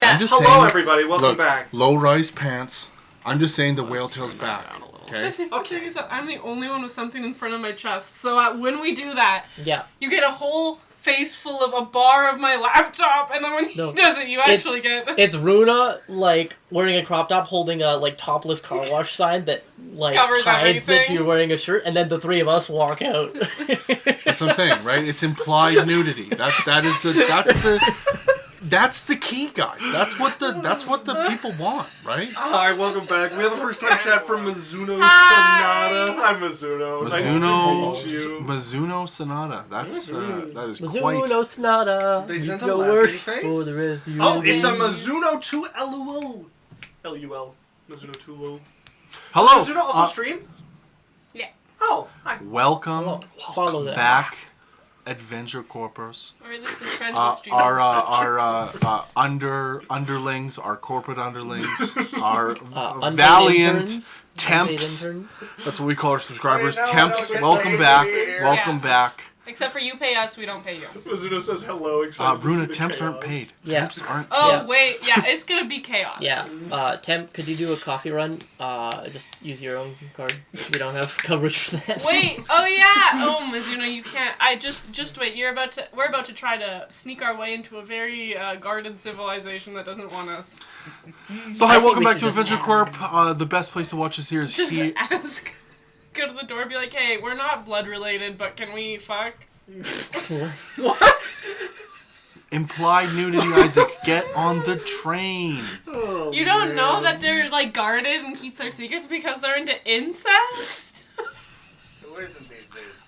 Yeah. I'm just Hello, saying, everybody. Welcome back. Low-rise pants. I'm just saying the whale tail's back. Okay. Okay. I'm the only one with something in front of my chest. So when we do that, Yeah. you get a whole face full of a bar of my laptop, and then when he does it, you actually get... It's Runa, like, wearing a crop top, holding a, like, topless car wash sign that, like, Covers hides that everything. you're wearing a shirt, and then the three of us walk out. That's what I'm saying, right? It's implied nudity. That's the key, guys. That's what the people want, right? Hi, welcome back. We have a first-time chat from Mizuno Sonata. Hi, Mizuno. Nice to meet you. Mizuno Sonata. That is Mizuno Sonata. They sent a your laughing worst face? for the rest of your Oh, it's a days. Mizuno 2 LUL. LUL. Mizuno 2 LUL. Hello. Does Mizuno also stream? Yeah. Oh, hi. Welcome Follow that. back, Adventure Corpers. Or at least his friends will stream it. Our underlings, our corporate underlings, our unpaid valiant interns. temps. Unpaid interns. That's what we call our subscribers. Oh, no, Temps, no, welcome get back. here. Welcome Yeah. back. Except for you pay us, we don't pay you. Mizuno says hello. Excited to see Runa, the temps chaos. aren't paid. Yeah. Temps aren't Oh, Yeah. wait. Yeah, it's gonna be chaos. Yeah. Temp, could you do a coffee run? Just use your own card. We don't have coverage for that. Wait. Oh, yeah. Oh, Mizuno, you can't. Just wait. We're about to try to sneak our way into a very guarded civilization that doesn't want us. So I hi, think welcome we back should to just Adventure ask. Corp. The best place to watch us here is Just here. ask. Go to the door and be like, hey, we're not blood related, but can we fuck? What? Implied nudity, Isaac. Get on the train. Oh, You don't know man. that they're, like, guarded and keep their secrets because they're into incest?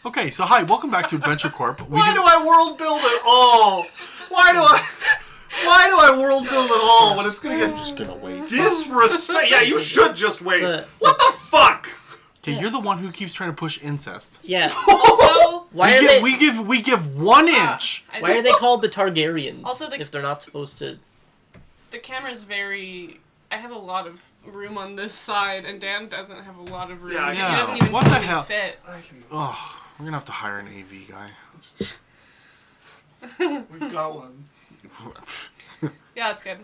Okay, so hi, welcome back to Adventure Corp. Why do I world build at all? Why do I world build at all when it's gonna get just gonna wait. disrespect? Yeah, you should just wait. But- What the fuck? Okay, you're the one who keeps trying to push incest. Yeah. Also, Why are they? We give 1 inch. Why are they called the Targaryens? Also, if they're not supposed to. the camera's very... I have a lot of room on this side, and Dan doesn't have a lot of room. Yeah, He yeah. doesn't even What the fully hell? fit. Oh, we're gonna have to hire an AV guy. We've got one. Yeah, that's good.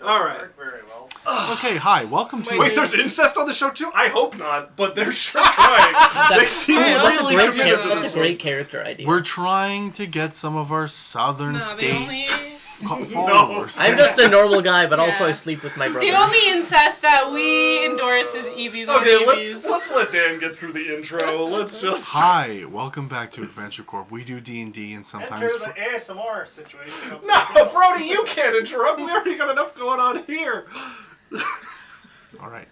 All right. Very well. Okay, hi, welcome to. Wait, there's incest on the show too? I hope not, but they're sure trying. They seem That's really a great, committed to that's this a great one. character idea. We're trying to get some of our southern No, state the only... followers. I'm just a normal guy, but also Yeah. I sleep with my brother. The only incest that we endorse is Eevees on Okay, Eevees. let's let Dan get through the intro. Let's just. Hi, welcome back to Adventure Corp. We do D&D and sometimes. Enter the ASMR situation. No, Brody, you can't interrupt. We already got enough going on here. All right.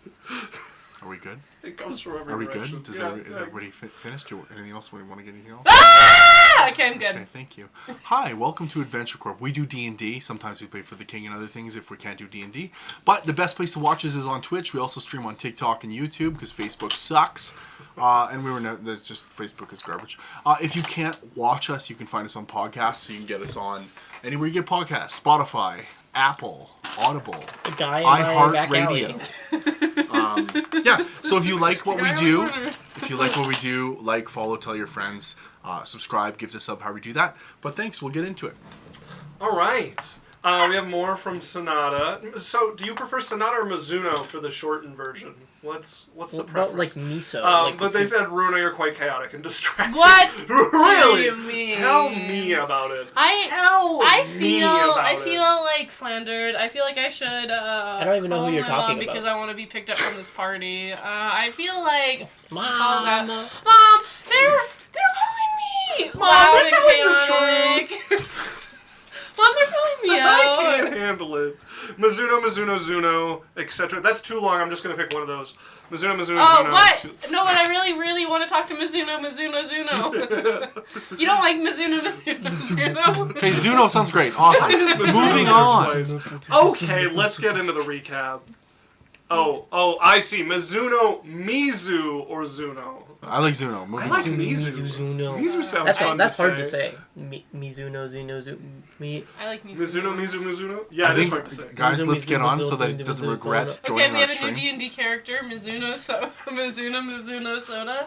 Are we good? It comes from every Are we direction. good? Is everybody finished? Anything else? Want to get anything else? Ah! Okay, I'm good. Okay, thank you. Hi, welcome to Adventure Corp. We do D&D. Sometimes we play for the king and other things if we can't do D&D. But the best place to watch us is on Twitch. We also stream on TikTok and YouTube because Facebook sucks. And that's just Facebook is garbage. If you can't watch us, you can find us on podcasts. So you can get us on anywhere you get podcasts: Spotify, Apple, Audible, A guy in my back alley. iHeartRadio. Yeah. So if you like what we do, like, follow, tell your friends, subscribe, give us a sub, how we do that. But thanks, we'll get into it. All right. We have more from Sonata. So, do you prefer Sonata or Mizuno for the shortened version? What's the preference? About like miso. But they said, Runa, you're quite chaotic and distracted. What Really? do you mean? Tell me about it. I Tell me feel like slandered. I feel like I should. I don't even know who you're talking about. because I want to be picked up from this party. I feel like Mom. Mom, they're calling me. Mom, loud they're and telling the chaotic. Mom, they're calling me out. I can't handle it. Mizuno, Zuno, etc. That's too long. I'm just going to pick one of those. Mizuno, Oh, Zuno. what? No, but I really want to talk to Mizuno. You don't like Mizuno. Okay, Zuno sounds great. Awesome. Moving on. Okay, let's get into the recap. Oh, I see. Mizu, or Zuno. I like Zuno. I like Mizu. Zuno. Mizu sounds fun That's to hard to say. Mizuno, I like Mizuno, Mizuno? Yeah, I it is think, hard to say. guys, let's get on so that it doesn't regret Okay, joining we our have a new stream. D&D character, Mizuno Soda. I'm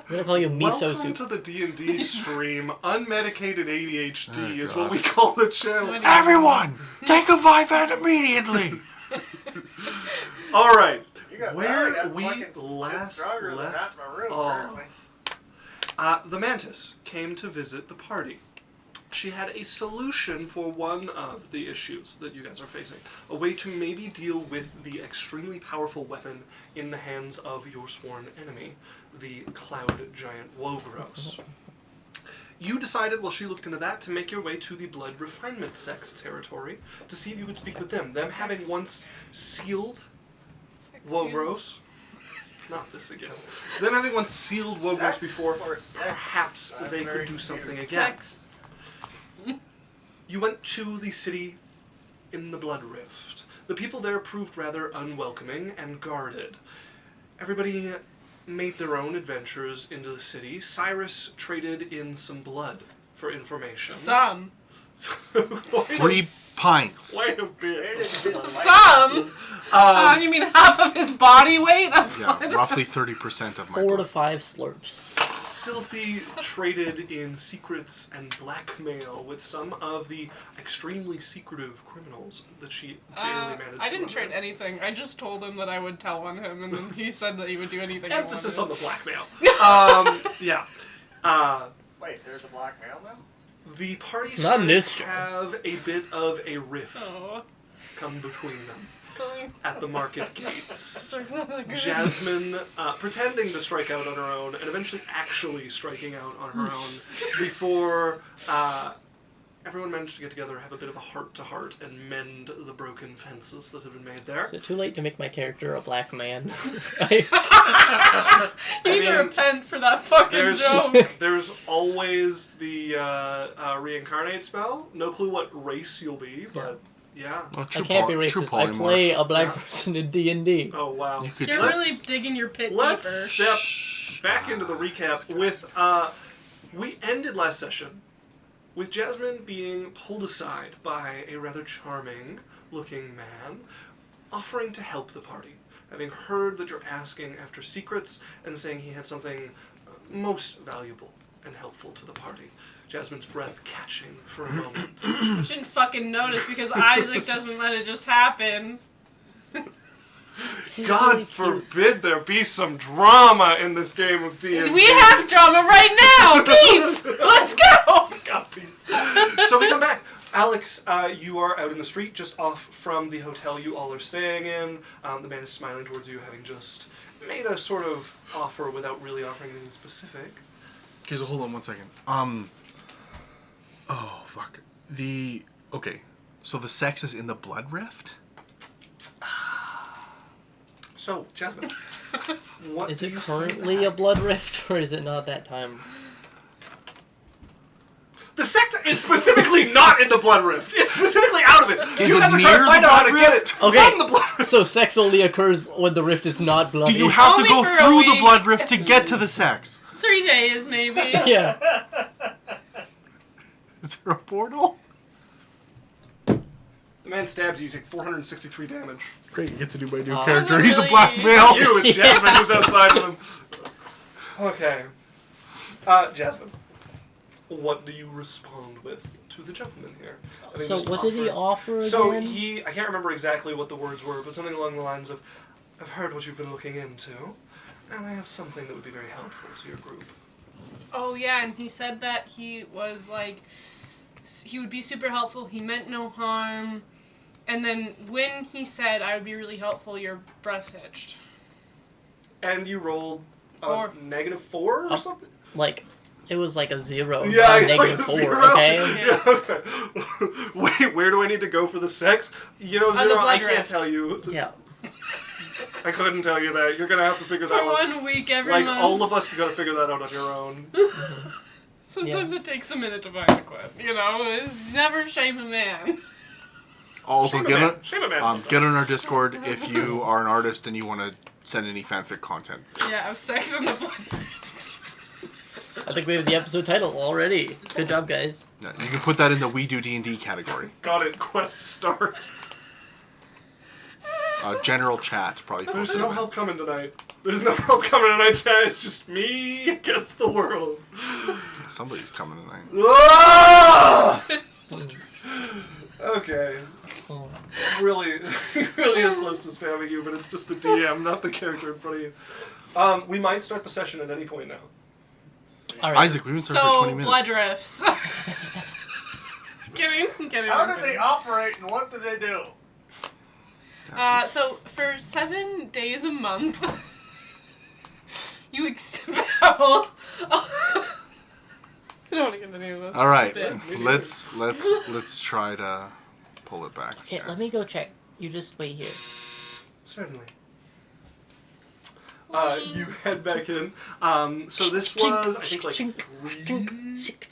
gonna call you miso Welcome soup. to the D&D stream. Unmedicated ADHD Oh, is God. what we call the channel. Everyone, take a 5 immediately. All right. You got Where got we fucking shit last stronger than left that in my room, off. apparently. The Mantis came to visit the party. She had a solution for one of the issues that you guys are facing. A way to maybe deal with the extremely powerful weapon in the hands of your sworn enemy, the Cloud Giant Wogros. You decided, while she looked into that, to make your way to the Blood Refinement Sects territory to see if you could speak with them. Them having once sealed Wogros. Not this again. Them having once sealed Wogros before, perhaps they could do something again. Sex. You went to the city in the Blood Rift. The people there proved rather unwelcoming and guarded. Everybody made their own adventures into the city. Cyrus traded in some blood for information. Some. 3 pints. Quite a bit. Some? You mean half of his body weight? Yeah, roughly 30% of my 4 to blood. 5 slurps. Sylphie traded in secrets and blackmail with some of the extremely secretive criminals that she barely managed to I didn't run trade with. anything. I just told him that I would tell on him, and then he said that he would do anything. Emphasis he on wanted. the blackmail. Yeah. Wait, there's a blackmail now? The party Not in started this to job. have a bit of a rift Oh. come between them Going. at the market gates. It's not that good. Jasmine pretending to strike out on her own and eventually actually striking out on her own before everyone managed to get together, have a bit of a heart-to-heart, and mend the broken fences that had been made there. Is it too late to make my character a black man? You need to repent for that fucking joke. There's always the reincarnate spell. No clue what race you'll be, but yeah. Well, I true can't be true racist. I polymorph. play a black Yeah. person in D&D. Oh wow. You could You're try- really digging your pit Let's deeper. step back into the recap with we ended last session with Jasmine being pulled aside by a rather charming looking man offering to help the party, having heard that you're asking after secrets and saying he had something most valuable and helpful to the party. Jasmine's breath catching for a moment. You shouldn't fucking notice because Isaac doesn't let it just happen. He's God really cute. forbid there be some drama in this game of D&D. We have drama right now! Beef! Let's go! So we come back. Alex, you are out in the street just off from the hotel you all are staying in. The man is smiling towards you, having just made a sort of offer without really offering anything specific. Okay, so hold on 1 second. Oh, fuck. Okay, so the sex is in the Blood Rift? So, Jasmine, what Is do it you say currently to a that? blood rift, or is it not that time? The sect is specifically not in the Blood Rift. It's specifically out of it. Is you it guys are near trying to find the out how to Blood get Rift? it Okay. from the Blood Rift. So sex only occurs when the rift is not bloody. Do you have to Only go for a through the week. Blood Rift to get to the sex? 3 days, maybe. Yeah. Is there a portal? The man stabs you, you take 463 damage. Great, you get to do my new Oh. character. Wasn't He's a really- black male. You, it's Jasmine who's outside with him. Okay. Jasmine, what do you respond with to the gentleman here? I think So just what did he offer again? So I can't remember exactly what the words were, but something along the lines of, I've heard what you've been looking into, and I have something that would be very helpful to your group. Oh, yeah, and he said that he was like, he would be super helpful, he meant no harm. And then when he said I would be really helpful, your breath hitched. And you rolled a 4. -4 or something? Like, it was like a 0, Yeah, not like negative a 4, 0. okay? Yeah, okay. Wait, where do I need to go for the sex? You know, On the Zero, I Blood can't Rift. tell you. Yeah. I couldn't tell you that. You're gonna have to figure For that out. 1 week every Like, month. all of us, you gotta figure that out on your own. Sometimes it takes a minute to find a clip, you know? It's never shame a man. Also, Shame a get man. on, Shame a man sometimes. get on our Discord if you are an artist and you want to send any fanfic content. Yeah, of sex in the blood. I think we have the episode title already. Good job, guys. Yeah, you can put that in the We Do D&D category. Got it. Quest start. General chat, probably. There's posted no in. help coming tonight. There's no help coming tonight, chat. It's just me against the world. Somebody's coming tonight. Ah! Okay. Oh. really, he really is close to stabbing you, but it's just the DM, not the character in front of you. We might start the session at any point now. All right. Isaac, we've been starting for 20 So, minutes. blood rifts. kidding. How I'm do they kidding. operate and what do they do? So, for 7 days a month, you expel... I don't want to get into any of this. All right, bit. let's try to pull it back. Okay, guys. let me go check. You just wait here. Certainly. You head back in. So this was, I think, like 3...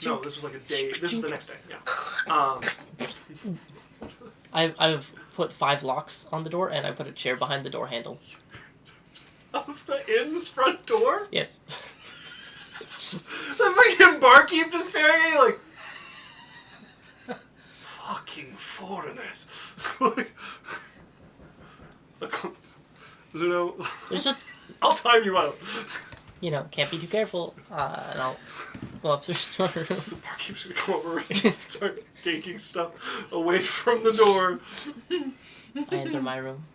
No, this was like a day. This is the next day, yeah. I've put 5 locks on the door, and I put a chair behind the door handle. Of the inn's front door? Yes. The fucking barkeep just staring at you like... Fucking foreigners. Like... Zuno, There's just, I'll time you out. can't be too careful. And I'll go upstairs to my room. The barkeep's gonna come over and start taking stuff away from the door. I enter my room.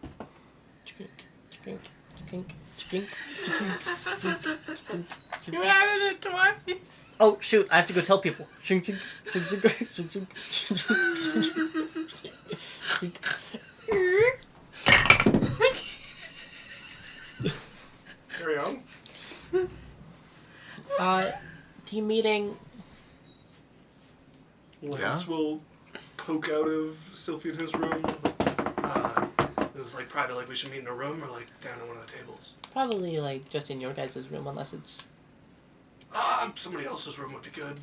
You added it twice. Oh shoot! I have to go tell people. Carry on. Team meeting. Lance will poke out of Sylphie in his room. This is like private, like we should meet in a room or like down at one of the tables. Probably like just in your guys' room, unless it's. Somebody else's room would be good.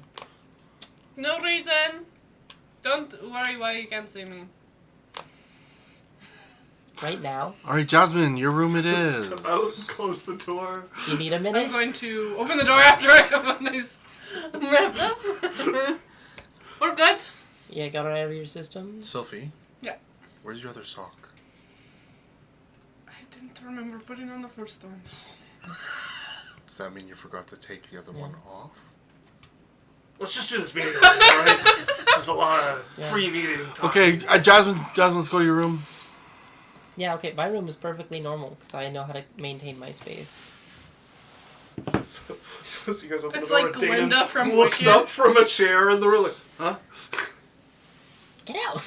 No reason. Don't worry why you can't see me. Right now. All right, Jasmine, your room it is. Step out and close the door. You need a I'm minute? going to open the door after I have a nice wrap up. We're good. Yeah, got it out of your system. Sophie. Yeah. Where's your other sock? I didn't remember putting on the first one. Does that mean you forgot to take the other one off? Let's just do this meeting already, alright? This is a lot of pre-meeting time. Okay, Jasmine, let's go to your room. Yeah, okay, my room is perfectly normal because I know how to maintain my space. So you guys open It's the door like and Dana Glinda from looks Wicked. up from a chair in the room like, huh? Get out!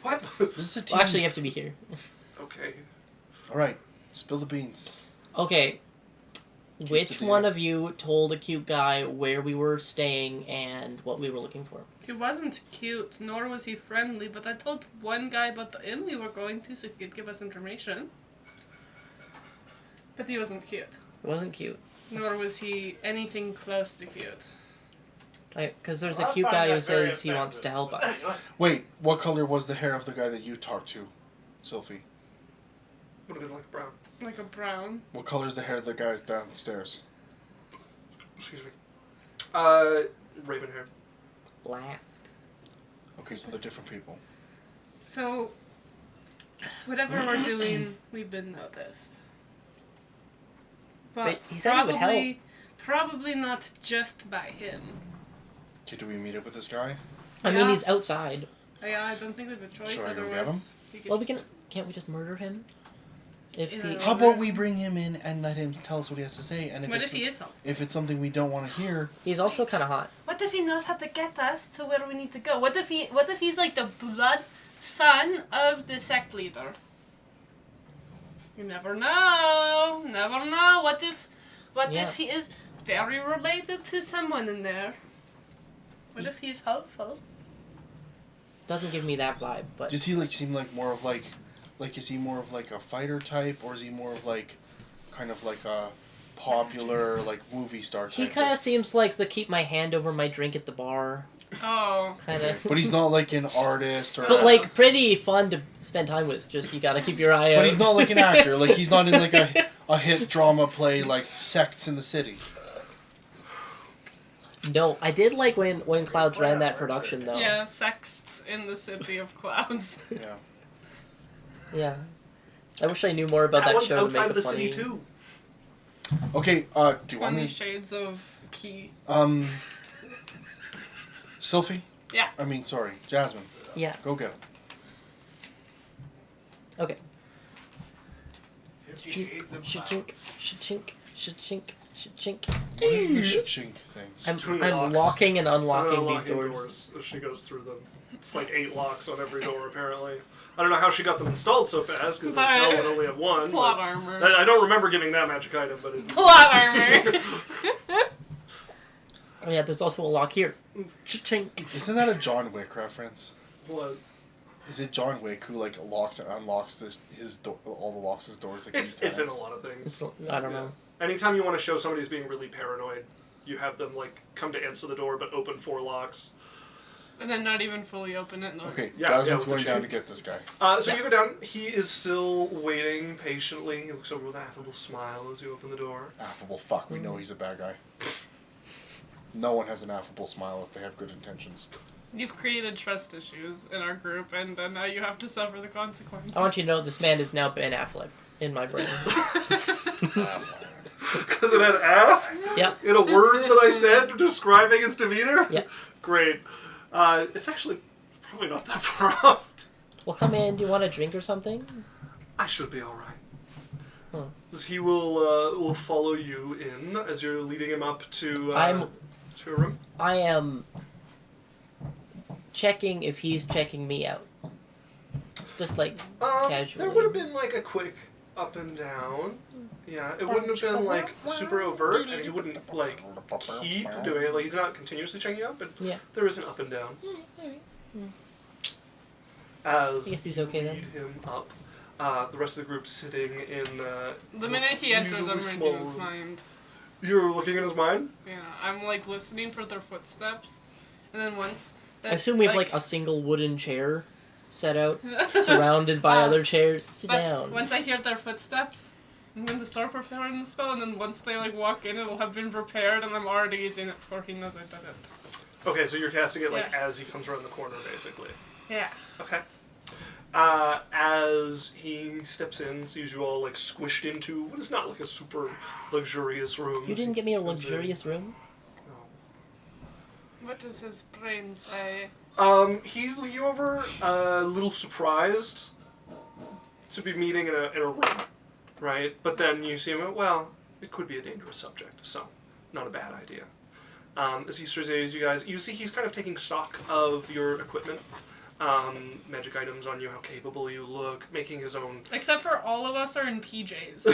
What? This is a team. Well, actually, you have to be here. Okay. All right, spill the beans. Okay. Which Quesadilla. one of you told a cute guy where we were staying and what we were looking for? He wasn't cute, nor was he friendly, but I told one guy about the inn we were going to so he could give us information. But he wasn't cute. It wasn't cute. Nor was he anything close to cute. Because there's Well, a I cute find guy who that very says he wants to help us. offensive. Wait, what color was the hair of the guy that you talked to, Sophie? Would have been like brown. Like a brown. What color is the hair of the guy downstairs? Excuse me. Raven hair. Black. Okay, so they're different people. So, whatever we're doing, we've been noticed. But Wait, he said he would help. probably not just by him. Okay, do we meet up with this guy? I mean, Yeah. he's outside. Yeah, I don't think we have a choice Should I go otherwise. get him? could Well, just- can't we just murder him? If Yeah. he, How about we bring him in and let him tell us what he has to say? And What if he is helpful? if it's something we don't want to hear, he's also kind of hot. What if he knows how to get us to where we need to go? What if he's like the blood son of the sect leader? You never know. Never know. What if he is very related to someone in there? What if he's helpful? Doesn't give me that vibe, but does he seem like more of like is he more of like a fighter type, or is he more of like kind of like a popular like movie star type? he kind of seems like the keep my hand over my drink at the bar Oh. kind Okay. of. But he's not like an artist or. But like pretty fun to spend time with. Just you gotta keep your eye out. But he's not like an actor. Like he's not in like a hit drama play like Sects in the City. No, I did like when Clouds ran that production though. Yeah, Sects in the City of Clouds. Yeah. Yeah. I wish I knew more about that one's show to outside make of it the funny. city too. Okay. Do you want 20 me? Shades of Key. Sophie. Yeah. Sorry, Jasmine. Yeah. Go get him. Okay. 58 zip Shachink, files. shachink, shachink, shachink. What is the shink thing? Between I'm locks. locking and unlocking these Unlocking doors. as she goes through them. It's like 8 locks on every door, apparently. I don't know how she got them installed so fast, because the But- hotel would only have one. Plot but armor. I don't remember giving that magic item, but it's... Plot armor. Oh yeah, there's also a lock here. Chink. Isn't that a John Wick reference? What? Is it John Wick who like locks and unlocks his door, all the locks his doors? Like It's in a lot of things. It's, I don't know. Anytime you want to show somebody's being really paranoid, you have them like come to answer the door but open 4 locks. And then not even fully open it. No. Okay, Yeah, Jasmine's yeah, with going the down chain. to get this guy. So you go down. He is still waiting patiently. He looks over with an affable smile as you open the door. Affable fuck, we know he's a bad guy. No one has an affable smile if they have good intentions. You've created trust issues in our group, and now you have to suffer the consequences. I want you to know this man is now Ben Affleck in my brain. Because it had F Yep. in a word that I said describing his demeanor? Yep. Great. It's actually probably not that far out. Well, come in. Do you want a drink or something? I should be alright. Hmm. He will follow you in as you're leading him up to a room. I am checking if he's checking me out. Just like casually. There would have been like a quick up and down. Yeah, it wouldn't have been like super overt, and he wouldn't like keep doing it. Like he's not continuously checking you out, but Yeah. there is an up and down. Alright. As I guess he's okay you then. lead him up, the rest of the group sitting in. The minute he enters, I'm unusually reading small his room. mind. You're looking in his mind. Yeah, I'm like listening for their footsteps, and then once. I assume we have like a single wooden chair set out, surrounded by other chairs. Sit but down. Once I hear their footsteps, I'm going to start preparing the spell, and then once they like walk in, it'll have been prepared, and I'm already using it before he knows I did it. Okay, so you're casting it like Yeah. as he comes around the corner, basically. Yeah. Okay. As he steps in, sees you all like squished into what is not like a super luxurious room. You didn't get me a Comes in. luxurious room? What does his brain say? He's looking over, a little surprised to be meeting in a room, right? But then you see him, well, it could be a dangerous subject, so not a bad idea. As he surveys you guys, you see he's kind of taking stock of your equipment, magic items on you, how capable you look, making his own. Except for all of us are in PJs.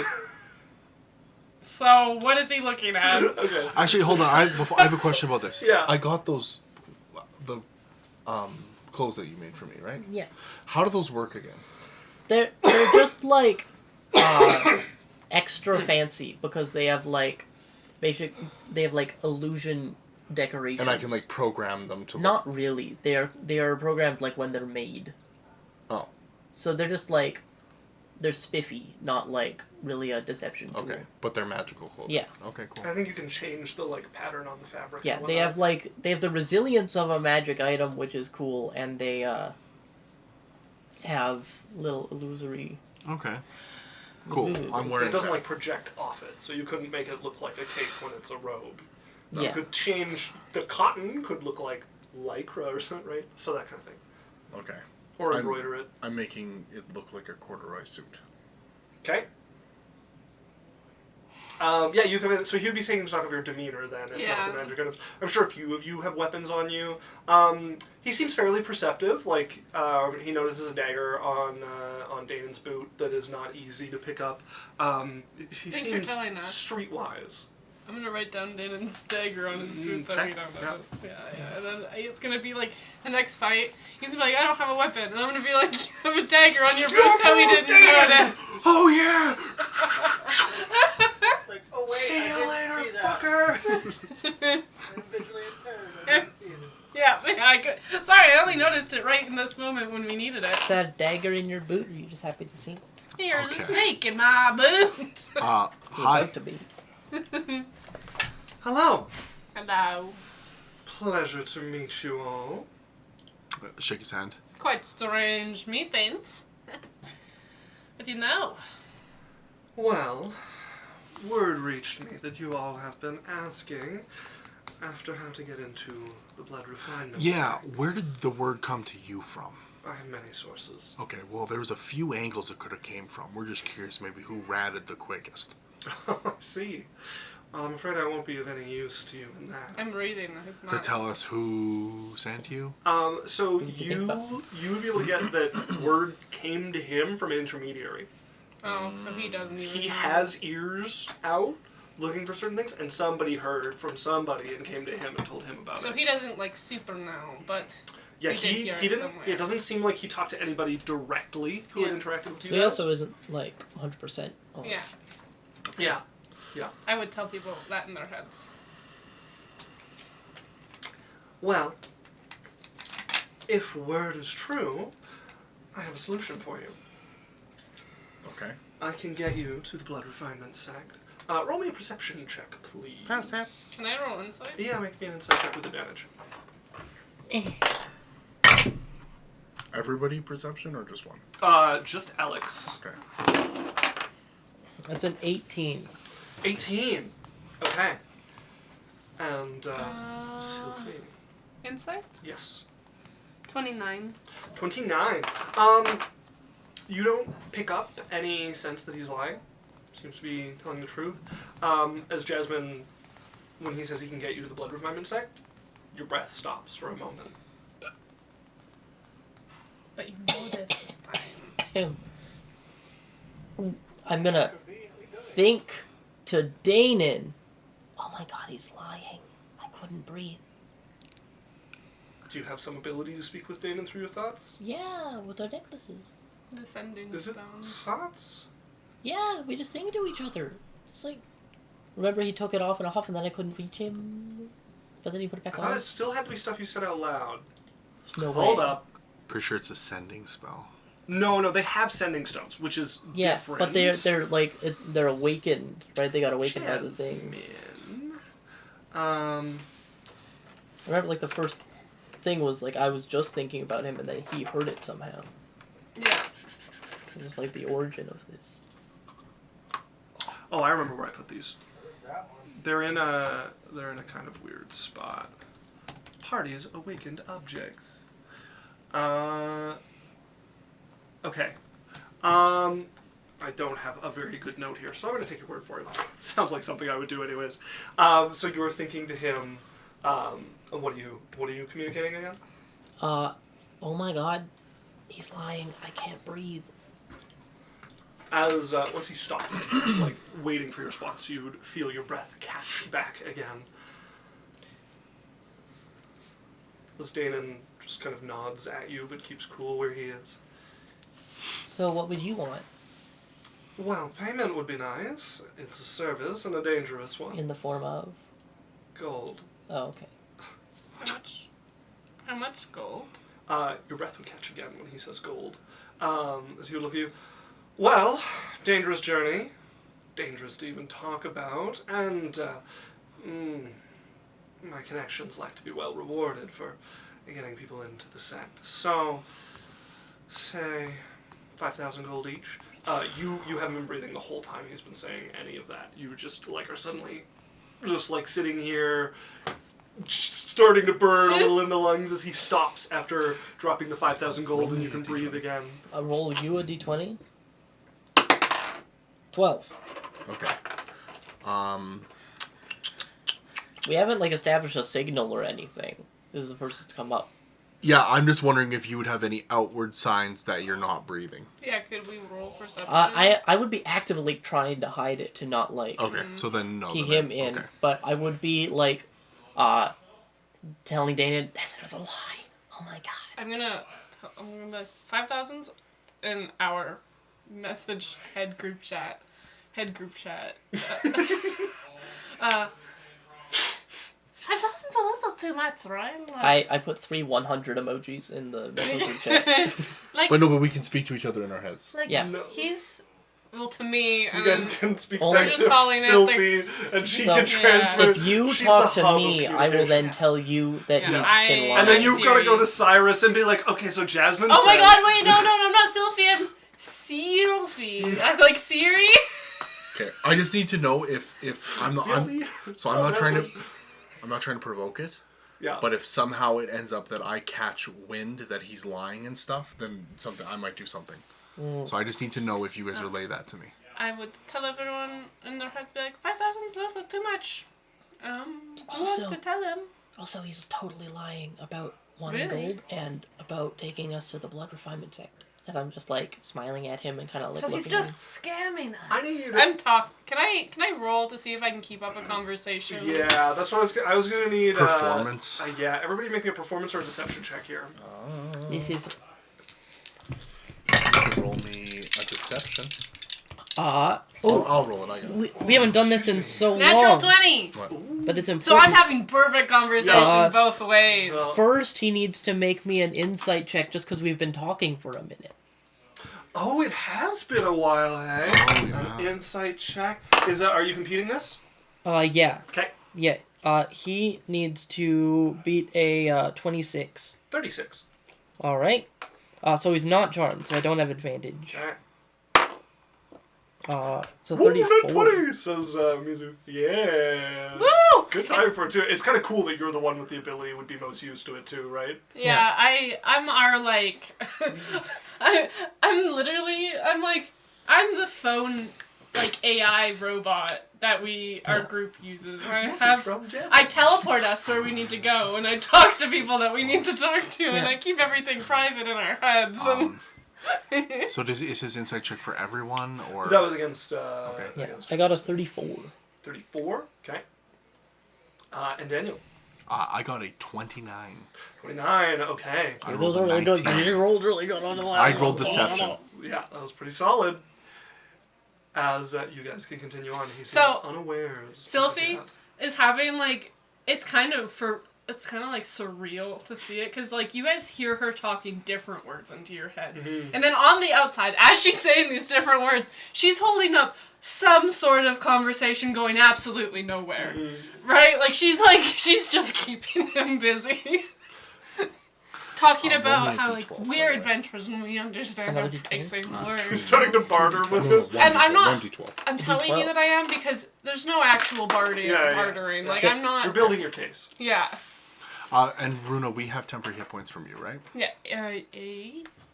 So, what is he looking at? Okay. Actually, hold on. I have a question about this. Yeah. I got those, the clothes that you made for me, right? Yeah. How do those work again? They're just like extra fancy because they have like they have like illusion decorations. And I can like program them to. Not really. They are programmed like when they're made. Oh. So they're just like they're spiffy, not like really a deception tool. Okay, but they're magical clothes. Yeah. Okay, cool. I think you can change the like pattern on the fabric. Yeah, and they whatnot. have the resilience of a magic item, which is cool, and they have little illusory. Okay. Cool. Ooh. I'm wearing. It doesn't that. like project off it, so you couldn't make it look like a cape when it's a robe. You Yeah. could change the cotton could look like lycra or something, right? So that kind of thing. Okay. Or I'm- embroider it. I'm making it look like a corduroy suit. Okay. Yeah, you come in. So he'd be taking stock of your demeanor then, if Yeah. not the magic items. I'm sure a few of you have weapons on you. He seems fairly perceptive. Like he notices a dagger on Danon's boot that is not easy to pick up. He Thanks for seems telling us. streetwise. I'm gonna write down Danon's dagger on his boot that we don't notice. Yeah. And then it's gonna be like the next fight. He's gonna be like, I don't have a weapon, and I'm gonna be like, you have a dagger on your boot that we didn't notice. Oh yeah! Like, oh wait, See I you didn't later, see that. fucker! I'm visually impaired. I didn't see it. Yeah, I could. Sorry, I only noticed it right in this moment when we needed it. Is that a dagger in your boot? Or are you just happy to see it? Here's Okay. a snake in my boot. You're Hi. about to be. Hello. Hello. Pleasure to meet you all. Shake his hand. Quite strange meetings. What do you know? Well, word reached me that you all have been asking after how to get into the blood refinement. Yeah, sect. where did the word come to you from? I have many sources. Okay, well, there's a few angles it could have came from. We're just curious maybe who ratted the quickest. I see. I'm afraid I won't be of any use to you in that. I'm reading his mind. To tell us who sent you? So did you think about? you would be able to get that word came to him from an intermediary. Oh, so he doesn't even He know. has ears out looking for certain things, and somebody heard from somebody and came to him and told him about So it. he doesn't, like, super know, but... Yeah, he did he hear it didn't. somewhere. It doesn't seem like he talked to anybody directly who had Yeah. interacted with So you he guys. also isn't like 100%. Yeah. Yeah. I would tell people that in their heads. Well, if word is true, I have a solution for you. Okay. I can get you to the blood refinement sect. Roll me a perception check, please. Can I roll insight? Yeah, make me an insight check with advantage. Everybody perception or just one? Just Alex. Okay. That's an 18. 18. Okay. And, Sylphie. Insight? Yes. 29. 29. You don't pick up any sense that he's lying. Seems to be telling the truth. As Jasmine, when he says he can get you to the blood refinement sect, your breath stops for a moment. But you know this time. Him. I'm gonna think to Danon. Oh my god, he's lying. I couldn't breathe. Do you have some ability to speak with Danon through your thoughts? Yeah, with our necklaces. The sending Is it stones. thoughts? Yeah, we just sing to each other. It's like, remember he took it off in a huff and then I couldn't reach him? But then he put it I back thought on? it still had to be stuff you said out loud. No Hold way. up. Pretty sure it's a sending spell. No, they have sending stones, which is Yeah, different. but they're like, they're awakened, right? They got awakened by the thing. Jasmine. Remember, like, the first thing was, like, I was just thinking about him and then he heard it somehow. Yeah. It was like the origin of this. Oh, I remember where I put these. That one. They're in a kind of weird spot. Parties awakened objects. Okay. I don't have a very good note here, so I'm going to take your word for it. Sounds like something I would do anyways. So you were thinking to him, what are you communicating again? Oh my god, he's lying. I can't breathe. As once he stops, like waiting for your response, you'd feel your breath catch back again. As Danon just kind of nods at you, but keeps cool where he is. So what would you want? Well, payment would be nice. It's a service and a dangerous one. In the form of? Gold. Oh, okay. How much? How much gold? Your breath would catch again when he says gold. As he would look at you. Well, dangerous journey. Dangerous to even talk about. And, my connections like to be well rewarded for getting people into the sect. So, say 5,000 gold each. You haven't been breathing the whole time he's been saying any of that. You just, like, are suddenly just, like, sitting here, starting to burn a little in the lungs as he stops after dropping the 5,000 gold and you can breathe again. I'll roll you a d20. 12. Okay. We haven't, like, established a signal or anything. This is the first to come up. Yeah, I'm just wondering if you would have any outward signs that you're not breathing. Yeah, could we roll perception? I would be actively trying to hide it to not, like, Okay, so then no. key then him in. Okay. But I would be, like, telling Dana, that's another lie. Oh my god. I'm gonna be like 5,000's in our message head group chat. 5,000's a little too much, right? Like, I put 3 100 emojis in the message chat. like, But no, but we can speak to each other in our heads. like Yeah. No. he's well to me. You guys can speak Only- back Just to calling it Sylphie, and she So, can transfer. If you She's talk the to hub me, of I will then communication. tell you that Yeah, he's I- been lying. And then I'm you've got to go to serious. Cyrus and be like, okay, so Jasmine Oh my said- god! Wait, no, I'm not Sylphie. I'm Sylphie. I'm like Siri. Okay, I just need to know if I'm not. Sylvie? So I'm not trying to provoke it. Yeah. But if somehow it ends up that I catch wind that he's lying and stuff, then I might do something. So I just need to know if you guys relay that to me. I would tell everyone in their heads, be like, 5,000 is a little too much. Who wants Also- to tell him? Also, he's totally lying about wanting Really? gold and about taking us to the blood refinement sect. And I'm just like smiling at him and kind of like So he's looking at just scamming us. I need. I'm talk. Can I roll to see if I can keep up a conversation? Yeah, that's what I was gonna need. Performance. Yeah, everybody make me a performance or a deception check here. him. This is You can roll me a deception. oh, I'll roll it. I got it. we haven't done this in so Natural long. 20. But it's important. So I'm having perfect conversation Yeah. both ways. Well- First, he needs to make me an insight check just because we've been talking for a minute. Oh, it has been a while, hey? Oh, yeah. An insight check. Are you competing this? Yeah. Okay. Yeah. He needs to beat a 26. 36. All right. So he's not charmed, so I don't have advantage. Okay. So Woo, 34. net 20, says Mizu. Yeah. Woo! Good time for it, too. It's kind of cool that you're the one with the ability would be most used to it, too, right? Yeah, I'm our like, I'm the phone like AI robot that our group uses. I teleport us where we need to go, and I talk to people that we need to talk to, and I keep everything private in our heads. So is his insight check for everyone, or That was against, Yeah, against I got a 34. 34. Okay. And Daniel. I got a 29. 29. Okay. I Those rolled are a really good. 19. You rolled really good on the last I rolled one. deception. Yeah, that was pretty solid. As you guys can continue on, he seems So, unawares. Sylphie is having like it's kind of like surreal to see it because like you guys hear her talking different words into your head, and then on the outside, as she's saying these different words, she's holding up some sort of conversation going absolutely nowhere, right? Like she's just keeping him busy. Talking roll about me a how D12, like by the we're way. adventurers and we understand Another our D20? facing He's words. starting to barter with him. And I'm not- 1d12. I'm telling you D12. that I am because there's no actual bartering. Yeah. Like Six. I'm not. You're building your case. Yeah. And Runa, we have temporary hit points from you, right? Yeah. 8.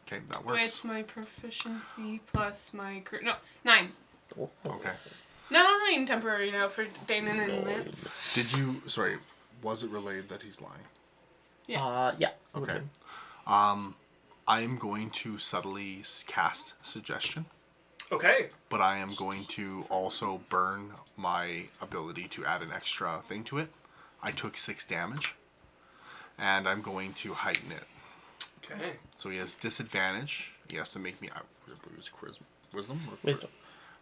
Okay, that With works. my proficiency plus my 9. Okay. 9 temporary now for Dana and Lance. Was it relayed that he's lying? Yeah. Okay. I am going to subtly cast suggestion, Okay. but I am going to also burn my ability to add an extra thing to it. I took 6 damage, and I'm going to heighten it. Okay. So he has disadvantage. He has to make me. I believe it was wisdom.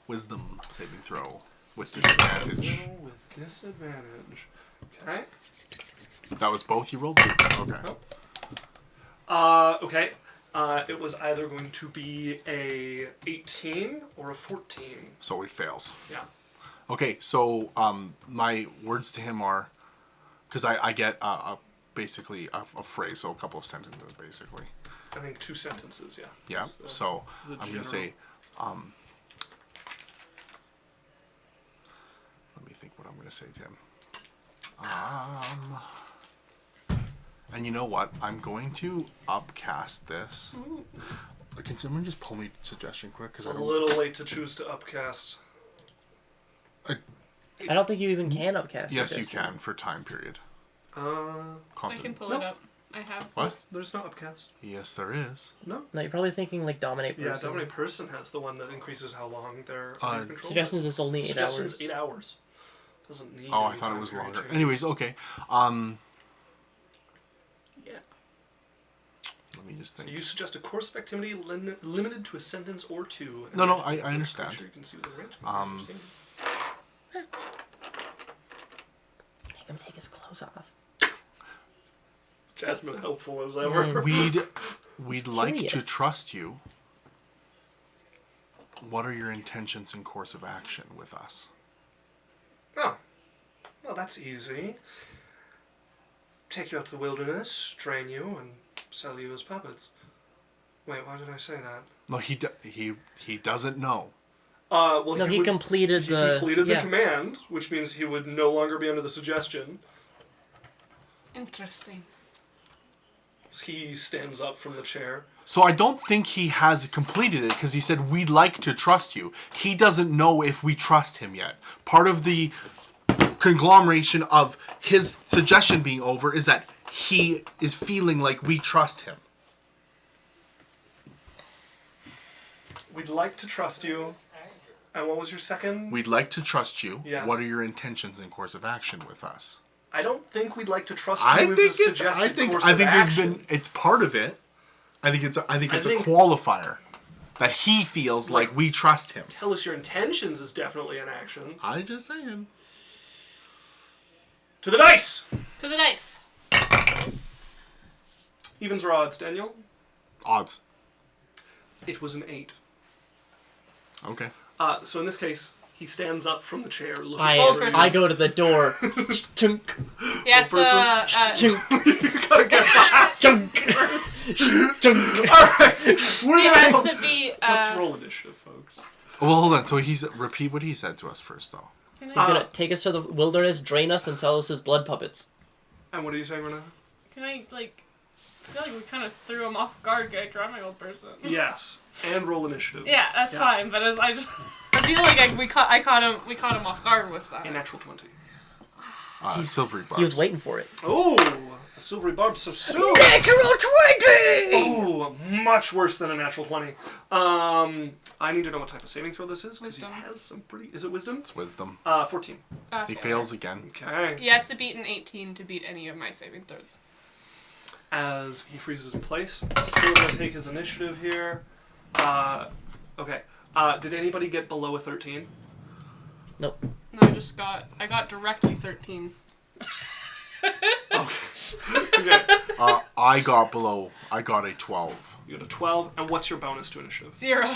Wisdom saving throw with disadvantage. Roll with disadvantage. Okay. That was both you rolled? Okay. Okay. It was either going to be a 18 or a 14. So he fails. Yeah. Okay, so my words to him are, because I get basically a phrase, so a couple of sentences basically. I think 2 sentences, yeah. Yeah, That's the- so the I'm going general. to say, let me think what I'm going to say to him. And you know what? I'm going to upcast this. Can someone just pull me suggestion quick? It's Because a little late to choose to upcast. I don't think you even can upcast. Yes, it. you can for time period. I Constant. can pull No. it up. I have. What? There's no upcast. Yes, there is. No. No, you're probably thinking like dominate person. Yeah, dominate person has the one that increases how long they're Uh, under control. Suggestions is only 8 Suggestions hours. 8 hours. Doesn't need. Oh, I any thought it time was period longer. change. Anyways, okay. Yeah. Let me just think. You suggest a course of activity limited to a sentence or 2. and No, range I for each understand. creature. You can see the range. Make him take his clothes off. Jasmine helpful as ever. We'd like to curious. trust you. What are your intentions and course of action with us? Oh, well, that's easy. Take you out to the wilderness, train you, and sell you as puppets. Wait, why did I say that? No, he doesn't know. Well, No, he would- completed he the. completed the yeah. command, which means he would no longer be under the suggestion. Interesting. He stands up from the chair. So I don't think he has completed it because he said, we'd like to trust you. He doesn't know if we trust him yet. Part of the conglomeration of his suggestion being over is that he is feeling like we trust him. We'd like to trust you. And what was your second? We'd like to trust you. Yes. What are your intentions and course of action with us? I don't think we'd like to trust you as a suggested course of action. It's part of it. I think it's a qualifier that he feels like we trust him. Tell us your intentions is definitely an action. I'm just saying. To the dice! To the dice. Evens or odds, Daniel? Odds. It was an 8. Okay. So in this case, he stands up from the chair looking I over person. you. I go to the door. Chunk. He has to. Chunk. You gotta get past Chunk. Chunk. Alright. He has to be. Let's roll initiative, folks. Well, hold on. So repeat what he said to us first, though. He's gonna take us to the wilderness, drain us, and sell us his blood puppets. And what are you saying, Renee? Can I I feel like we kind of threw him off guard. Guy, draw my old person. Yes. And roll initiative. Yeah, that's fine. But I feel like we caught him off guard with that. A natural 20. Silvery barbs. He was waiting for it. Oh, a silvery barb so soon. Natural 20! Oh, much worse than a natural 20. I need to know what type of saving throw this is, because he has some pretty... Is it wisdom? It's wisdom. 14. He fails again. Okay. He has to beat an 18 to beat any of my saving throws. As he freezes in place. Still going to take his initiative here. Okay. Did anybody get below a 13? Nope. No, I got directly 13. Okay. I got a 12. You got a 12. And what's your bonus to initiative? 0.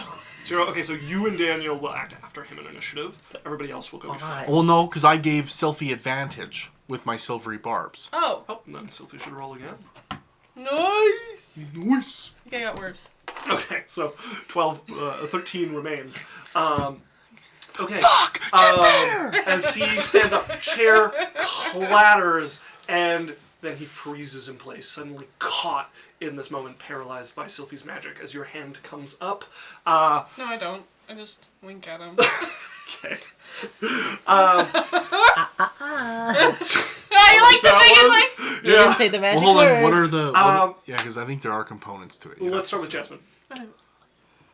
0. Okay, so you and Daniel will act after him in initiative. Everybody else will go before. Alright. Well, no, because I gave Sylphie advantage with my silvery barbs. Oh. Oh, then Sophie should roll again. Nice. Nice. I think I got worse. Okay, so 13 remains. Okay. Fuck! Get better! As he stands up, chair clatters, and then he freezes in place, suddenly caught in this moment, paralyzed by Sylphie's magic. As your hand comes up, No, I don't. I just wink at him. okay. I like the thing is like. You didn't say the magic Well, hold on. word. What are the... yeah, because I think there are components to it. You Let's have start to with say. Jasmine.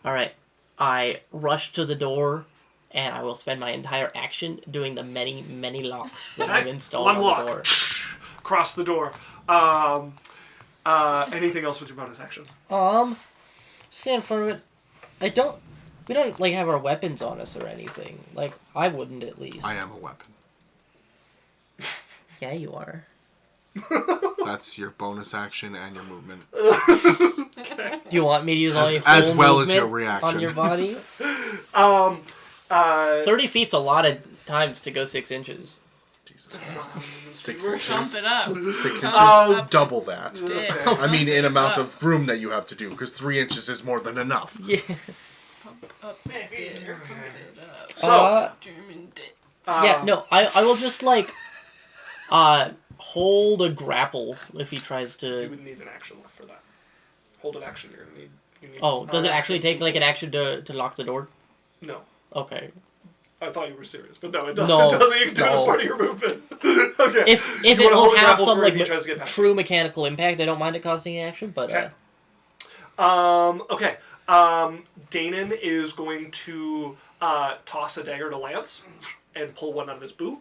Alright. I rush to the door, and I will spend my entire action doing the many, many locks that I've installed on Unlock. the door. Cross the door. Anything else with your bonus action? Stand in front of it. We don't, like, have our weapons on us or anything. Like, I wouldn't, at least. I am a weapon. Yeah, you are. That's your bonus action and your movement. Do you want me to use all your As full well as your movement reaction. on your body? 30 feet's a lot of times to go 6 inches. Jesus Christ. 6 Bump inches. it up. 6 inches? Double that. Damn. I mean, in amount of room that you have to do, because 3 inches is more than enough. Yeah. Up, dick, pump it up. So, German dick. Yeah, no, I will just, like, hold a grapple if he tries you to... would need an action for that. Hold an action. You're gonna need. You need Oh, does it actually action take, like, an action to lock the door? No. Okay. I thought you were serious, but no, it doesn't. No, It doesn't. You can do it as no. part of your movement. Okay. If You it wanna hold will a have grapple some, for like, if he tries to get past true mechanical impact, I don't mind it costing an action, but, Okay. Okay. Danon is going to toss a dagger to Lance and pull one out of his boot.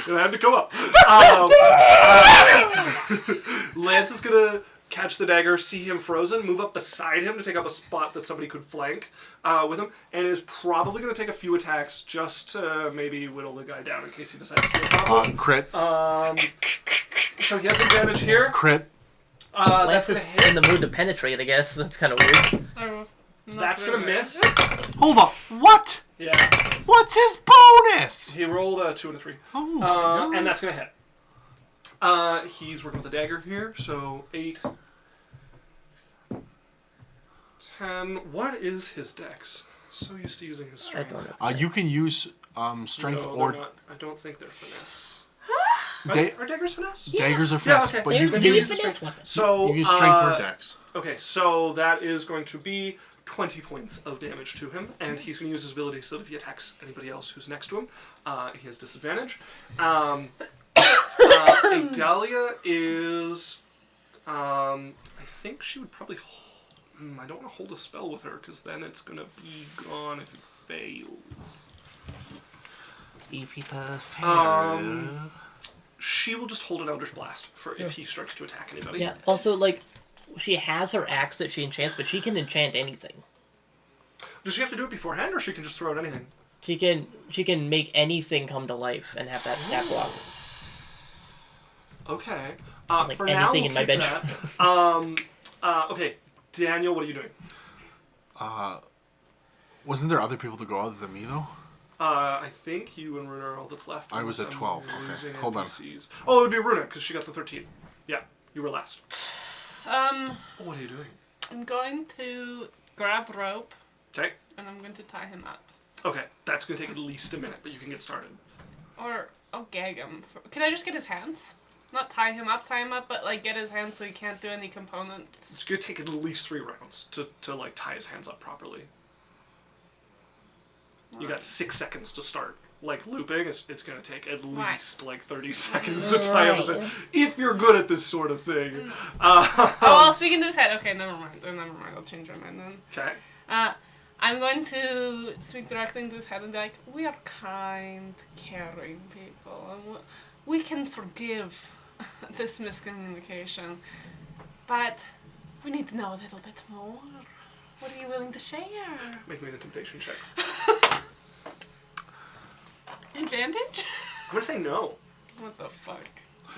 It had to come up. Lance is gonna catch the dagger, see him frozen, move up beside him to take up a spot that somebody could flank with him, and is probably gonna take a few attacks just to maybe whittle the guy down in case he decides to do a problem. Crit. So he has advantage here. Crit. That's Lance is gonna hit. in the mood to penetrate, I guess. That's kind of weird. That's gonna miss. Hold on. What? Yeah. What's his bonus? He rolled a 2 and a 3. Oh my God. And that's gonna hit. He's working with a dagger here, so 8, 10. What is his dex? So used to using his I strength. don't know. You can use Strength No, or they're not. I don't think they're finesse. Are daggers finesse? daggers are finesse, okay. but They're you can really use finesse weapons. So, you use strength or dex. Okay, so that is going to be 20 points of damage to him, and he's going to use his ability so that if he attacks anybody else who's next to him, he has disadvantage. Adalia is... I think she would probably... I don't want to hold a spell with her, because then it's going to be gone if it fails. If it fails... She will just hold an Eldritch Blast for if he starts to attack anybody. Yeah. Also, like, she has her axe that she enchants, but she can enchant anything. Does she have to do it beforehand, or she can just throw out anything? She can make anything come to life and have that stat block. Okay. Like for now, anything we'll in my keep bedroom. that. Okay, Daniel, what are you doing? Wasn't there other people to go other than me, though? I think you and Runa are all that's left. I was at unless 12. I'm Okay, losing hold on. NPCs. Oh, it would be Runa, because she got the 13. Yeah, you were last. What are you doing? I'm going to grab rope Okay. and I'm going to tie him up. Okay, that's going to take at least a minute, but you can get started. Or I'll gag him. Can I just get his hands? Not tie him up, but like get his hands so he can't do any components. It's going to take at least 3 rounds to like tie his hands up properly. You got 6 seconds to start. Like looping, it's going to take at least like 30 seconds to tie up his head. If you're good at this sort of thing. Oh, I'll speak into his head. Okay, never mind. I'll change my mind then. Okay. I'm going to speak directly into his head and be like, we are kind, caring people. And we can forgive this miscommunication. But we need to know a little bit more. What are you willing to share? Make me an intimidation check. Advantage? I'm going to say no. What the fuck?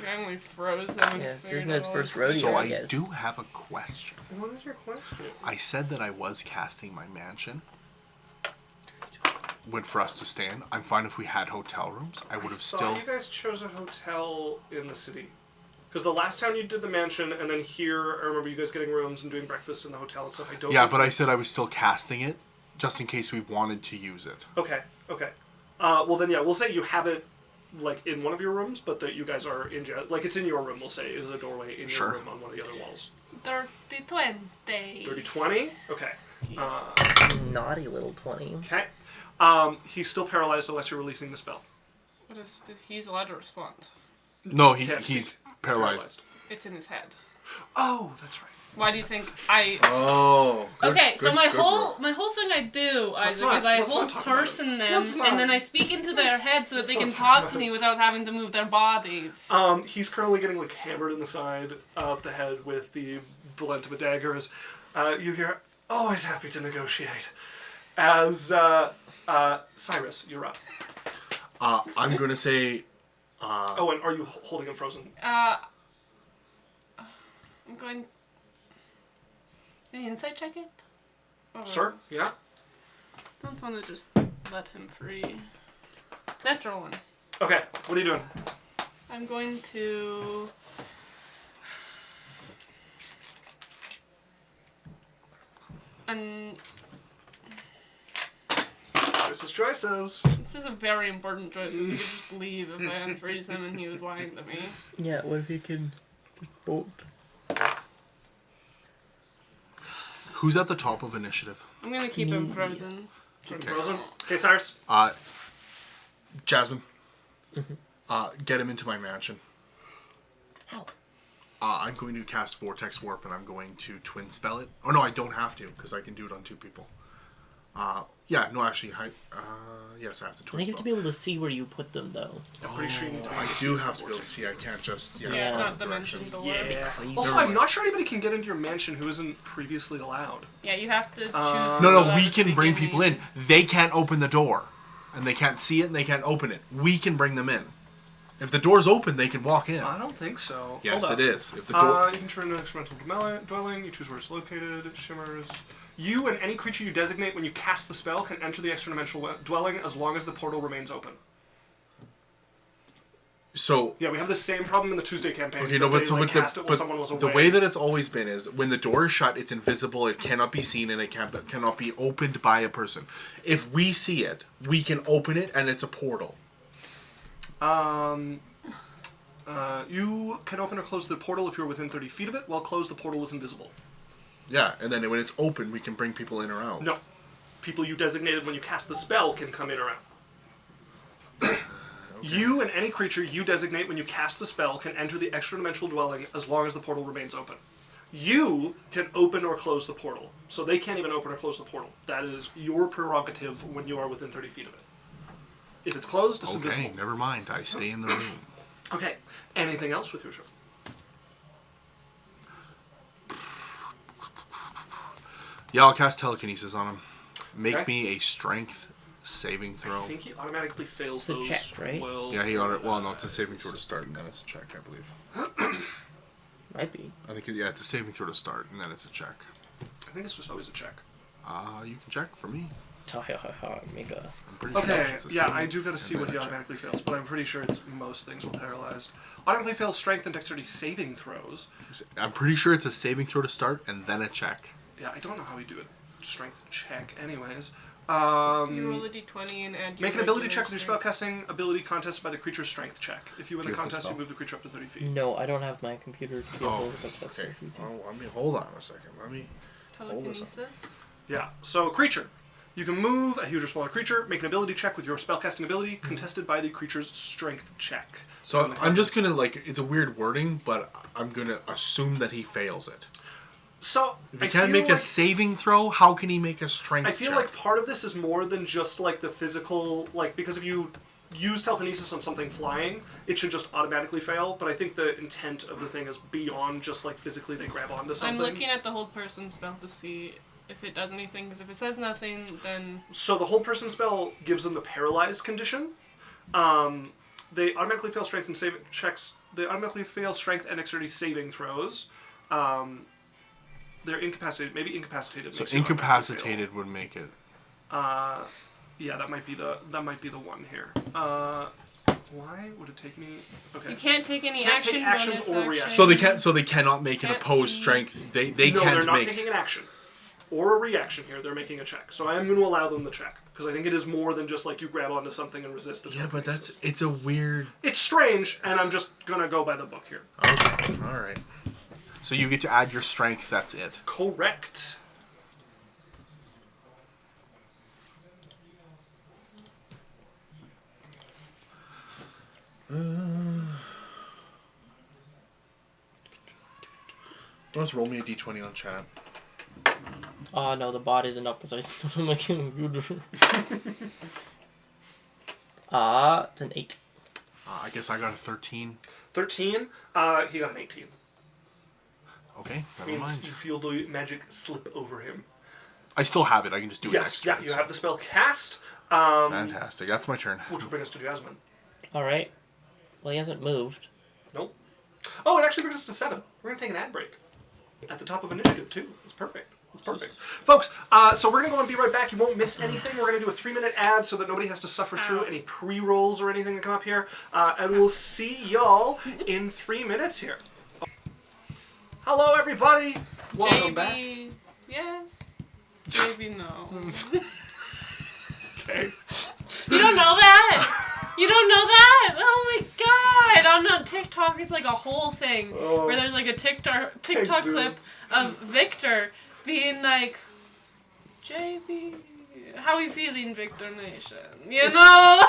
I only froze him. Yeah, this isn't his first rodeo. So I I guess. do have a question. What is your question? I said that I was casting my mansion. When for us to stand, I'm fine if we had hotel rooms. I would have still... You guys chose a hotel in the city. Because the last time you did the mansion, and then here, I remember you guys getting rooms and doing breakfast in the hotel and stuff. Yeah, but I said I was still casting it, just in case we wanted to use it. Okay. Well then, yeah, we'll say you have it, like, in one of your rooms, but that you guys are in jail. Like, it's in your room, we'll say, in the doorway in your room on one of the other walls. 30-20. 30-20? Okay. Naughty little 20. Okay. He's still paralyzed unless you're releasing the spell. What is this? He's allowed to respond. No, Can't he's speak. paralyzed. It's in his head. Oh, that's right. Why do you think I... Oh. Okay, so my whole thing I do, Isaac, is I whole person them, and then I speak into their head so that they can talk to me without having to move their bodies. He's currently getting, like, hammered in the side of the head with the blunt of a dagger as you hear, always happy to negotiate. As, Cyrus, you're up. I'm going to say... Oh, and are you holding him frozen? I'm going... Can you insight check it? Or Sir? Yeah? Don't want to just let him free. Natural one. Okay, what are you doing? I'm going to... Choices. This is a very important choice, because he could just leave if I unfreeze him and he was lying to me. Yeah, what if he can bolt? Who's at the top of initiative? I'm gonna keep him frozen. Okay. Frozen? Okay, Cyrus. Jasmine. Get him into my mansion. How? I'm going to cast Vortex Warp and I'm going to twin spell it. Oh no, I don't have to because I can do it on 2 people. Yeah, no, actually, yes, I have to I twin think you have to spell. be able to see where you put them, though. I'm pretty sure you need to I do have to be able to see. I can't just Yeah, it's it's not not the direction. dimension door. Yeah. Crazy. Also, Never I'm mind. not sure anybody can get into your mansion who isn't previously allowed. Yeah, you have to choose. No, we can bring people in. They can't open the door, and they can't see it, and they can't open it. We can bring them in. If the door's open, they can walk in. I don't think so. Yes, Hold it up. is. If the door, You can turn an experimental dwelling. You choose where it's located. It shimmers. You and any creature you designate when you cast the spell can enter the extra-dimensional dwelling as long as the portal remains open. So Yeah, we have the same problem in the Tuesday campaign. okay, no, but so with someone was away. the way that it's always been is when the door is shut, it's invisible. It cannot be seen, and it cannot be opened by a person. If we see it, we can open it, and it's a portal. You can open or close the portal if you're within 30 feet of it. While closed, the portal is invisible. Yeah, and then when it's open, we can bring people in or out. No. People you designated when you cast the spell can come in or out. Okay. You and any creature you designate when you cast the spell can enter the extra-dimensional dwelling as long as the portal remains open. You can open or close the portal. So they can't even open or close the portal. That is your prerogative when you are within 30 feet of it. If it's closed, it's invisible. Okay, never mind. I stay in the room. Okay. Anything else with your show? Yeah, I'll cast telekinesis on him. Make Okay. me a strength saving throw. I think he automatically fails It's a those. check, right? Well, Yeah, he ought to. Well, no, it's a saving throw to start, and then it's a check, I believe. Might be. I think it's a saving throw to start, and then it's a check. I think it's just always a check. You can check for me. Mega. I'm pretty sure Okay, it's a yeah, saving I do gotta see and what then he a check. automatically fails, but I'm pretty sure it's most things will paralyzed. Automatically fails strength and dexterity saving throws. I'm pretty sure it's a saving throw to start, and then a check. Yeah, I don't know how we do a strength check anyways. You roll a d20 and add your Make an ability regular check with your strength. spellcasting ability contested by the creature's strength check. If you win Do the you have the contest, you spell? move the creature up to 30 feet. No, I don't have my computer to be able to look up that okay. stuff easy. Oh, let me hold on a second. Let me. Telekinesis. Yeah, so creature. You can move a huge or smaller creature, make an ability check with your spellcasting ability, contested by the creature's strength check. So I'm just gonna it's a weird wording, but I'm gonna assume that he fails it. So, If he can't make a saving throw, how can he make a strength I feel check? like part of this is more than just like the physical, like because if you use telekinesis on something flying, it should just automatically fail. But I think the intent of the thing is beyond just like physically they grab onto something. I'm looking at the hold person spell to see if it does anything, because if it says nothing, then... So the hold person spell gives them the paralyzed condition. They automatically fail strength and saving checks. They automatically fail strength and dexterity saving throws. They're incapacitated. Maybe incapacitated. So makes you automatically incapacitated would make it. fail. Yeah, that might be the one here. Why would it take me? Okay. You can't take any Can't action take actions bonus or action. reactions. So they cannot make an Can't opposed speed. strength. They No, can't they're not make. taking an action or a reaction here. They're making a check. So I am going to allow them the check because I think it is more than just like you grab onto something and resist the. Yeah, but telekinesis. it's a weird. It's strange, and I'm just gonna go by the book here. Okay, all right. So you get to add your strength. That's it. Correct. Let's roll me a d20 on chat. Oh no, the bot isn't up because I don't my computer. It's an 8. I guess I got a 13. 13. He got an 18. Okay, never Means mind. you feel the magic slip over him. I still have it. I can just do it next Yes, yeah, turn. you so- have the spell cast, Fantastic. That's my turn. which will bring us to Jasmine. Alright. Well, he hasn't moved. Nope. Oh, it actually brings us to 7. We're gonna take an ad break at the top of initiative too. It's perfect. It's perfect, folks. So we're gonna go and be right back. You won't miss anything. We're gonna do a 3-minute ad so that nobody has to suffer through any pre-rolls or anything that come up here. And we'll see y'all in 3 minutes here. Hello, everybody. Welcome back. JB, yes. JB, no. Okay. You don't know that? You don't know that? Oh my god! On TikTok, it's like a whole thing where there's like a TikTok clip of Victor being like, JB, how you feeling, Victor Nation? You know?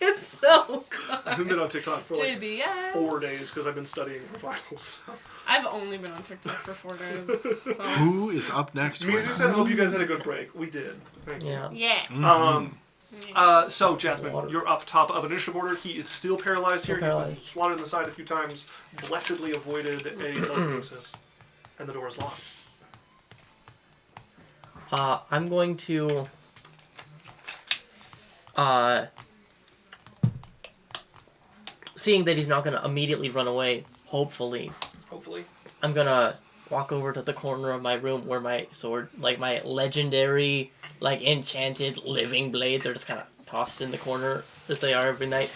It's so good. I haven't been on TikTok for like JB, yeah. 4 days because I've been studying for finals. I've only been on TikTok for 4 days. So. Who is up next? Mizu said, "Hope you guys had a good break." We did. Thank you. Yeah. Yeah. So Jasmine, Water. you're up top of initiative order. He is still paralyzed here. Still He's been paralyzed. swatted in the side a few times. Blessedly avoided a telekinesis, and the door is locked. I'm going to seeing that he's not gonna immediately run away, hopefully, Hopefully. I'm gonna walk over to the corner of my room where my sword, like my legendary, like enchanted living blades are just kind of tossed in the corner as they are every night.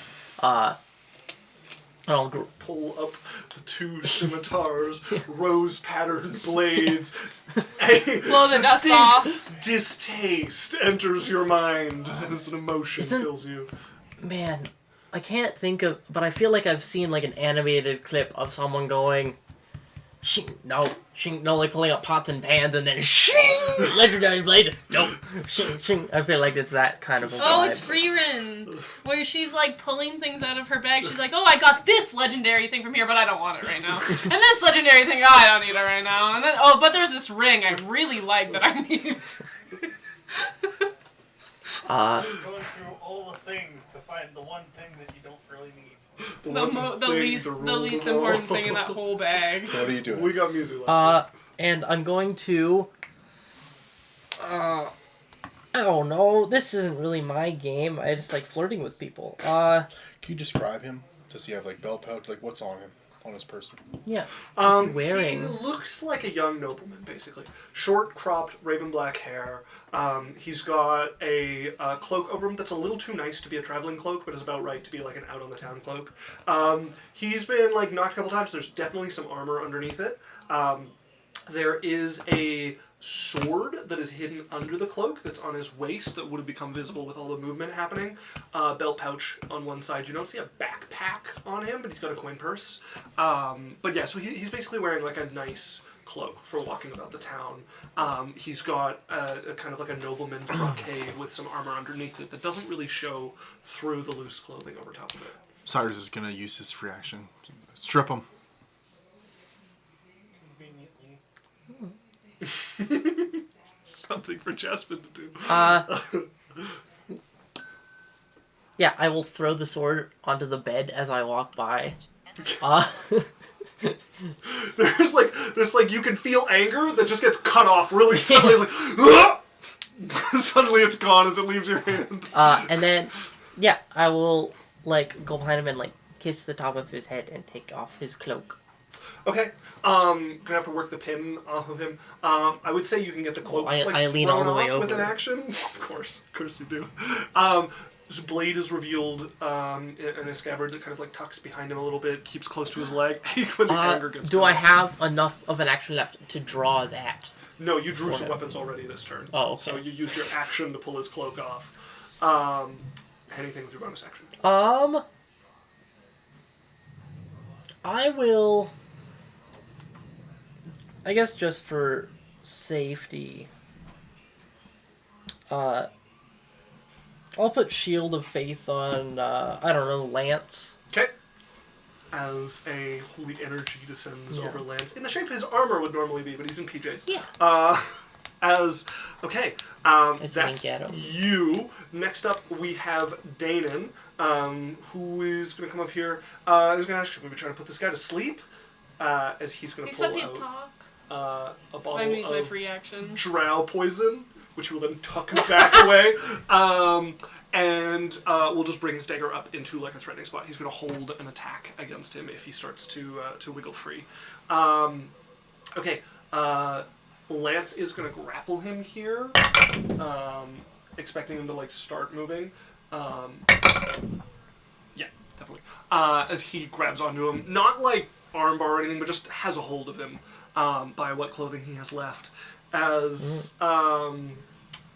pull up the two scimitars, rose-patterned blades. A Blow the dust distinct off. distaste enters your mind as an emotion fills you. Man, I can't think of, but I feel like I've seen like an animated clip of someone going, shing, no, like pulling up pots and pans and then shing, legendary blade, nope, shing, shing. I feel like it's that kind of a Oh, vibe. it's Freerin, where she's like pulling things out of her bag. She's like, oh, I got this legendary thing from here, but I don't want it right now. And this legendary thing, oh, I don't need it right now. And then, oh, but there's this ring I really like that I need. Going through all the things to find the one thing that you don't really need. The least important thing in that whole bag. So what are you doing? We got music left. And I'm going to, oh no, this isn't really my game. I just like flirting with people. Can you describe him? Does he have like belt pouch? Like what's on him? On his person? Yeah. What's he wearing? He looks like a young nobleman, basically. Short, cropped, raven black hair. He's got a cloak over him that's a little too nice to be a traveling cloak, but is about right to be like an out-on-the-town cloak. He's been like knocked a couple times. There's definitely some armor underneath it. There is a sword that is hidden under the cloak that's on his waist that would have become visible with all the movement happening. Belt pouch on one side. You don't see a backpack on him, but he's got a coin purse. But yeah, so he's basically wearing like a nice cloak for walking about the town. He's got a kind of like a nobleman's brocade with some armor underneath it that doesn't really show through the loose clothing over top of it. Cyrus is going to use his free action. Strip him. Conveniently. Something for Jasmine to do. Yeah, I will throw the sword onto the bed as I walk by. There's like this, like you can feel anger that just gets cut off really suddenly. It's like, "Ah!" Suddenly it's gone as it leaves your hand. And then, yeah, I will like go behind him and like kiss the top of his head and take off his cloak. Okay, gonna have to work the pin off of him. I would say you can get the cloak I lean all the way with an over. action. Of course you do. His blade is revealed in a scabbard that kind of like tucks behind him a little bit, keeps close to his leg when the anger gets. Do cut I off. have enough of an action left to draw that? No, you drew some Okay. weapons already this turn. Oh, okay. So you used your action to pull his cloak off. Anything with your bonus action? I will. I guess just for safety. I'll put Shield of Faith on, I don't know, Lance. Okay. As a holy energy descends Yeah. over Lance, in the shape his armor would normally be, but he's in PJs. Yeah. Okay, Just that's wink at him. you. Next up, we have Danon, who is going to come up here. He's going to ask, should we be trying to put this guy to sleep? As he's going He to pull said he'd out talk. a I'm bottle gonna use my of free action. drow poison, which he will then tuck back away. And we'll just bring his dagger up into like a threatening spot. He's going to hold an attack against him if he starts to wiggle free. Okay, Lance is going to grapple him here, expecting him to like start moving. Yeah, definitely. As he grabs onto him, not like armbar or anything, but just has a hold of him by what clothing he has left. As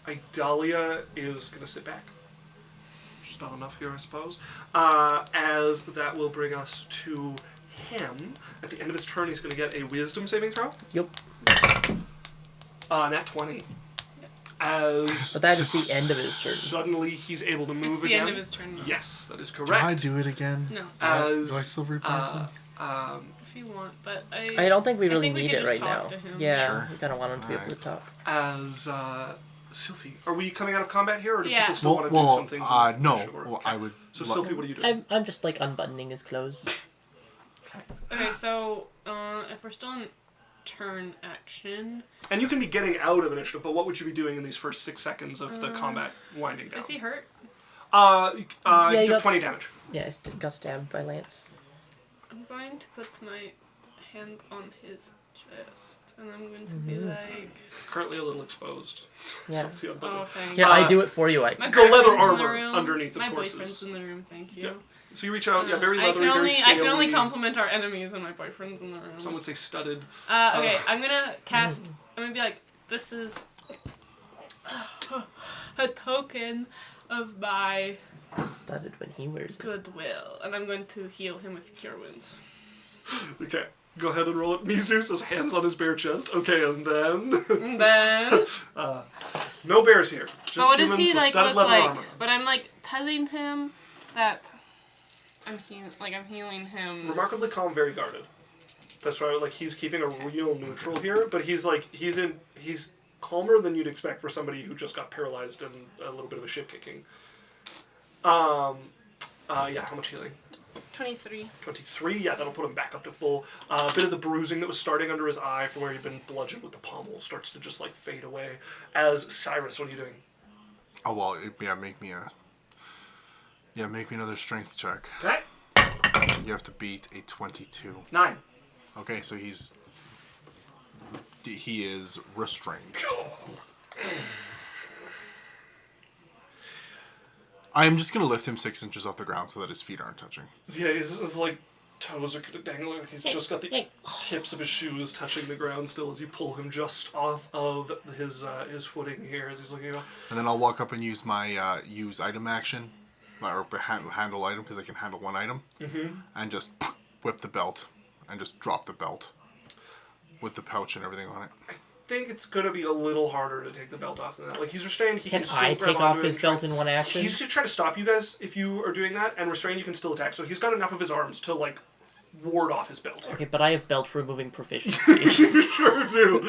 Idalia is going to sit back. Just not enough here, I suppose. As that will bring us to him. At the end of his turn, he's going to get a wisdom saving throw. Yep. Nat 20. As But that is the end of his turn. suddenly he's able to move It's the again. end of his turn. Yes, that is Do correct. I do it again? No, Do I As still repower if you want, but I don't think we really think we need could it just right talk now. to him. Yeah, Sure. we kind of want him to be able Alright. to talk. as Sylphie, are we coming out of combat here, or do Yeah. people still want to do some things? No. Sure. Well, I would. So Sylphie, what are you doing? I'm just like unbuttoning his clothes. Okay, so if we're still in turn action, And you can be getting out of initiative, but what would you be doing in these first 6 seconds of the combat winding down? is he hurt? He he took got 20 damage. Yeah, he got stabbed by Lance. I'm going to put my hand on his chest. and I'm going to be like... Currently a little exposed. Yeah. Something on the- Oh, thank Here, you. I do it for you. My The leather boyfriend's in the armor room. underneath, of My course, boyfriend's is- in the room, thank you. Yeah. So you reach out, very I leathery, very I can only scaly. compliment our enemies when my boyfriend's in the room. Some would say studded. Okay, I'm gonna cast. I'm gonna be like, this is a token of my Started when he wears it. goodwill, and I'm going to heal him with cure wounds. Okay, go ahead and roll it. Mizu says hands on his bare chest. Okay, and then... And then, no bears here. Just but what humans does he with like studded look leather like? armor. But I'm like telling him that I'm healing him. Remarkably calm, very guarded. That's why, like, he's keeping a real neutral here, but he's calmer than you'd expect for somebody who just got paralyzed and a little bit of a shit kicking. Yeah, how much healing? 23. 23, yeah, that'll put him back up to full. A bit of the bruising that was starting under his eye from where he'd been bludgeoned with the pommel starts to just, like, fade away. As Cyrus, what are you doing? Oh, well, make me another strength check. Okay. You have to beat a 22. 9. Okay, so he is restrained. I'm just gonna lift him 6 inches off the ground so that his feet aren't touching. Yeah, his like toes are kind of dangling. Like he's just got the tips of his shoes touching the ground still as you pull him just off of his footing here as he's looking up. And then I'll walk up and use my use item action, or handle item because I can handle one item, and just whip the belt and just drop the belt with the pouch and everything on it. I think it's gonna be a little harder to take the belt off than that. Like he's restrained, he Can still I grab take onto off it his and try- belt in one action? He's gonna try to stop you guys if you are doing that, and restrained you can still attack. So he's got enough of his arms to like ward off his belt. Okay, but I have belt removing proficiency. You sure do.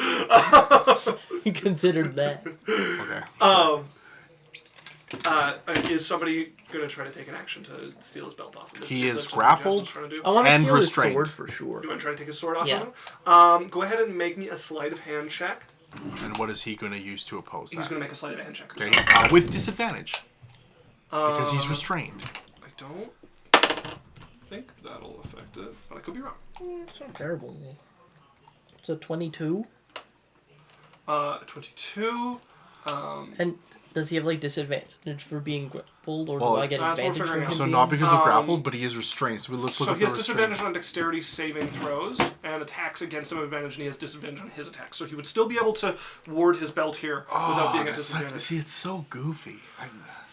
You considered that. Okay. Is somebody gonna try to take an action to steal his belt off him? He is that something grappled. Jasmine's trying to do? I want to And steal his restrained. sword for sure. You want to try to take his sword off Yeah. him? Go ahead and make me a sleight of hand check. And what is he going to use to oppose He's that? going to make a sleight of hand check. Okay, himself. with disadvantage because he's restrained. I don't think that'll affect it, but I could be wrong. It's not terrible. It's a 22. 22. And does he have like disadvantage for being grappled, or Well, do I get that's what we're advantage from figuring him out. So being- not because of grappled, but he is restrained. So let's look So at he the has restraint. disadvantage on dexterity saving throws, and attacks against him have advantage, and he has disadvantage on his attacks. So he would still be able to ward his belt here without being at that's such, disadvantage. see, it's so goofy.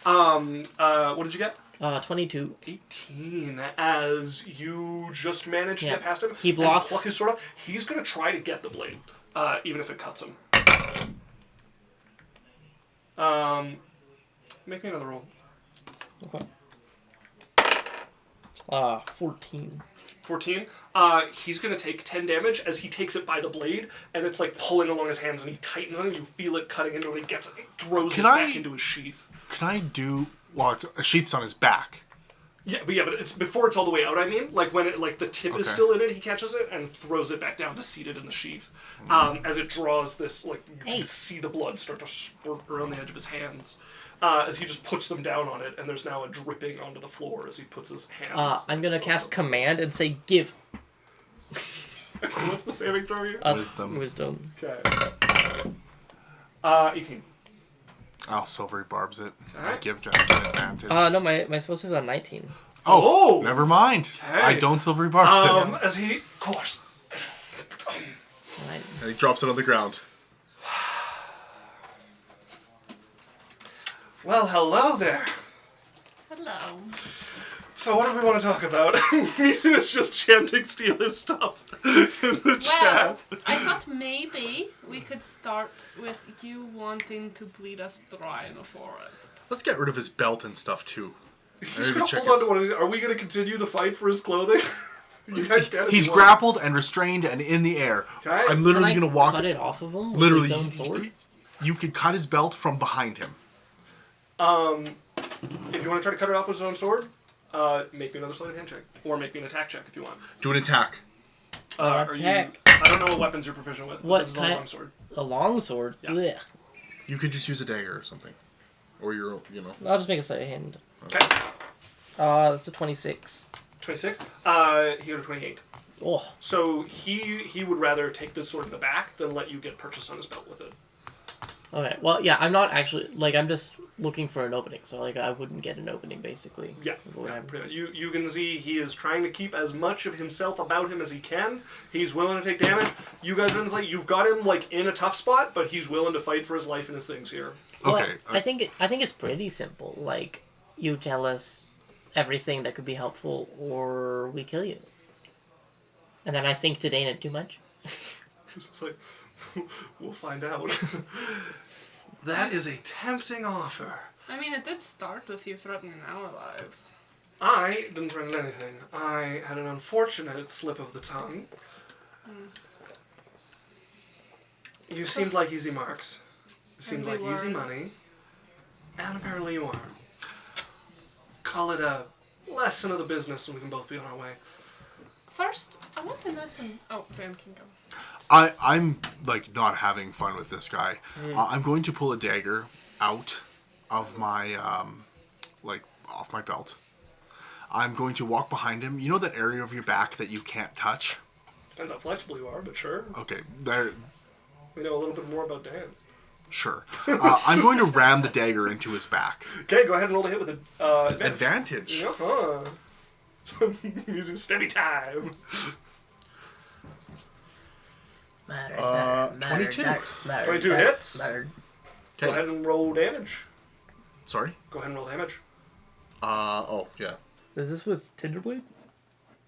What did you get? 22. 18. As you just managed to Yeah. get past him, He blocks. and pluck his sword off, he's going to try to get the blade, even if it cuts him. Make me another roll. Okay. 14. 14. He's going to take 10 damage as he takes it by the blade, and it's like pulling along his hands, and he tightens it, and you feel it cutting into it, and he gets it, throws it back into his sheath. Can I do... Well, it's a sheath's on his back. Yeah, but it's before it's all the way out, I mean. Like, when it, like, the tip is Okay. still in it, he catches it and throws it back down to seat it in the sheath. As it draws this, like, you can see the blood start to spurt around the edge of his hands. As he just puts them down on it, and there's now a dripping onto the floor as he puts his hands. I'm gonna cast command and say give. Okay, what's the saving throw here? Wisdom. Wisdom. Okay. 18. I'll silvery barbs it. Alright. I give Jasmine advantage. No, my supposed is on 19. Oh! Never mind. Okay. I don't silvery barbs it. As he, of course. Right. And he drops it on the ground. Well, hello there. Hello. So what do we want to talk about? Misu is just chanting steal his stuff in the chat. Well, I thought maybe we could start with you wanting to bleed us dry in a forest. Let's get rid of his belt and stuff, too. He's going to hold on to one of these. Are we going to continue the fight for his clothing? You guys can if He's you want. grappled and restrained and in the air. Okay. I'm literally Can I going to walk... cut it off of him with Literally, his own sword? you could cut his belt from behind him. If you want to try to cut it off with his own sword, make me another sleight of hand check. Or make me an attack check if you want. Do an attack. Attack. I don't know what weapons you're proficient with. But What this is a kind- long sword. A long sword? Yeah. Blech. You could just use a dagger or something. Or your, I'll just make a sleight of hand. Okay. That's a 26. 26. He got a 28. Oh. So he would rather take this sword in the back than let you get purchased on his belt with it. Okay. Well, yeah, I'm not actually like I'm just looking for an opening, so like I wouldn't get an opening basically. Yeah, pretty much. You can see he is trying to keep as much of himself about him as he can. He's willing to take damage. You guys are in play. You've got him like in a tough spot, but he's willing to fight for his life and his things here. Well, Okay. I think it's pretty simple. Like you tell us everything that could be helpful, or we kill you. And then I think today ain't too much. It's like, we'll find out. That is a tempting offer. I mean, it did start with you threatening our lives. I didn't threaten anything. I had an unfortunate slip of the tongue. You seemed like easy marks. You seemed like easy money. And apparently you are. Call it a lesson of the business and we can both be on our way. First, I want to listen. Oh, Dan can go. I'm like not having fun with this guy. I'm going to pull a dagger out of my like off my belt. I'm going to walk behind him. You know that area of your back that you can't touch? Depends how flexible you are, but sure. Okay, there. We know a little bit more about Dan. Sure. I'm going to ram the dagger into his back. Okay, go ahead and roll a hit with an Advantage. Uh-huh. Using steady time. 22. 22 hits. Go Okay. ahead and roll damage. Sorry. Go ahead and roll damage. Oh yeah. Is this with Tinderblade?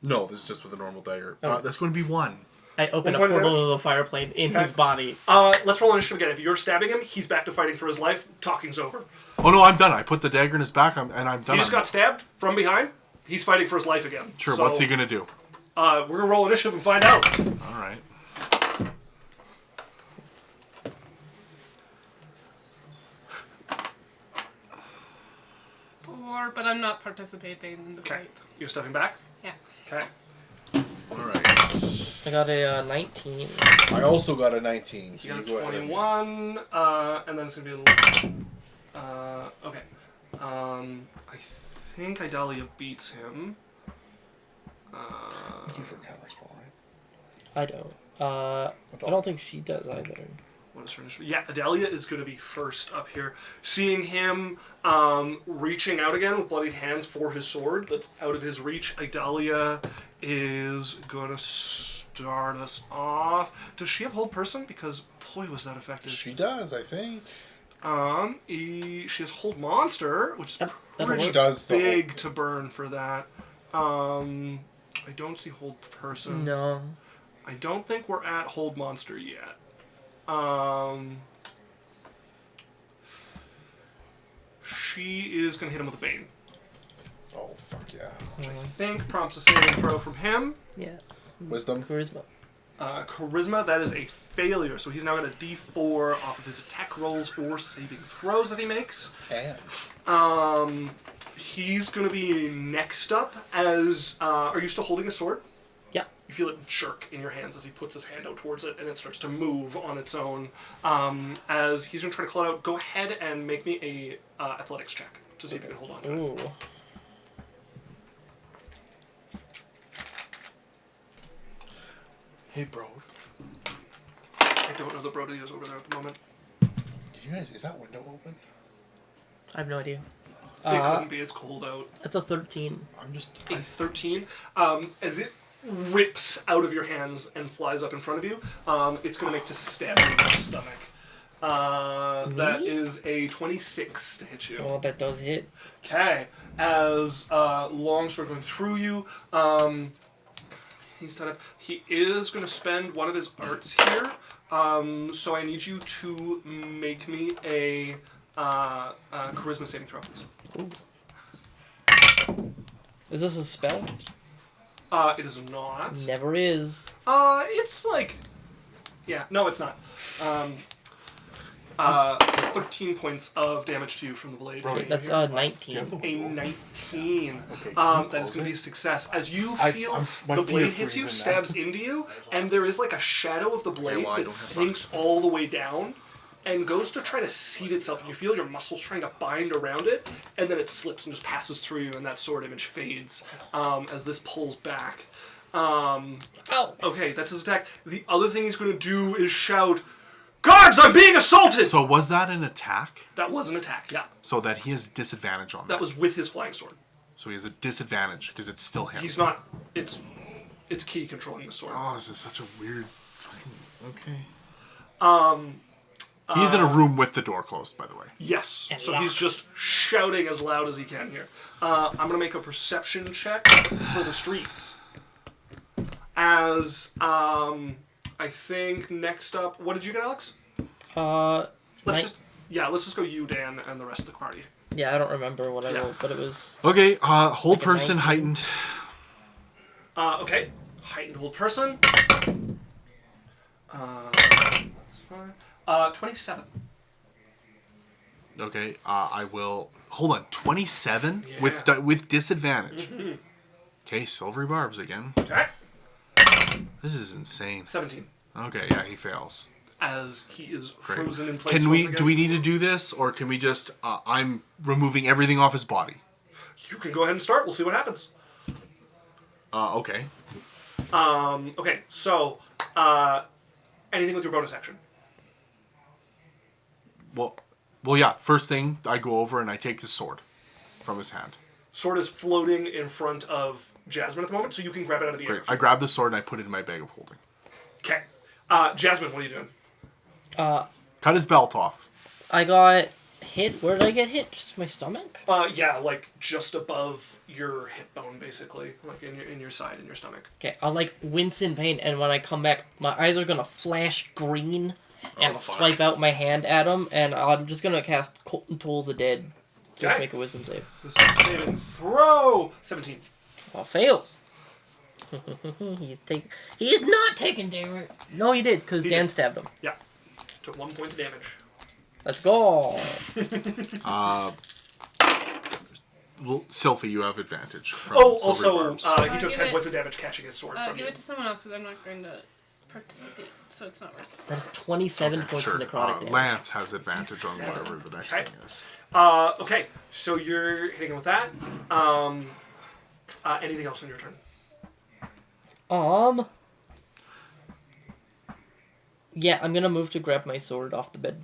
No, this is just with a normal dagger. Oh. That's going to be 1. I open a One point portal to the fire plane in his body. Let's roll initiative again. If you're stabbing him, he's back to fighting for his life. Talking's over. Oh no, I'm done. I put the dagger in his back, and I'm done. He just got stabbed from behind. He's fighting for his life again. Sure. So, What's he going to do? We're gonna roll initiative and find out. All right. But I'm not participating in the Okay. fight. You're stepping back. Yeah. Okay. All right. I got a 19. I also got a 19. So You you got go a ahead. 21, and then it's gonna be a little. Okay. I think Idalia beats him. Thank you for counterspell. I don't. I don't think she does either. What is her initiative? Yeah, Adalia is going to be first up here. Seeing him reaching out again with bloodied hands for his sword that's out of his reach, Idalia is going to start us off. Does she have hold person? Because, boy, was that effective. She does, I think. She has hold monster, which is That'll pretty work. Does the big to burn for that. I don't see hold person. No. I don't think we're at hold monster yet. She is going to hit him with a bane. Oh fuck yeah. Which I think prompts a saving throw from him. Yeah. Wisdom. Charisma. Charisma, that is a failure. So he's now got a D4 off of his attack rolls or saving throws that he makes. And. He's going to be next up as... are you still holding a sword? Yeah. You feel it jerk in your hands as he puts his hand out towards it, and it starts to move on its own. As he's going to try to claw it out, go ahead and make me a athletics check to see if you can hold on to it. Ooh. Hey, bro. I don't know the Brody is over there at the moment. Can you guys? Is that window open? I have no idea. It couldn't be. It's cold out. It's a 13. I'm just. A 13. As it rips out of your hands and flies up in front of you, it's going to make to stab you in the stomach. That is a 26 to hit you. Well, that does hit. Okay. As longsword going through you, he's tied up. He is going to spend one of his arts here. So I need you to make me a charisma saving throw, please. Ooh. Is this a spell? It is not. Never is. It's like... Yeah, no, it's not. 13 points of damage to you from the blade. Bro, That's 19. A 19. Okay, That is going to be a success. As you feel my the feet blade are hits you, freezing stabs into you, and there is like a shadow of the blade well, I don't that have sinks all the way down and goes to try to seat itself. And you feel your muscles trying to bind around it, and then it slips and just passes through you, and that sword image fades as this pulls back. Oh. Okay, that's his attack. The other thing he's going to do is shout, "Guards, I'm being assaulted!" So was that an attack? That was an attack, yeah. So that he has disadvantage on that. That was with his flying sword. So he has a disadvantage because it's still him. He's not... It's key controlling the sword. Oh, this is such a weird fucking... Okay. He's in a room with the door closed, by the way. Yes. And So lock. he's just shouting as loud as he can here. I'm going to make a perception check for the streets. As, I think next up... What did you get, Alex? Let's just go you, Dan, and the rest of the party. Yeah, I don't remember what I Yeah. wrote, but it was... Okay, hold Like a person 19. heightened. Okay. Heightened hold person. That's fine. 27. Okay, I will... Hold on, 27? Yeah. With disadvantage. Okay, silvery barbs again. Okay. This is insane. 17. Okay, yeah, he fails. As he is Great. frozen in place. Can once we? again. Do we need to do this, or can we just? I'm removing everything off his body. You can go ahead and start. We'll see what happens. Okay. Okay. So, anything with your bonus action? Well, yeah. First thing, I go over and I take the sword from his hand. Sword is floating in front of Jasmine at the moment, so you can grab it out of the air. Great. I grab the sword and I put it in my bag of holding. Okay. Jasmine, what are you doing? Cut his belt off. I got hit. Where did I get hit? Just my stomach? Yeah, like just above your hip bone, basically, like in your side, in your stomach. Okay, I'll like wince in pain, and when I come back, my eyes are gonna flash green, and I'll fuck. swipe out my hand at him, and I'm just gonna cast Toll the Dead. Just Okay. make a wisdom save. Wisdom saving throw. 17. Oh, fails. He is not taking damage. No, he did, because He Dan did. stabbed him. Yeah. Took 1 point of damage. Let's go. Well, Sylphie, you have advantage. From Oh, silvery also, barbs. he took give 10 it- points of damage catching his sword from Give you. it to someone else because I'm not going to participate, so it's not worth it. That is 27 points Sure. of necrotic damage. Lance has advantage on whatever the next Okay. thing is. Okay, so you're hitting him with that. Anything else on your turn? Yeah, I'm gonna move to grab my sword off the bed.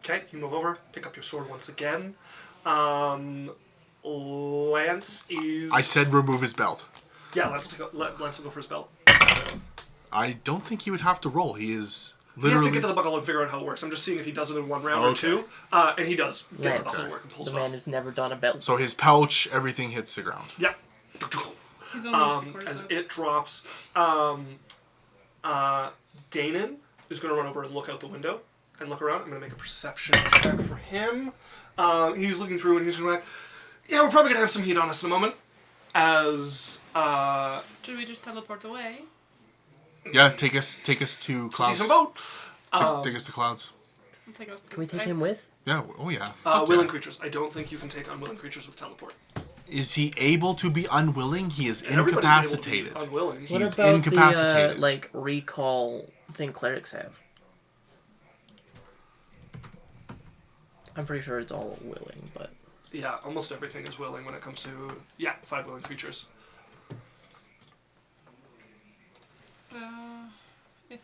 Okay, you move over, pick up your sword once again. Lance is... I said remove his belt. Yeah, Lance will go for his belt. I don't think he would have to roll. He is He literally... has to get to the buckle and figure out how it works. I'm just seeing if he does it in one round or Okay. two. And he does get the Lance, buckle to work and pulls the it man off. who's never done a belt. So his pouch, everything hits the ground. Yeah. He's only Mystic As Horse, it drops, Danon is going to run over and look out the window and look around. I'm going to make a perception check for him. He's looking through and he's going to be like, yeah, we're probably going to have some heat on us in a moment. As, Should we just teleport away? Yeah, take us to it's a clouds. decent boat. Take us to clouds. I'll take us. Can we take him with? Yeah. Oh yeah. Fuck Willing yeah. creatures. I don't think you can take unwilling creatures with teleport. Is he able to be unwilling? He is Everybody's incapacitated. able to be unwilling. What He's about incapacitated. the, like, recall thing clerics have? I'm pretty sure it's all willing, but... Yeah, almost everything is willing when it comes to 5 willing creatures. If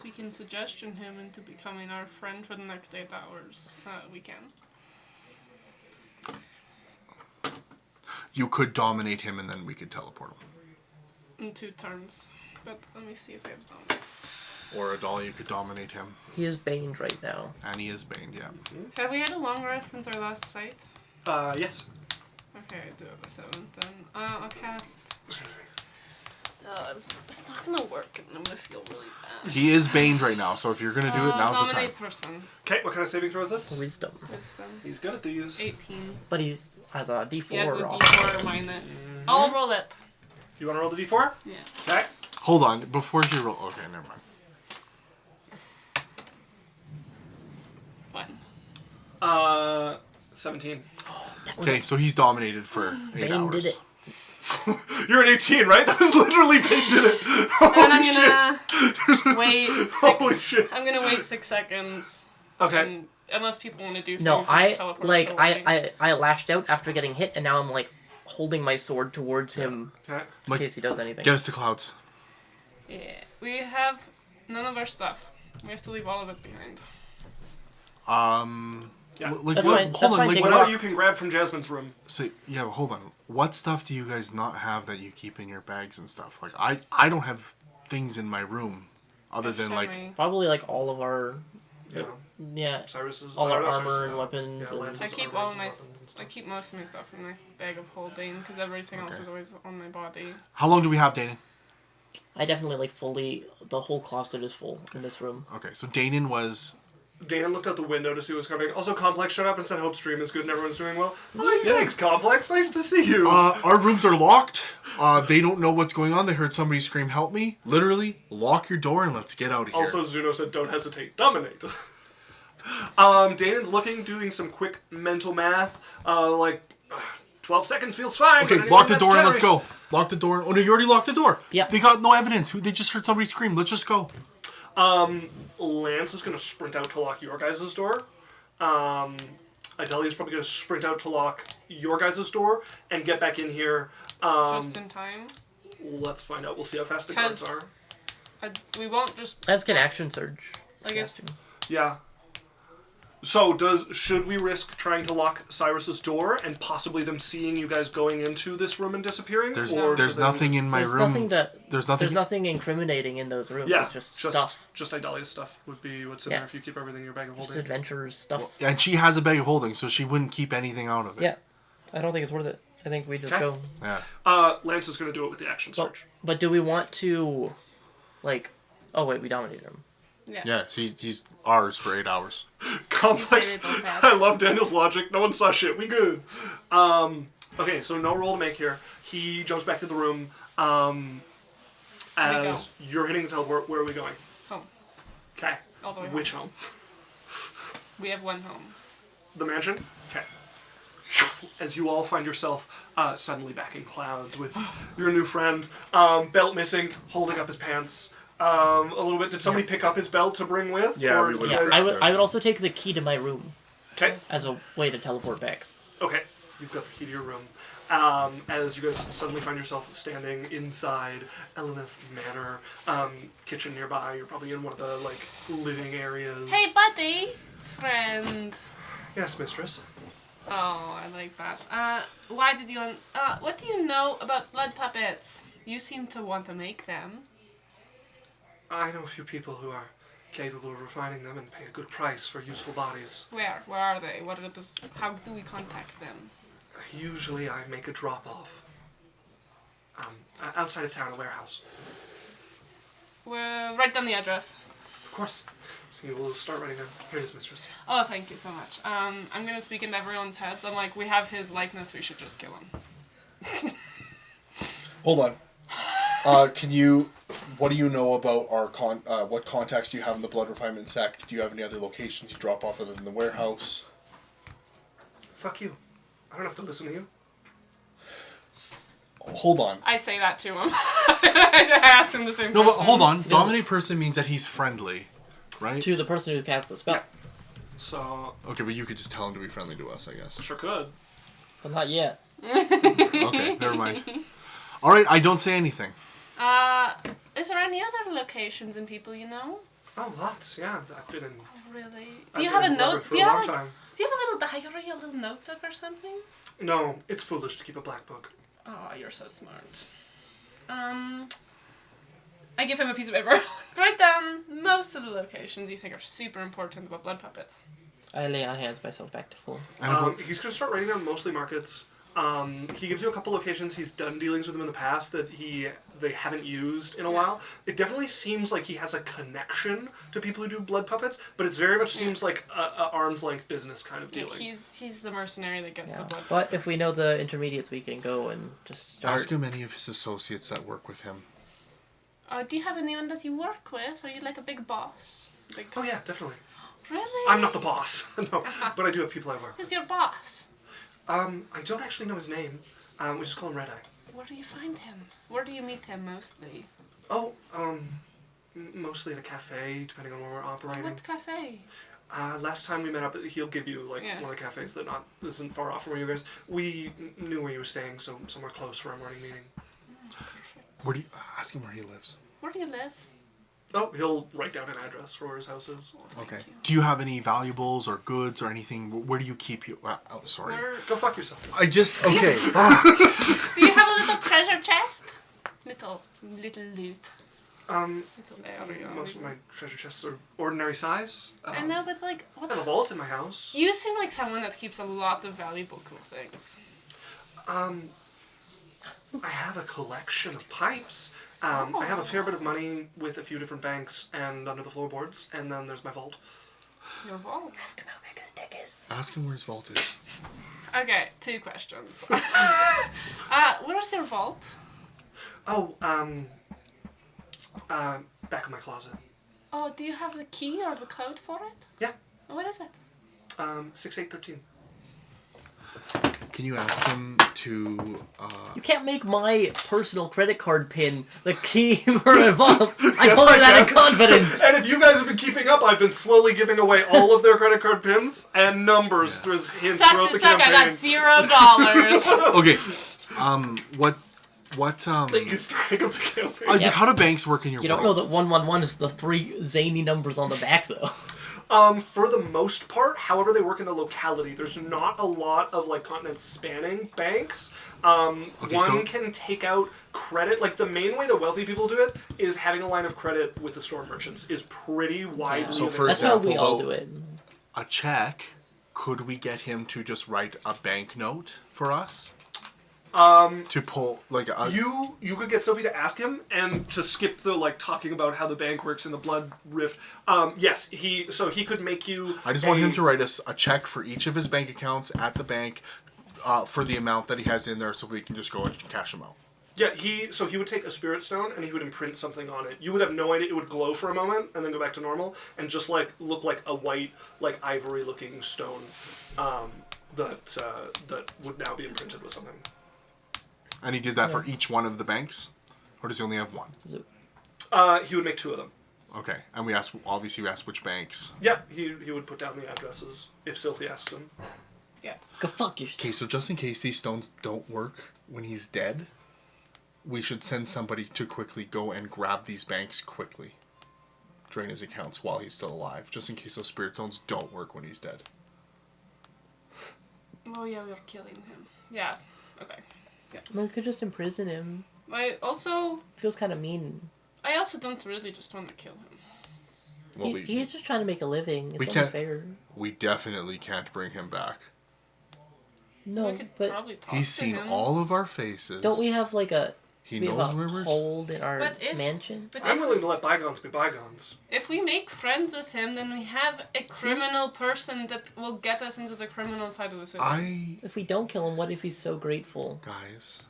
we can suggestion him into becoming our friend for the next 8 hours, we can. You could dominate him, and then we could teleport him. In 2 turns. But let me see if I have them. Or Adal, you could dominate him, He is baned right now. and he is baned. Yeah. Have we had a long rest since our last fight? Yes. Okay, I do have a 7th then. I'll cast. It's not gonna work, and I'm gonna feel really bad. He is baned right now, so if you're gonna do it, now's the time. Dominate person. Okay, what kind of saving throw is this? Wisdom. Wisdom. He's good at these. 18. But he has a D4 He has a off. D4 minus. I'll roll it. You want to roll the d4? Yeah. Okay. Hold on, before you roll. Okay, never mind. 1. 17. Okay, so he's dominated for 8 Bane hours. did it. You're an 18, right? That was literally Bane did it. And I'm gonna wait 6. Holy shit. I'm gonna wait 6 seconds. Okay. And unless people want to do things, No, just I teleport like us away. I lashed out after getting hit, and now I'm like, holding my sword towards him Okay. in case he does anything. Get us to clouds. Yeah. We have none of our stuff. We have to leave all of it behind. Yeah. Like, That's what, fine. hold That's on, fine. like, Take Whatever what, you can grab from Jasmine's room. so, yeah, but hold on. What stuff do you guys not have that you keep in your bags and stuff? Like, I don't have things in my room other than, like, Shiny. Probably like all of our, Yeah. yeah, Cyrus's all our not armor Cyrus's, and weapons. Yeah, and Lance's I keep armor all and my. weapons and stuff. I keep most of my stuff in my bag of holding because everything else Okay. is always on my body. how long do we have, Danon? I definitely like fully. The whole closet is full in this room. Okay, so Danon was... Dana looked out the window to see what was coming. Also, Complex showed up and said, "Hope stream is good and everyone's doing well." Oh, thanks, Complex. Nice to see you. our rooms are locked. They don't know what's going on. They heard somebody scream, "Help me." Literally, lock your door and let's get out of here. Also, Zuno said, "Don't hesitate, dominate." Danon's looking, doing some quick mental math. 12 seconds feels fine. Okay, but anyone lock the that's door and let's generous- go. Lock the door. Oh no, you already locked the door. Yeah. They got no evidence. They just heard somebody scream. Let's just go. Lance is going to sprint out to lock your guys' door. Idelia's probably going to sprint out to lock your guys' door and get back in here. Just in time. Let's find out. We'll see how fast the guards 'Cause- are. We won't just. Let's get action surge. Like if Casting. Yeah. So, should we risk trying to lock Cyrus's door and possibly them seeing you guys going into this room and disappearing? There's or there's do they- nothing in my There's room. nothing that. There's nothing. There's nothing incriminating in those rooms. Yeah, It's just stuff. Just Idelia's stuff would be what's in Yeah. there if you keep everything in your bag of Just holding. adventurers stuff. And she has a bag of holding, so she wouldn't keep anything out of it. Yeah. I don't think it's worth it. I think we just Okay. go. Yeah. Lance is going to do it with the action But, search. but do we want to, like, oh wait, we dominated him. Yeah. He's ours for 8 hours. Complex. He's very bad. I love Daniel's logic. No one saw shit. We good. Okay, so no roll to make here. He jumps back to the room. As you're hitting the teleport, where are we going? Home. Okay. All the way home. Which home? We have one home. The mansion? Okay. As you all find yourself suddenly back in clouds with your new friend, belt missing, holding up his pants a little bit. Did somebody pick up his belt to bring with? Yeah, or we did would've you picked guys- I would also take the key to my room Okay. as a way to teleport back. Okay. You've got the key to your room. As you guys suddenly find yourself standing inside Elenith Manor, kitchen nearby. You're probably in one of the living areas. Hey, buddy, friend. Yes, mistress. Oh, I like that. Why did you? What do you know about blood puppets? You seem to want to make them. I know a few people who are capable of refining them and pay a good price for useful bodies. Where? Where are they? What are those? How do we contact them? Usually I make a drop-off. Outside of town, a warehouse. We're write down the address. Of course. So you will start writing down. Here it is, mistress. Oh, thank you so much. I'm gonna speak into everyone's heads. I'm like, we have his likeness. We should just kill him. Hold on. What do you know about our what contacts do you have in the Blood Refinement Sect? Do you have any other locations you drop off other than the warehouse? Fuck you. I don't have to listen to you. Hold on. I say that to him. I ask him the same No, but question. hold on. Dominate person means that he's friendly, right? To the person who cast the spell. Yeah. So, Okay, but you could just tell him to be friendly to us, I guess. sure could. But not yet. Okay, never mind. All right, I don't say anything. Is there any other locations and people you know? Oh, lots. Yeah, I've been in. Oh, really? Do I've you been have a in Rubber note? for Do a you long have time. Do you have a little diary, a little notebook or something? No, it's foolish to keep a black book. Oh, you're so smart. I give him a piece of paper. Write down most of the locations you think are super important about blood puppets. I lay on hands myself back to full. He's going to start writing down mostly markets. He gives you a couple locations. He's done dealings with them in the past that they haven't used in a while. It definitely seems like he has a connection to people who do blood puppets, but it very much seems like a arm's length business kind of dealing. He's the mercenary that gets Yeah. the blood. But if we know the intermediates, we can go and just start. Ask him any of his associates that work with him. Do you have anyone that you work with? Are you like a big boss? Oh yeah, definitely. Really? I'm not the boss, no, but I do have people I work with. Who's your boss? I don't actually know his name. We just call him Red Eye. Where do you find him? Where do you meet him mostly? Oh, mostly at a cafe, depending on where we're operating. What cafe? Last time we met up, he'll give you like Yeah. one of the cafes that isn't far off from where you guys. We knew where you were staying, so somewhere close for our morning meeting. Where do you ask him where he lives? Where do you live? Oh, he'll write down an address for where his house is. Okay. Thank you. Do you have any valuables or goods or anything? Where do you keep you? Oh, sorry. Go fuck yourself. I just okay. Do you have a little treasure chest? Little loot. Little area. Most of my treasure chests are ordinary size. I know, but like, I what's... have a vault in my house. You seem like someone that keeps a lot of valuable cool things. I have a collection of pipes. I have a fair bit of money with a few different banks and under the floorboards, and then there's my vault. Your vault. Ask him how big his dick is. Ask him where his vault is. Okay, 2 questions. What is your vault? Oh, back in my closet. Oh, do you have the key or the code for it? Yeah. What is it? 6813. Can you ask him to? You can't make my personal credit card pin the key for a vault. I Yes, told I you that in can. confidence. And if you guys have been keeping up, I've been slowly giving away all of their credit card pins and numbers through his hints Sucks throughout to the suck, I campaign. got $0. Okay. What The Easter egg of the campaign. Isaac, how do banks work in your You world? don't know that 111 is the 3 zany numbers on the back, though. For the most part, however they work in the locality, there's not a lot of like continent spanning banks. One can take out credit. Like the main way the wealthy people do it is having a line of credit with the store merchants is pretty widely So for available. That's how we example, all though, do it. a check, could we get him to just write a banknote for us? To pull like a. You could get Sophie to ask him and to skip the like talking about how the bank works in the blood rift. Yes, he could make you. I just want him to write us a check for each of his bank accounts at the bank, for the amount that he has in there, so we can just go and cash them out. Yeah, he would take a spirit stone and he would imprint something on it. You would have no idea. It would glow for a moment and then go back to normal and just like look like a white, like ivory looking stone, that would now be imprinted with something. And he does that for each one of the banks, or does he only have one? He would make 2 of them. Okay, and we ask which banks. Yeah, he would put down the addresses if Sophie asks him. Yeah. Go fuck yourself. Okay, so just in case these stones don't work when he's dead, we should send somebody to quickly go and grab these banks quickly. Drain his accounts while he's still alive, just in case those spirit stones don't work when he's dead. Oh yeah, we're killing him. Yeah. Okay. I mean, we could just imprison him. I also Feels kind of mean. don't really just want to kill him. Well, He's just trying to make a living. It's we only can't- fair. we definitely can't bring him back. No, We could but probably talk He's to seen him. all of our faces. don't we have like a He we knows have a rumors. hold in our But if- mansion? But I'm if, willing to let bygones be bygones. if we make friends with him, then we have a criminal person that will get us into the criminal side of the city. If we don't kill him, what if he's so grateful? Guys,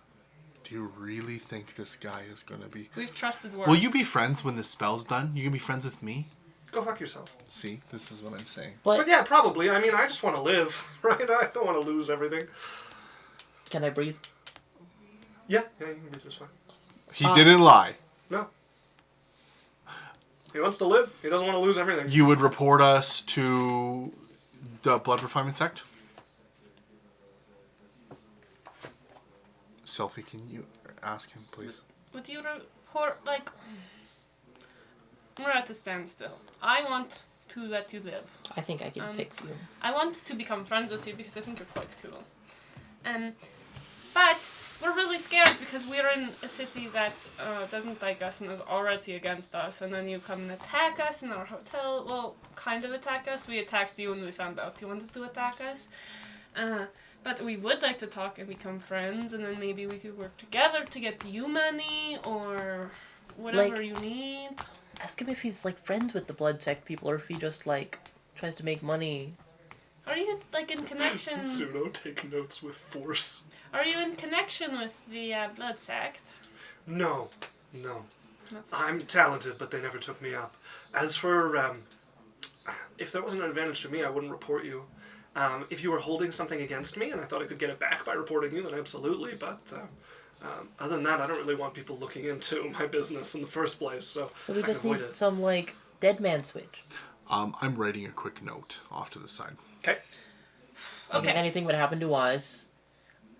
do you really think this guy is gonna be? We've trusted worse. Will you be friends when this spell's done? You gonna be friends with me? Go fuck yourself. See, this is what I'm saying. But yeah, probably. I mean, I just want to live, right? I don't want to lose everything. Can I breathe? Yeah, you can be just fine. He didn't lie. No. He wants to live. He doesn't want to lose everything. You would report us to the Blood Refinement Sect? Selfie, can you ask him, please? Would you report, like... We're at a standstill. I want to let you live. I think I can fix you. I want to become friends with you because I think you're quite cool. But we're really scared because we're in a city that doesn't like us and is already against us. And then you come and attack us in our hotel. Well, kind of attack us. We attacked you when we found out you wanted to attack us. But we would like to talk and become friends. And then maybe we could work together to get you money or whatever Like- you need. Ask him if he's like friends with the blood sect people, or if he just like tries to make money. Are you like in connection? Pseudo take notes with force. Are you in connection with the blood sect? No. That's I'm talented, but they never took me up. As for, if there wasn't an advantage to me, I wouldn't report you. If you were holding something against me and I thought I could get it back by reporting you, then absolutely. But other than that, I don't really want people looking into my business in the first place, so So we I just can need avoid it. some like dead man switch. I'm writing a quick note off to the side. Okay. Like, if Okay. anything would happen to us,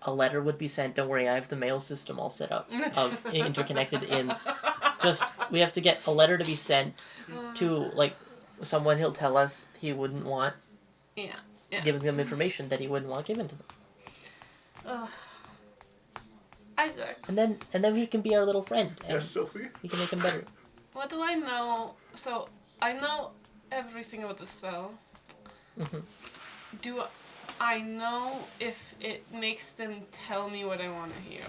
a letter would be sent. Don't worry, I have the mail system all set up of interconnected ins. Just, we have to get a letter to be sent to, like, someone he'll tell us he wouldn't want, Yeah. Yeah. giving them information that he wouldn't want given to them. Isaac, And then he can be our little friend, and Yes, Sophie. we can make him better. what do I know? So, I know everything about the spell. Mhm. Do I know if it makes them tell me what I want to hear?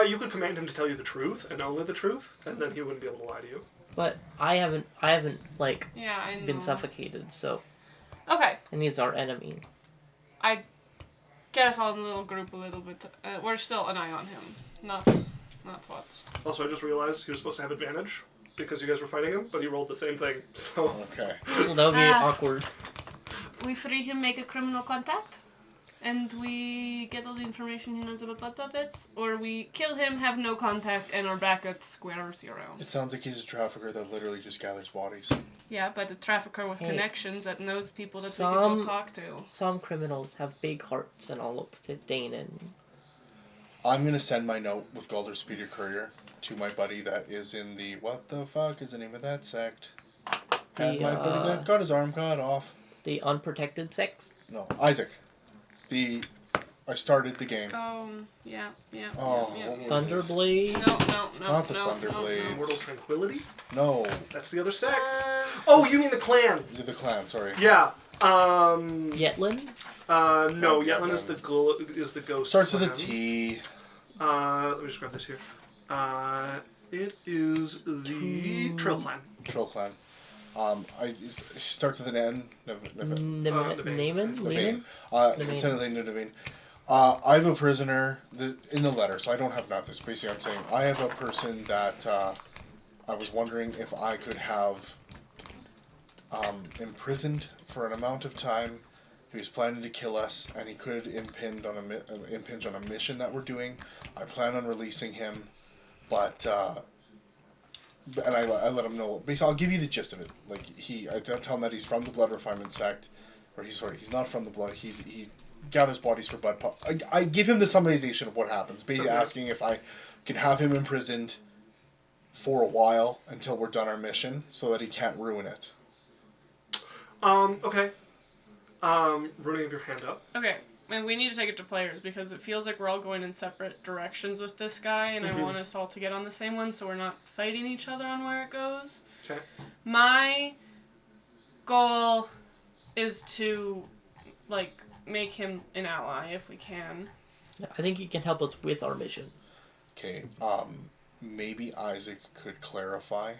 You could command him to tell you the truth, and only the truth, and then he wouldn't be able to lie to you. But I haven't like Yeah, I know. been suffocated, so Okay. and he's our enemy. I guess I'll little group a little bit. We're still an eye on him. Not what. Also, I just realized he was supposed to have advantage because you guys were fighting him, but he rolled the same thing. So Okay. Well, that would be awkward. We free him, make a criminal contact, and we get all the information he knows about blood puppets, or we kill him, have no contact, and are back at square zero. It sounds like he's a trafficker that literally just gathers bodies. Yeah, but a trafficker with Hey. connections that knows people that we Some- can go talk to. Some criminals have big hearts, and I'll look to Dane and I'm gonna send my note with Galder Speeder Courier to my buddy that is in the what the fuck is the name of that sect? And my buddy that got his arm cut off. the unprotected sects. No, Isaac. I started the game. Yeah. Oh, yeah. what was it? Thunderblade. No. Not the no, Thunderblades. Mortal Tranquility? No, That's the other sect. Uh, Oh, you mean the clan? the clan. Sorry. Yeah. Yetlin. No, Yetlan. Yetlan is the ghost. Starts with a clan. T. Let me just grab this here. It is the Trail Clan. Troll clan. It starts with an N. Naveen. Naaman. Naveen. Naveen. Incidentally, Naveen. I have a prisoner in the letter, so I don't have nothing. Basically, I'm saying I have a person that I was wondering if I could have imprisoned for an amount of time. He was planning to kill us, and he could impinge on a mission that we're doing. I plan on releasing him, but and I let him know. Basically, I'll give you the gist of it. Like I tell him that he's from the Blood Refinement sect, or he's not from the Blood. He gathers bodies for blood. I give him the summarization of what happens. Basically, asking if I can have him imprisoned for a while until we're done our mission, so that he can't ruin it. Okay. Ruining of your hand up. Okay, and we need to take it to players because it feels like we're all going in separate directions with this guy, and I want us all to get on the same one so we're not fighting each other on where it goes. Okay. My goal is to, like, make him an ally if we can. I think he can help us with our mission. Okay. Maybe Isaac could clarify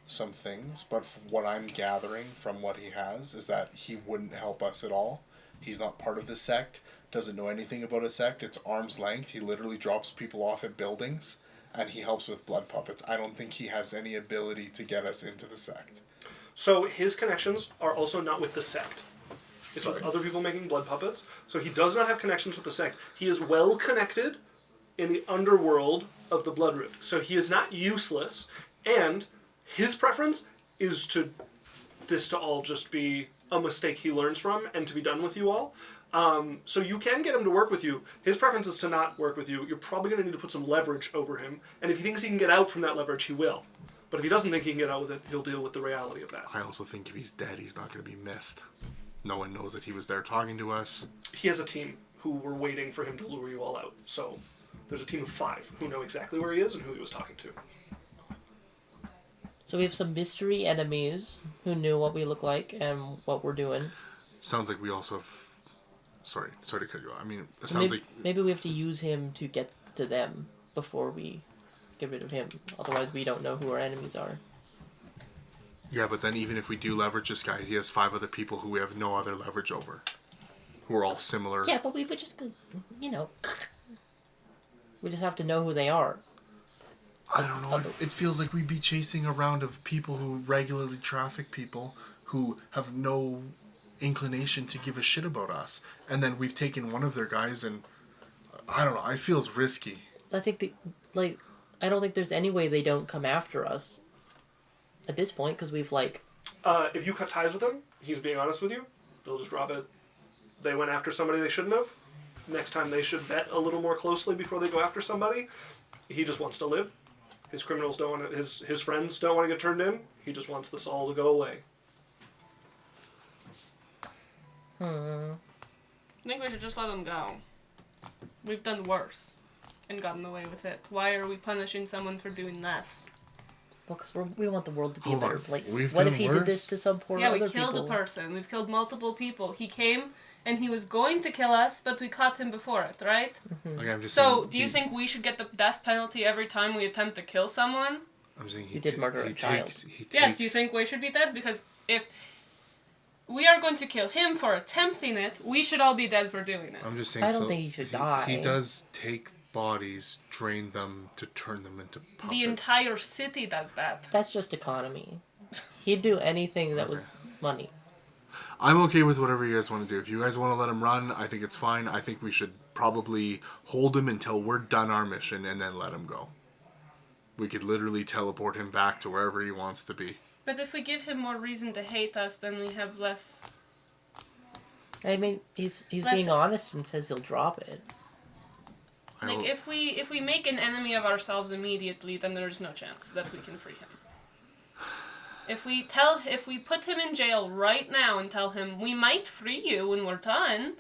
some things, but what I'm gathering from what he has is that he wouldn't help us at all. He's not part of the sect, doesn't know anything about a sect. It's arm's length. He literally drops people off at buildings, and he helps with blood puppets. I don't think he has any ability to get us into the sect. So his connections are also not with the sect. It's with other people making blood puppets. So he does not have connections with the sect. He is well connected in the underworld of the Blood Rift. So he is not useless, and his preference is to all just be a mistake he learns from and to be done with you all. So you can get him to work with you. His preference is to not work with you. You're probably going to need to put some leverage over him. And if he thinks he can get out from that leverage, he will. But if he doesn't think he can get out with it, he'll deal with the reality of that. I also think if he's dead, he's not going to be missed. No one knows that he was there talking to us. He has a team who were waiting for him to lure you all out. So there's a team of 5 who know exactly where he is and who he was talking to. So we have some mystery enemies who knew what we look like and what we're doing. Sounds like we also have... Sorry to cut you off. I mean, it sounds Maybe we have to use him to get to them before we get rid of him. Otherwise, we don't know who our enemies are. Yeah, but then even if we do leverage this guy, he has 5 other people who we have no other leverage over. Who are all similar. Yeah, but we would just, we just have to know who they are. I don't know. It feels like we'd be chasing a round of people who regularly traffic people who have no inclination to give a shit about us. And then we've taken one of their guys and... I don't know. It feels risky. I think, I don't think there's any way they don't come after us at this point, because we've, If you cut ties with him, he's being honest with you, they'll just drop it. They went after somebody they shouldn't have. Next time they should vet a little more closely before they go after somebody. He just wants to live. His criminals don't want to, his friends don't want to get turned in. He just wants this all to go away. I think we should just let him go. We've done worse and gotten away with it. Why are we punishing someone for doing less? Well, because we want the world to be Hold a better on. place. We've What done if he worse? did this to some poor Yeah, other we killed people? a person. We've killed multiple people. He came and he was going to kill us, but we caught him before it, right? Okay, I'm just So, saying, do you think we should get the death penalty every time we attempt to kill someone? I'm saying He did murder a child. Yeah, do you think we should be dead? Because if we are going to kill him for attempting it, we should all be dead for doing it. I'm just saying. I don't think he should die. He does take bodies, drain them to turn them into puppets. The entire city does that. That's just economy. He'd do anything that was money. I'm okay with whatever you guys want to do. If you guys want to let him run, I think it's fine. I think we should probably hold him until we're done our mission and then let him go. We could literally teleport him back to wherever he wants to be. But if we give him more reason to hate us, then we have less... I mean, he's Less- being honest and says he'll drop it. Like, if we make an enemy of ourselves immediately, then there's no chance that we can free him. If we put him in jail right now and tell him, we might free you when we're done,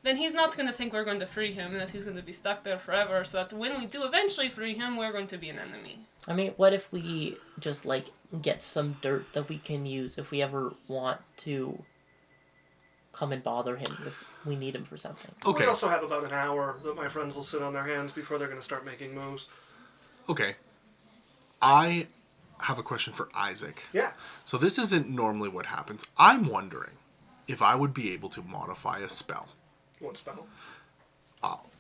then he's not going to think we're going to free him and that he's going to be stuck there forever, so that when we do eventually free him, we're going to be an enemy. I mean, what if we just, like, get some dirt that we can use if we ever want to come and bother him if we need him for something? Okay. We also have about an hour that my friends will sit on their hands before they're going to start making moves. Okay. I have a question for Isaac. Yeah. So this isn't normally what happens. I'm wondering if I would be able to modify a spell. What spell?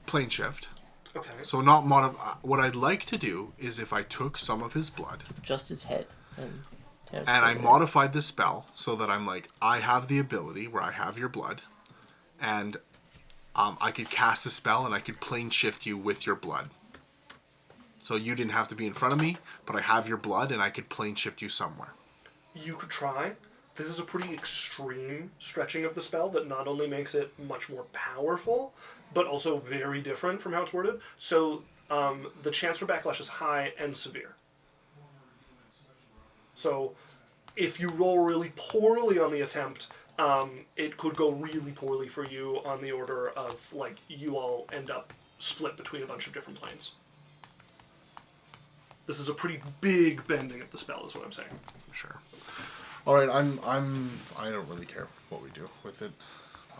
Plane shift. Okay. So not what I'd like to do is if I took some of his blood Just his head. And and I modified the spell so that I'm like, I have the ability where I have your blood, and I could cast a spell and I could plane shift you with your blood. So you didn't have to be in front of me, but I have your blood and I could plane shift you somewhere. You could try. This is a pretty extreme stretching of the spell that not only makes it much more powerful, but also very different from how it's worded. So the chance for backlash is high and severe. So if you roll really poorly on the attempt, it could go really poorly for you on the order of, like, you all end up split between a bunch of different planes. This is a pretty big bending of the spell, is what I'm saying. Sure. All right, I don't really care what we do with it.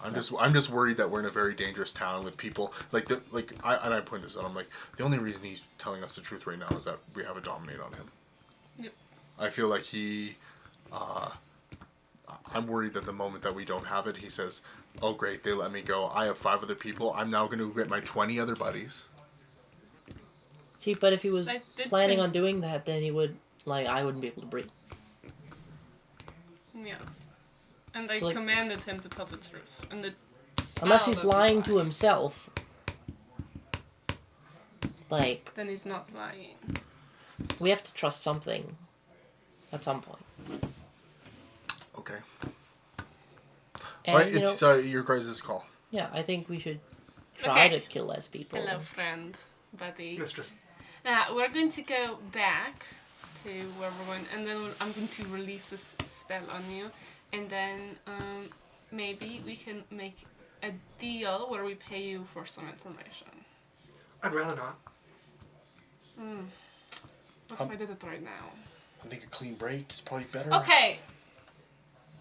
I'm just worried that we're in a very dangerous town with people I point this out. I'm like, the only reason he's telling us the truth right now is that we have a dominate on him. Yep. I feel like I'm worried that the moment that we don't have it, he says, "Oh great, they let me go. I have 5 other people. I'm now going to get my 20 other buddies." See, but if he was I did planning think- on doing that, then he would, like, I wouldn't be able to breathe. Yeah. And I So, like- commanded him to tell the truth. And the Unless spell he's doesn't lying lie. to himself. Like, Then he's not lying. we have to trust something at some point. Okay. And, All right, you it's know, your guys' call. yeah, I think we should try Okay. to kill less people. Hello, friend, buddy. Mistress. Now, we're going to go back to where we're going, and then I'm going to release this spell on you, and then maybe we can make a deal where we pay you for some information. I'd rather not. What if I did it right now? I think a clean break is probably better. Okay.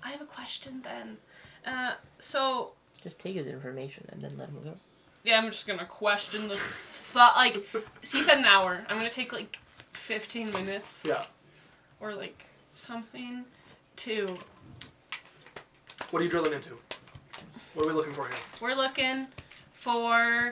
I have a question then. So, Just take his information and then let him go. yeah, I'm just gonna question the like, so he said an hour. I'm gonna take like 15 minutes. Yeah. Or like something to... What are you drilling into? What are we looking for here? We're looking for...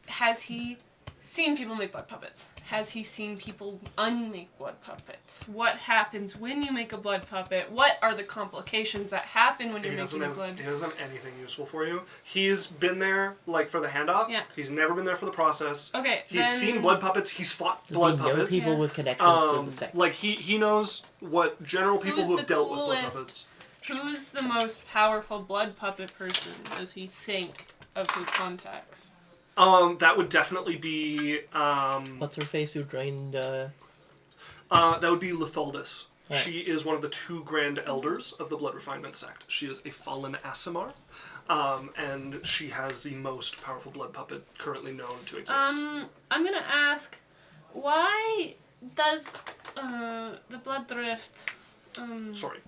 Has he seen people make blood puppets? Has he seen people unmake blood puppets? What happens when you make a blood puppet? What are the complications that happen when you're making a blood? He doesn't have anything useful for you. He's been there, like, for the handoff. Yeah. He's never been there for the process. Okay, He's seen blood puppets. He's fought blood Does he know puppets. people with connections to the sect? Like, he knows what general people who have dealt with blood puppets. Who's the most powerful blood puppet person does he think of his contacts? That would definitely be, What's her face who drained, that would be Litholdis. Right. She is one of the 2 grand elders of the Blood Refinement sect. She is a fallen Aasimar, and she has the most powerful blood puppet currently known to exist. I'm gonna ask, why does the blood drift? Sorry.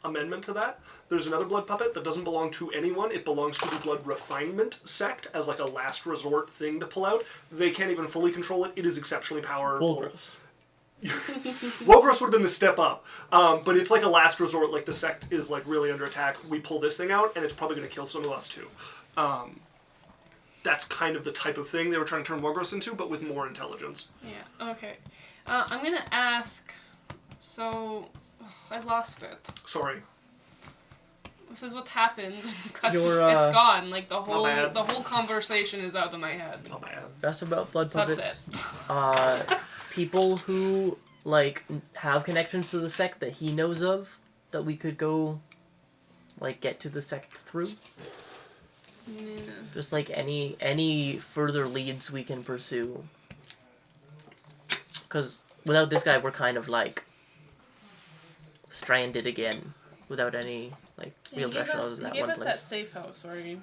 Amendment to that. There's another blood puppet that doesn't belong to anyone. It belongs to the Blood Refinement sect as like a last resort thing to pull out. They can't even fully control it. It is exceptionally powerful. Wolgros. Wolgros would have been the step up, but it's like a last resort. Like the sect is like really under attack. We pull this thing out, and it's probably going to kill some of us too. That's kind of the type of thing they were trying to turn Wolgros into, but with more intelligence. Yeah. Okay. I'm gonna ask. So, I lost it. Sorry. This is what happens. It's Your, gone. Like My bad. the whole conversation is out of my head. Not bad. That's about blood So puppets. that's it. People who, like, have connections to the sect that he knows of, that we could go, like, get to the sect through. Yeah. Just, like, any further leads we can pursue. Because without this guy, we're kind of, like, stranded again. Without any, like, real direction other than that He gave one us that place. safe house where he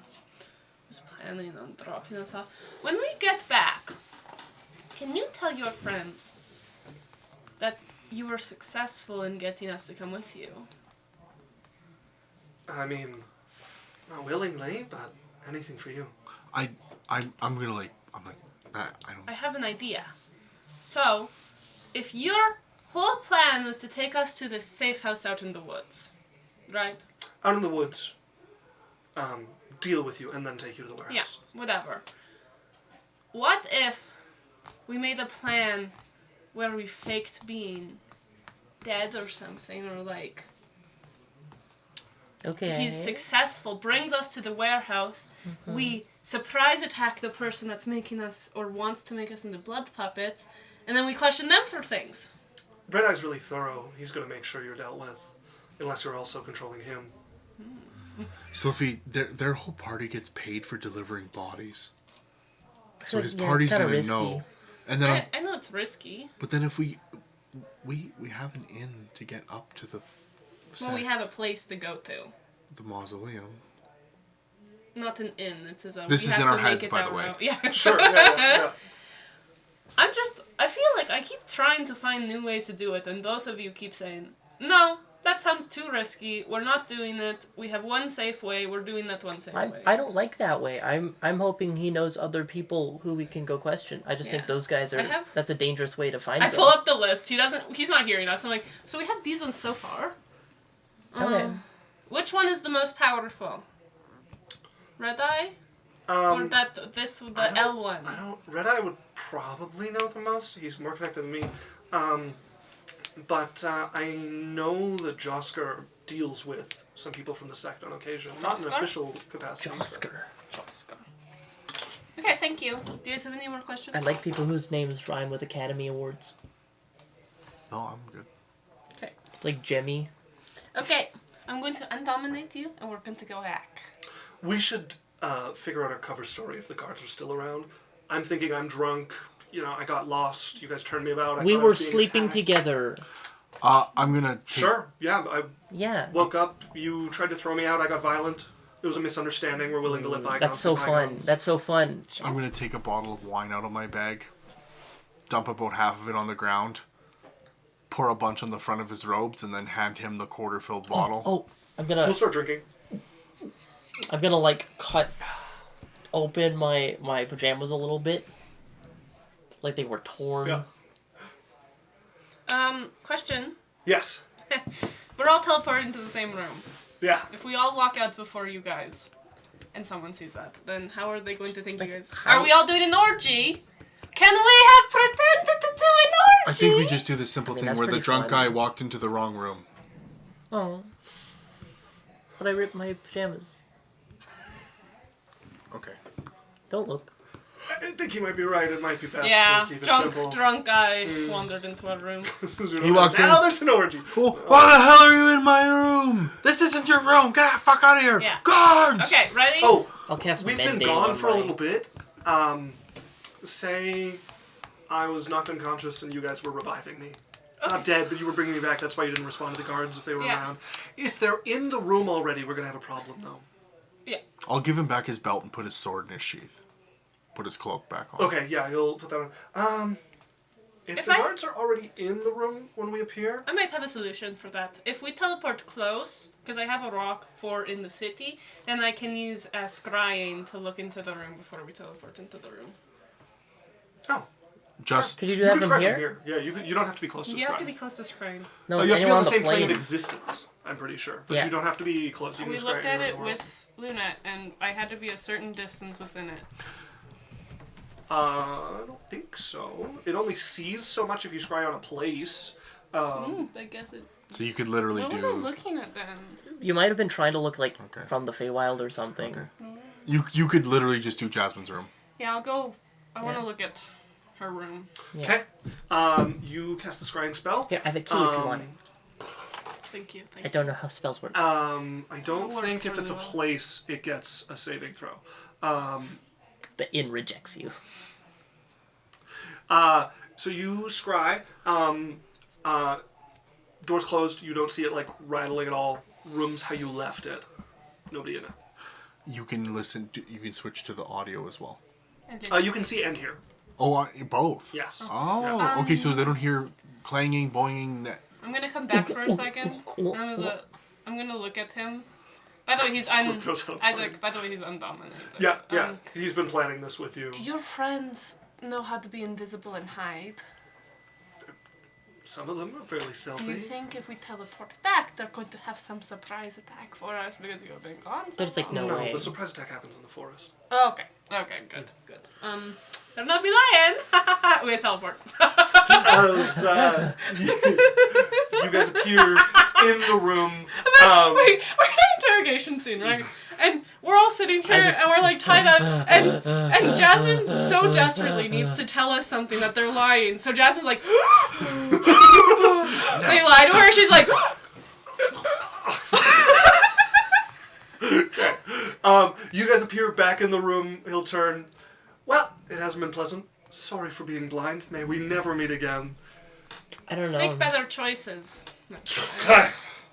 was planning on dropping us off. When we get back, can you tell your friends that you were successful in getting us to come with you? I mean, not willingly, but anything for you. I'm gonna like that. I have an idea. So, if your whole plan was to take us to this safe house out in the woods, right? Out in the woods, deal with you, and then take you to the warehouse. Yeah, whatever. What if we made a plan where we faked being dead or something, or like Okay. he's successful, brings us to the warehouse, we surprise attack the person that's making us or wants to make us into blood puppets, and then we question them for things. Red Eye's really thorough. He's going to make sure you're dealt with, unless you're also controlling him. Sophie, their whole party gets paid for delivering bodies. So Yeah, his it's party's kinda gonna risky. know. And then, I know it's risky. but then if we have an inn to get up to the Well, we sect, have a place to go to. the mausoleum. Not an inn. It's as a. This we is have in our to make heads, it by that the way. route. Yeah. Sure, yeah. I feel like I keep trying to find new ways to do it, and both of you keep saying, no, that sounds too risky. We're not doing it. We have one safe way. We're doing that one safe way. I don't like that way. I'm hoping he knows other people who we can go question. I just think Yeah. those guys are. That's a dangerous way to find I them. pull up the list. He's not hearing us. I'm like, so we have these ones so far. Okay. Which one is the most powerful? Red Eye? Or the L one? Red Eye would probably know the most. He's more connected than me. But I know that Josker deals with some people from the sect on occasion. Not in an Josker? official capacity. but- Josker. Okay, thank you. Do you guys have any more questions? I like people whose names rhyme with Academy Awards. No, I'm good. Okay. Like Jemmy. Okay, I'm going to undominate you, and we're going to go back. We should figure out our cover story if the guards are still around. I'm thinking I'm drunk. You know, I got lost. You guys turned me about. We thought I were was being sleeping attacked. together. I'm gonna take, Sure. Yeah. I Yeah. woke up. You tried to throw me out. I got violent. It was a misunderstanding. We're willing to let bygones. That's so be fun. bygones. That's so fun. I'm gonna take a bottle of wine out of my bag, dump about half of it on the ground, pour a bunch on the front of his robes, and then hand him the quarter-filled bottle. Oh, I'm We'll gonna start drinking. like cut open my pajamas a little bit, like they were torn. Yeah. Question. Yes. We're all teleporting to the same room. Yeah. If we all walk out before you guys, and someone sees that, then how are they going to think Like, you guys... how- Are we all doing an orgy? Can we have pretended to do an orgy? I think we just do the simple I mean, thing that's where the pretty drunk fun. guy walked into the wrong room. Oh. But I ripped my pajamas. Okay. Don't look. I think he might be right. It might be best Yeah, to keep it simple. drunk guy wandered into a room. He walks in. Now there's an orgy. Why the hell are you in my room? This isn't your room. Get the fuck out of here. Yeah. Guards! Okay, ready? Oh, I'll cast we've been Mending gone on for a my- little bit. Say I was knocked unconscious and you guys were reviving me. Not dead, but you were bringing me back. That's why you didn't respond to the guards if they were Yeah. around. If they're in the room already, we're going to have a problem, though. I'll give him back his belt and put his sword in his sheath. Put his cloak back on. Okay, yeah, he'll put that on. If If the I- guards are already in the room when we appear... I might have a solution for that. If we teleport close, because I have a rock for in the city, then I can use scrying to look into the room before we teleport into the room. Oh, Just Could you do you that can from try here? Yeah, you don't have to be close to You have to scrying. be close to scrying. No, You is have to be anyone on the same plane of plane? existence, I'm pretty sure. But Yeah. you don't have to be close. You can We scry looked at anywhere in it the world. with Luna, and I had to be a certain distance within it. I don't think so. It only sees so much if you scry on a place. I guess it... so you could literally What was I do. looking at then? You might have been trying to look like Okay. from the Feywild or something. Okay. You could literally just do Jasmine's room. Yeah, I'll go... I want Yeah. to look at her room. Okay. You cast the scrying spell. Here, I have a key if you want it. Thank you. I don't know how spells work. I don't Works think if really it's a well. place, it gets a saving throw. The inn rejects you. So you scry. Doors closed. You don't see it like rattling at all. Room's how you left it. Nobody in it. You can listen. You can switch to the audio as well. You can see and hear. Oh, both. Yes. Oh, Yeah. okay. So they don't hear clanging, boinging. I'm gonna come back for a second. I'm gonna look at him. By the way, he's Goes out Isaac. By the way, he's undominated. Yeah, yeah. He's been planning this with you. Do your friends know how to be invisible and hide? Some of them are fairly Do stealthy. you think if we teleport back, they're going to have some surprise attack for us because you've been gone? So There's, like, long? no way. The surprise attack happens in the forest. Oh, okay. Okay. Good. Good. Better not be lying. We teleport. As you guys appear in the room. Wait, we're in an interrogation scene, right? And we're all sitting here and we're like tied up, and Jasmine so desperately needs to tell us something that they're lying. So Jasmine's like, they lie to her. She's like, You guys appear back in the room. He'll turn. Well, it hasn't been pleasant. Sorry for being blind. May we never meet again. I don't know. make better choices.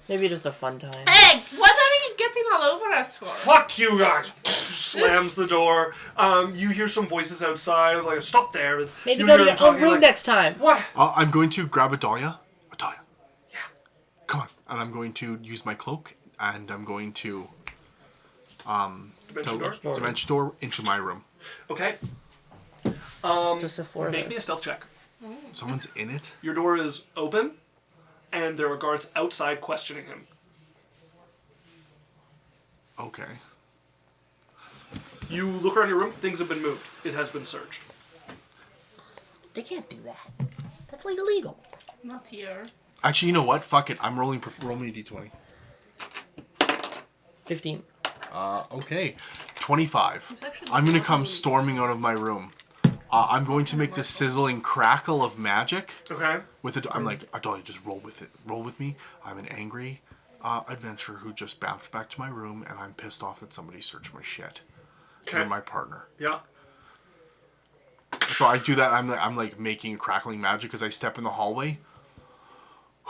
Maybe just a fun time. Hey, what are you getting all over us for? Fuck you guys! Slams the door. You hear some voices outside, like, stop there. And Maybe you go hear to them your own talking, room like, next time. What? I'm going to grab Adalia. Adalia. Yeah. Come on. And I'm going to use my cloak, and I'm going to Dimension door? dimension door into my room. Okay. Just the four of Make me a us. stealth check. Someone's in it. Your door is open, and there are guards outside questioning him. Okay. You look around your room, things have been moved. It has been searched. They can't do that. That's like illegal. Not here. Actually, you know what? Fuck it. I'm rolling. Roll me a d20. 15. Okay. 25. It's actually I'm gonna not come really- storming out of my room. I'm going to make the sizzling crackle of magic Okay. with it. I'm like, Adalia, just roll with it. Roll with me. I'm an angry adventurer who just bounced back to my room, and I'm pissed off that somebody searched my shit. Okay. You're my partner. Yeah. So I do that. I'm like making crackling magic as I step in the hallway.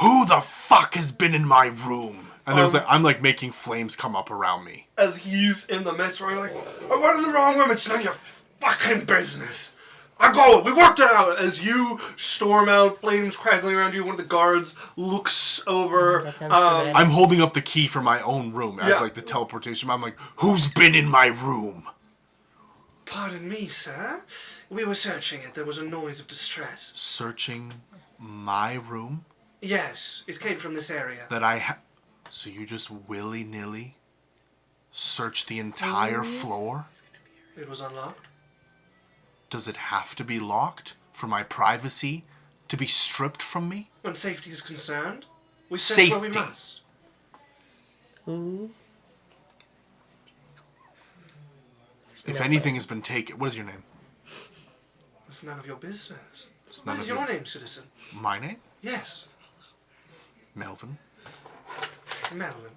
Who the fuck has been in my room? And there's like I'm like making flames come up around me. As he's in the midst, where you're like, I went in the wrong room, it's none of your fucking business. I go, we worked it out. As you storm out, flames crackling around you, one of the guards looks over. That sounds dramatic. I'm holding up the key for my own room as Yeah. like the teleportation. I'm like, who's been in my room? Pardon me, sir. We were searching it. There was a noise of distress. Searching my room Yes, it came from this area. that I So you just willy-nilly search the entire floor? It was unlocked. Does it have to be locked for my privacy to be stripped from me? When safety is concerned, we search where we Safety. must. Ooh. If No anything way. has been taken, what is your name? It's none of your business. It's none What is of your name, citizen? My name? Yes, Melvin. Madeline.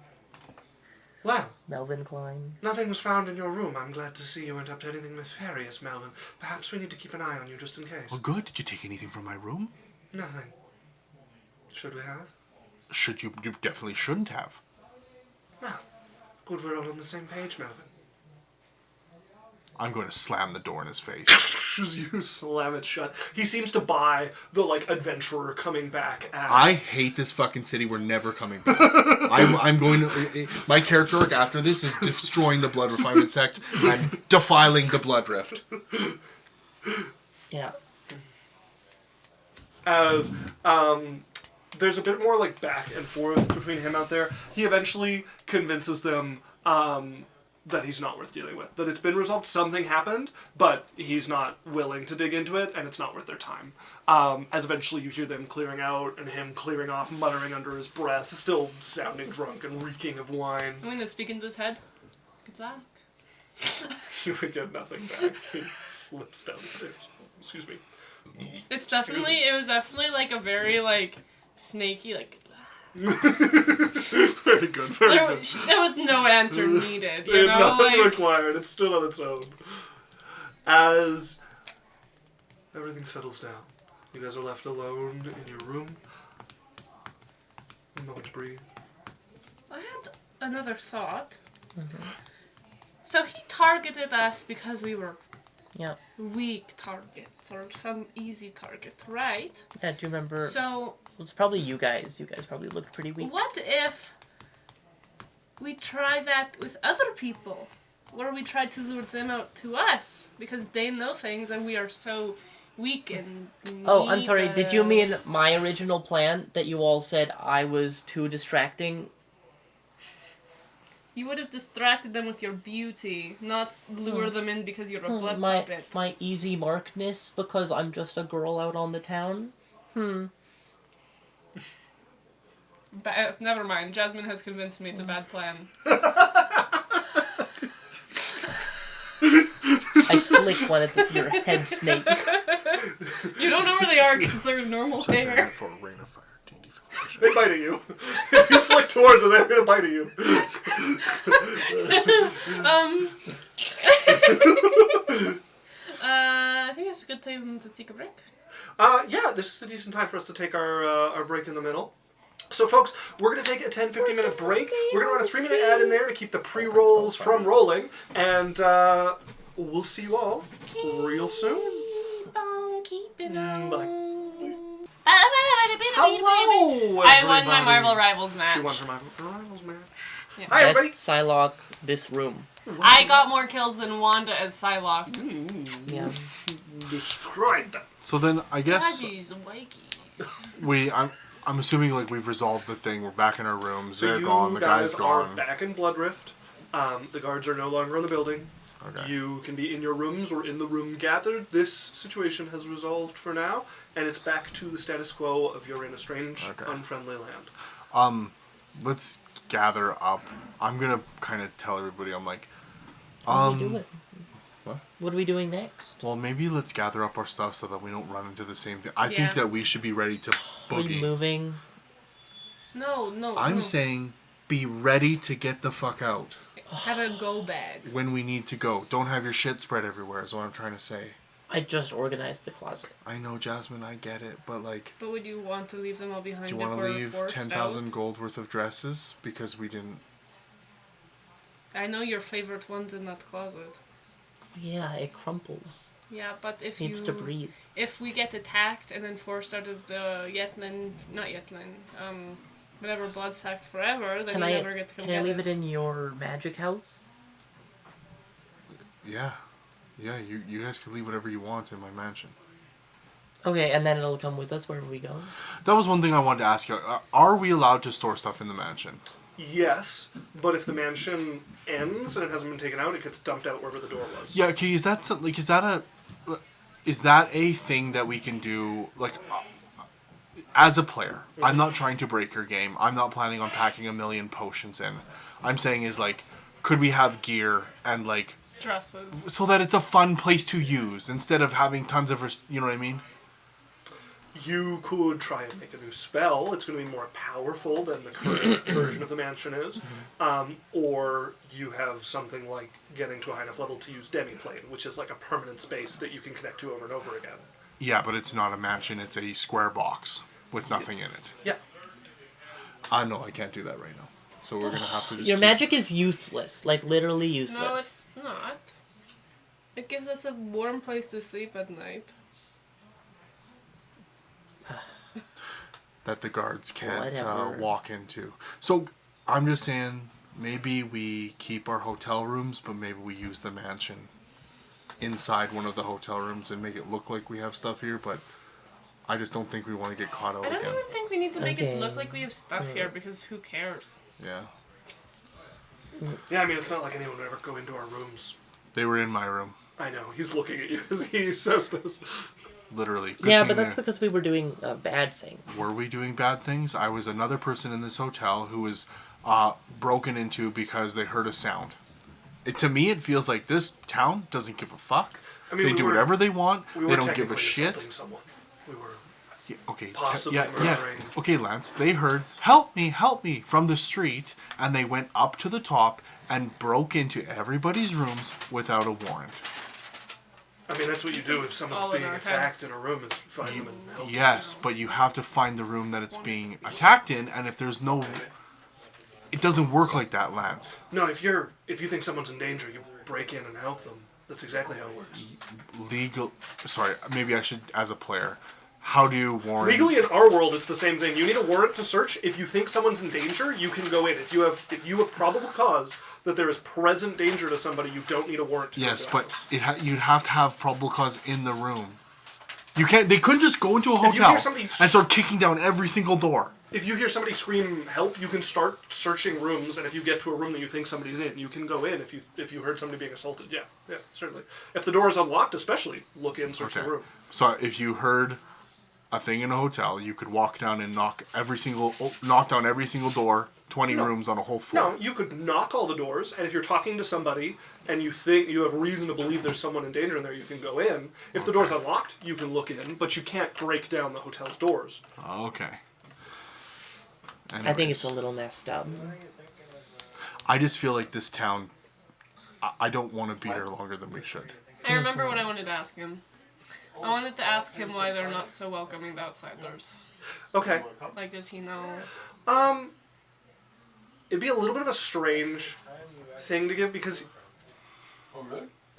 Well, Melvin Klein. nothing was found in your room. I'm glad to see you weren't up to anything nefarious, Melvin. Perhaps we need to keep an eye on you just in case. Well, good. Did you take anything from my room? Nothing. Should we have? Should you? You definitely shouldn't have. Well, good we're all on the same page, Melvin. I'm going to slam the door in his face. As you slam it shut, he seems to buy the, adventurer coming back at... I hate this fucking city. We're never coming back. I'm going to... My character arc after this is destroying the Blood Refinement Sect and defiling the Blood Rift. Yeah. As, there's a bit more, back and forth between him out there. He eventually convinces them, that he's not worth dealing with. That it's been resolved, something happened, but he's not willing to dig into it, and it's not worth their time. As eventually you hear them clearing out, and him clearing off, muttering under his breath, still sounding drunk and reeking of wine. I'm going to speak into his head. Zach. You would get nothing back. He slips down the stairs. Excuse me. It was definitely a very snaky Very good, very good. There was no answer needed, you There's know? nothing required. It's still on its own. As everything settles down, you guys are left alone in your room. A moment to breathe. I had another thought. So he targeted us because we were Yeah. weak targets or some easy target, right? Yeah, do you remember? So It's probably you guys. You guys probably looked pretty weak. what if we try that with other people? Where we try to lure them out to us because they know things and we are so weak and Oh, I'm sorry. Did you needles. mean my original plan that you all said I was too distracting? You would have distracted them with your beauty, not lure them in because you're a blood puppet. My easy markness because I'm just a girl out on the town? Never mind. Jasmine has convinced me it's a bad plan. I flick one at your head snakes. You don't know where they are because they're normal hair. For a rain of fire. D&D 5th edition. They bite at you. If you flick towards them, they're gonna bite at you. I think it's a good time to take a break. Yeah, this is a decent time for us to take our break in the middle. So, folks, we're going to take a 10-15 minute break. We're going to run a 3-minute ad in there to keep the pre-rolls from rolling. And we'll see you all real soon. Keep on keeping on. Bye. Hello, I won my everybody. Marvel Rivals match. She won her Marvel Rivals match. Yeah. Hi, everybody. Best Psylocke this room. I got more kills than Wanda as Psylocke. Yeah. Destroyed them. So then, I guess Judges, Wikis. I'm assuming we've resolved the thing. We're back in our rooms. So They're you gone. The guys guy's are gone. back in Blood Rift. The guards are no longer in the building. Okay. You can be in your rooms or in the room gathered. This situation has resolved for now, and it's back to the status quo of you're in a strange, unfriendly land. Let's gather up. I'm gonna kind of tell everybody. I'm like, What are we doing? what? What are we doing next? Well, maybe let's gather up our stuff so that we don't run into the same thing. I think Yeah. that we should be ready to Are we boogie. moving? No. I'm saying be ready to get the fuck out Have a go bag. when we need to go. Don't have your shit spread everywhere is what I'm trying to say. I just organized the closet. I know, Jasmine, I get it, but But would you want to leave them all behind do you if want we're to leave forced 10,000 out? gold worth of dresses because we didn't? I know your favorite one's in that closet. Yeah, it crumples. Yeah, but if Needs to breathe. if we get attacked and then forced out of the whatever blood sect forever, then Can we I never get to come can I get leave it in your magic house? Yeah, you guys can leave whatever you want in my mansion. Okay, and then it'll come with us wherever we go. That was one thing I wanted to ask you. Are we allowed to store stuff in the mansion? Yes, but if the mansion ends and it hasn't been taken out, it gets dumped out wherever the door was. Yeah, okay, is that a thing that we can do, like, as a player? I'm not trying to break your game. I'm not planning on packing a million potions in. I'm saying is, like, could we have gear and, like, Dresses. so that it's a fun place to use instead of having tons of, you know what I mean? You could try and make a new spell. It's going to be more powerful than the current version of the mansion is. Or you have something like getting to a high enough level to use demiplane, which is like a permanent space that you can connect to over and over again. Yeah, but it's not a mansion. It's a square box with nothing in it. Yeah. No, I can't do that right now. So we're going to have to just Your magic is useless. Like, literally useless. No, it's not. It gives us a warm place to sleep at night. that the guards can't Whatever. walk into. So I'm just saying, maybe we keep our hotel rooms, but maybe we use the mansion inside one of the hotel rooms and make it look like we have stuff here, but I just don't think we want to get caught out I don't again. even think we need to make it look Okay. like we have stuff here, because who cares? Yeah. Yeah, I mean, it's not like anyone would ever go into our rooms. They were in my room, I know, he's looking at you as he says this. literally. Good Yeah, thing but that's they- because we were doing a bad thing. Were we doing bad things? I was another person in this hotel who was broken into because they heard a sound. To me, it feels like this town doesn't give a fuck. I mean, they we do were- whatever they want. We They were don't give a technically shit. assaulting someone. We were... Yeah, okay. Possibly yeah. murdering. Okay, Lance. They heard help me" from the street, and they went up to the top and broke into everybody's rooms without a warrant. I mean, that's what you do if someone's all in being our attacked heads. in a room, is find them and help Yes, but you have to find the room that it's being attacked in, and if there's no, it doesn't work like that, Lance. No, if you think someone's in danger, you break in and help them. That's exactly how it works. Legal. Sorry, maybe I should, as a player. How do you warrant? Legally, in our world, it's the same thing. You need a warrant to search. If you think someone's in danger, you can go in. If you have probable cause that there is present danger to somebody, you don't need a warrant to go Yes, to but the house. you'd have to have probable cause in the room. You can't. They couldn't just go into a you hear hotel somebody and start kicking down every single door. If you hear somebody scream help, you can start searching rooms, and if you get to a room that you think somebody's in, you can go in if you heard somebody being assaulted. Yeah, certainly. If the door is unlocked, especially, look in, search the room. So if you heard a thing in a hotel, you could walk down and knock down every single door, 20 rooms on a whole floor. No, you could knock all the doors, and if you're talking to somebody and you think you have reason to believe there's someone in danger in there, you can go in. If the door's unlocked, you can look in, but you can't break down the hotel's doors. Okay. I think it's a Anyways, little messed up. I just feel like this town. I don't want to be here longer than we should. I remember what I wanted to ask him. I wanted to ask him why they're not so welcoming to outsiders. Okay. Like, does he know? It'd be a little bit of a strange thing to give because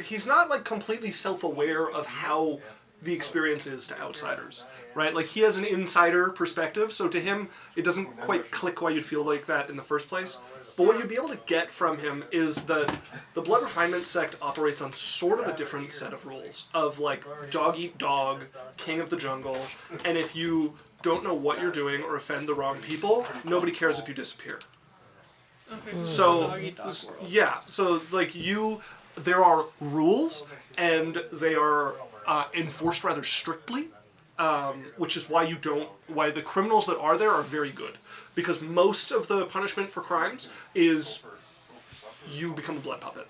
he's not like completely self-aware of how the experience is to outsiders, right? Like he has an insider perspective, so to him it doesn't quite click why you'd feel like that in the first place. But what you'd be able to get from him is that the Blood Refinement sect operates on sort of a different set of rules of like dog eat dog, king of the jungle, and if you don't know what you're doing or offend the wrong people, nobody cares if you disappear. Okay. So, Dog eat dog world. yeah, so like there are rules and they are enforced rather strictly, which is why why the criminals that are there are very good. Because most of the punishment for crimes is you become a blood puppet.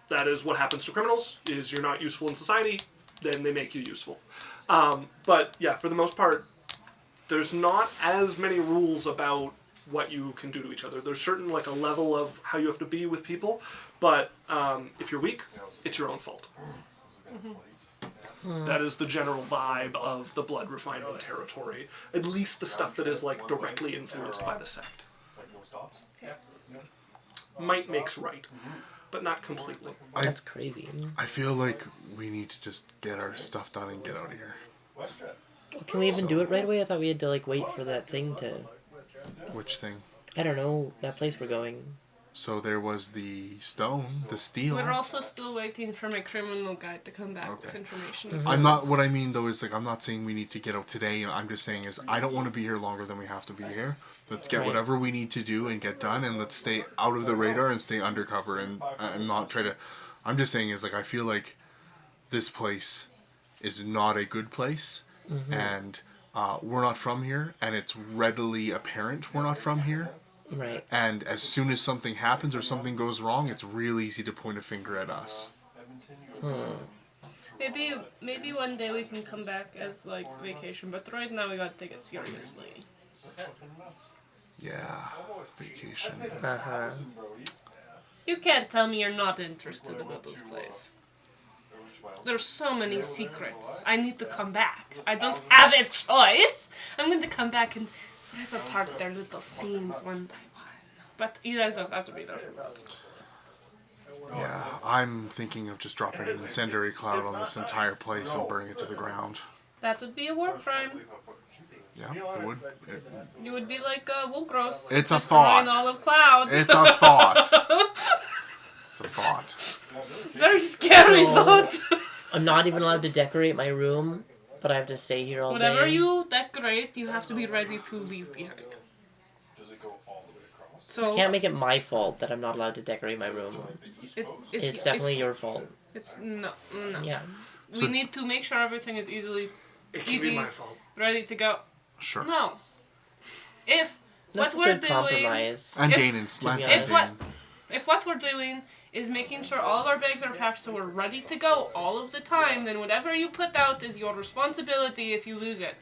That is what happens to criminals, is you're not useful in society, then they make you useful. But yeah, for the most part, there's not as many rules about what you can do to each other. There's certain like a level of how you have to be with people, but if you're weak, it's your own fault. That is the general vibe of the Blood Refinement territory. At least the stuff that is like directly influenced by the sect. Might makes right, but not completely. That's crazy. I feel like we need to just get our stuff done and get out of here. Can we even do it right away? I thought we had to like wait for that thing to. Which thing? I don't know, that place we're going. So there was the stone, the steel. We're also still waiting for my criminal guide to come back with Okay. information. I'm not. What I mean though is like I'm not saying we need to get out today. I'm just saying is I don't want to be here longer than we have to be here. Let's get Right. whatever we need to do and get done, and let's stay out of the radar and stay undercover and not try to. I'm just saying is like I feel like this place is not a good place, and we're not from here, and it's readily apparent we're not from here. Right. And as soon as something happens or something goes wrong, it's real easy to point a finger at us. Maybe one day we can come back as like vacation, but right now we gotta take it seriously. Yeah, vacation. Uh-huh. You can't tell me you're not interested about this place. There's so many secrets. I need to come back. I don't have a choice. I'm going to come back and rip apart their little seams one by one. But you guys don't have to be there for that. Yeah, I'm thinking of just dropping an incendiary cloud on this entire place and burning it to the ground. That would be a war crime. Yeah, it would. You would be like Wolgros. It's a destroying thought. all of clouds. It's a thought. It's a thought. Very scary So- thought. I'm not even allowed to decorate my room, but I have to stay here all Whatever day. you decorate, you have to be ready to leave behind. So Can't make it my fault that I'm not allowed to decorate my room. It's definitely your fault. It's no. Yeah. We So- need to make sure everything is It can Easy. be my fault. ready to go. Sure. No. If That's what a we're good doing, compromise. And If- Danon's. to be Lance honest. and Danon. if what we're doing is making sure all of our bags are packed so we're ready to go all of the time, then whatever you put out is your responsibility if you lose it.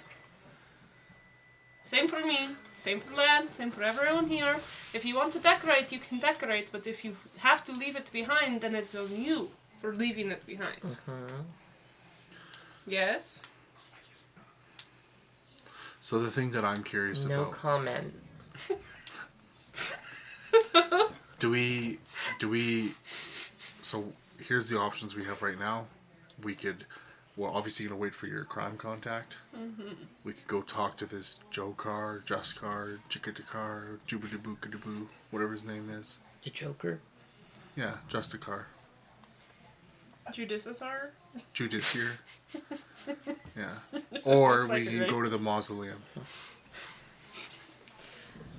Same for me, same for Lance, same for everyone here. If you want to decorate, you can decorate, but if you have to leave it behind, then it's on you for leaving it behind. Yes? So the thing that I'm curious No about, comment. do we, so here's the options we have right now. We could, well, obviously gonna wait for your crime contact. We could go talk to this Jokar, Juskar, Jikatakar, Jubadaboo, whatever his name is. The Joker. Yeah, Justikar. Judiciar? Judiciar. Yeah. Or That's we like can right. go to the mausoleum.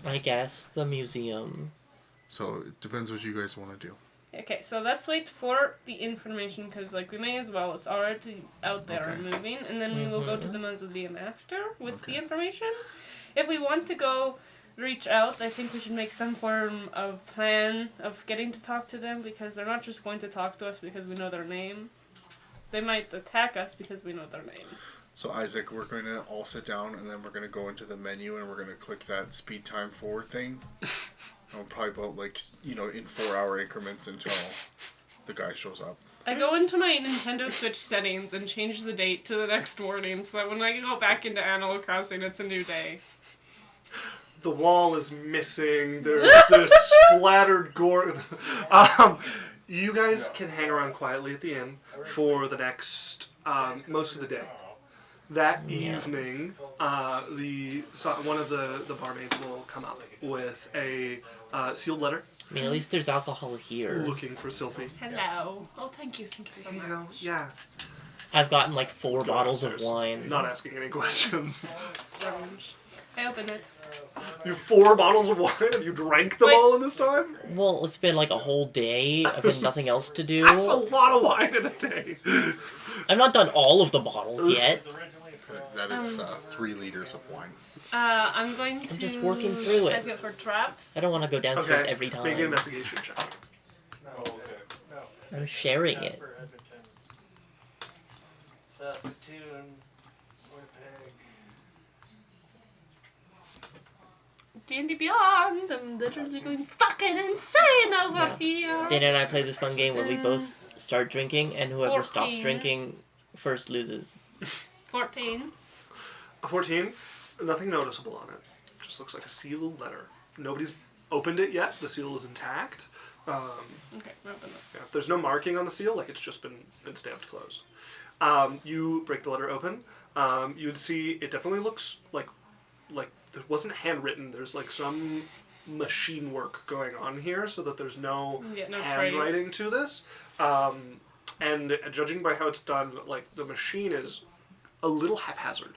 I guess the museum. So it depends what you guys want to do. Okay, so let's wait for the information because, like, we may as well. It's already out there and Okay. moving, and then we will go to the mausoleum after with the Okay. information. If we want to go reach out, I think we should make some form of plan of getting to talk to them because they're not just going to talk to us because we know their name. They might attack us because we know their name. So Isaac, we're going to all sit down and then we're going to go into the menu and we're going to click that speed time forward thing. And we'll probably about like, in 4-hour increments until the guy shows up. I go into my Nintendo Switch settings and change the date to the next morning so that when I go back into Animal Crossing, it's a new day. The wall is missing. There's splattered gore. You guys can hang around quietly at the inn for the next most of the day. That evening, one of the barmaids will come up with a sealed letter I mean, at least there's alcohol here. looking for Sylphie. Hello. Oh, thank you so There you much. go. Yeah. I've gotten like 4 Go bottles downstairs. of wine. Not asking any questions. Strange. I open it. You have 4 bottles of wine and you drank them Wait. all in this time? Well, it's been like a whole day. I've had nothing else to do. That's a lot of wine in a day. I've not done all of the bottles yet. That is 3 liters of wine. I'm going to just working through check it. it for traps. I don't want to go downstairs Okay, every time. make an investigation check. I'm sharing it. Saskatoon, Winnipeg. D&D Beyond. I'm literally going fucking insane over here. Dana and I play this fun game where we both start drinking, and whoever stops 14. drinking first loses. 14. A 14, nothing noticeable on it. Just looks like a sealed letter. Nobody's opened it yet. The seal is intact. Okay, open it. Yeah, there's no marking on the seal, like it's just been stamped closed. You break the letter open. You'd see it definitely looks like it wasn't handwritten. There's like some machine work going on here, so that there's no No handwriting trace. to this. And judging by how it's done, like, the machine is a little haphazard.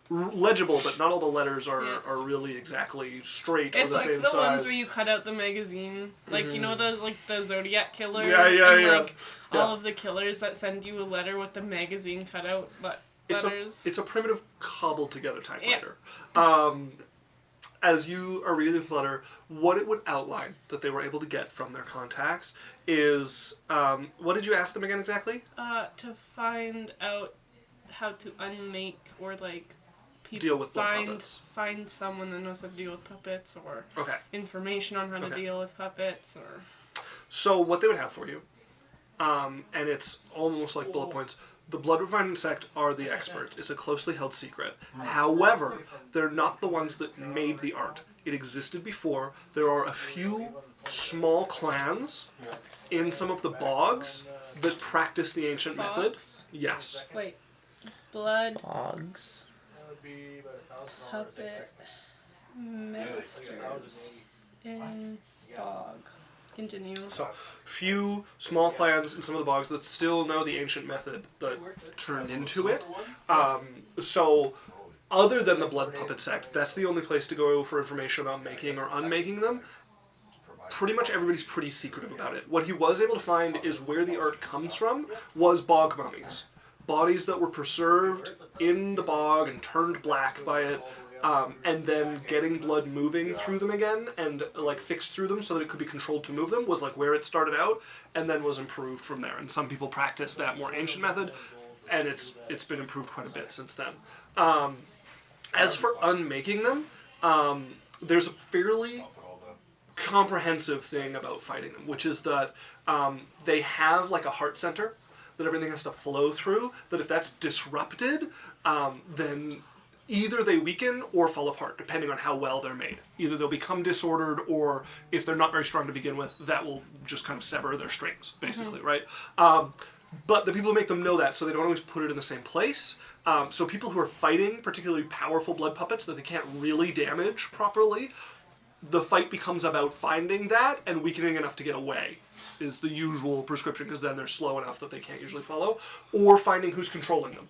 Legible, but not all the letters are really exactly straight or It's the like same the size. ones where you cut out the magazine. Like, you know those, like, the Zodiac Killer? Yeah. Like, all of the killers that send you a letter with the magazine cut out letters. It's a primitive cobbled together typewriter. Yeah. As you are reading the letter, what it would outline that they were able to get from their contacts is, what did you ask them again exactly? To find out how to unmake or, like, Deal with blood puppets. find someone that knows how to deal with puppets, or information on how to deal with puppets, or... So what they would have for you, and it's almost like bullet points. The blood refining sect are the experts. It's a closely held secret. However, they're not the ones that made the art. It existed before. There are a few small clans in some of the bogs that practice the ancient method. Yes. Wait. Blood Bogs. puppet masters in bog. Continue. So, few small clans in some of the bogs that still know the ancient method that turned into it. So, other than the blood puppet sect, that's the only place to go for information about making or unmaking them. Pretty much everybody's pretty secretive about it. What he was able to find is where the art comes from was bog mummies. Bodies that were preserved in the bog and turned black by it, and then getting blood moving through them again and like fixed through them so that it could be controlled to move them was like where it started out, and then was improved from there. And some people practice that more ancient method, and it's been improved quite a bit since then. As for unmaking them, there's a fairly comprehensive thing about fighting them, which is that they have like a heart center that everything has to flow through, that if that's disrupted, then either they weaken or fall apart, depending on how well they're made. Either they'll become disordered, or if they're not very strong to begin with, that will just kind of sever their strings, basically, right? But the people who make them know that, so they don't always put it in the same place. So people who are fighting particularly powerful blood puppets that they can't really damage properly, the fight becomes about finding that and weakening enough to get away, is the usual prescription, because then they're slow enough that they can't usually follow, or finding who's controlling them.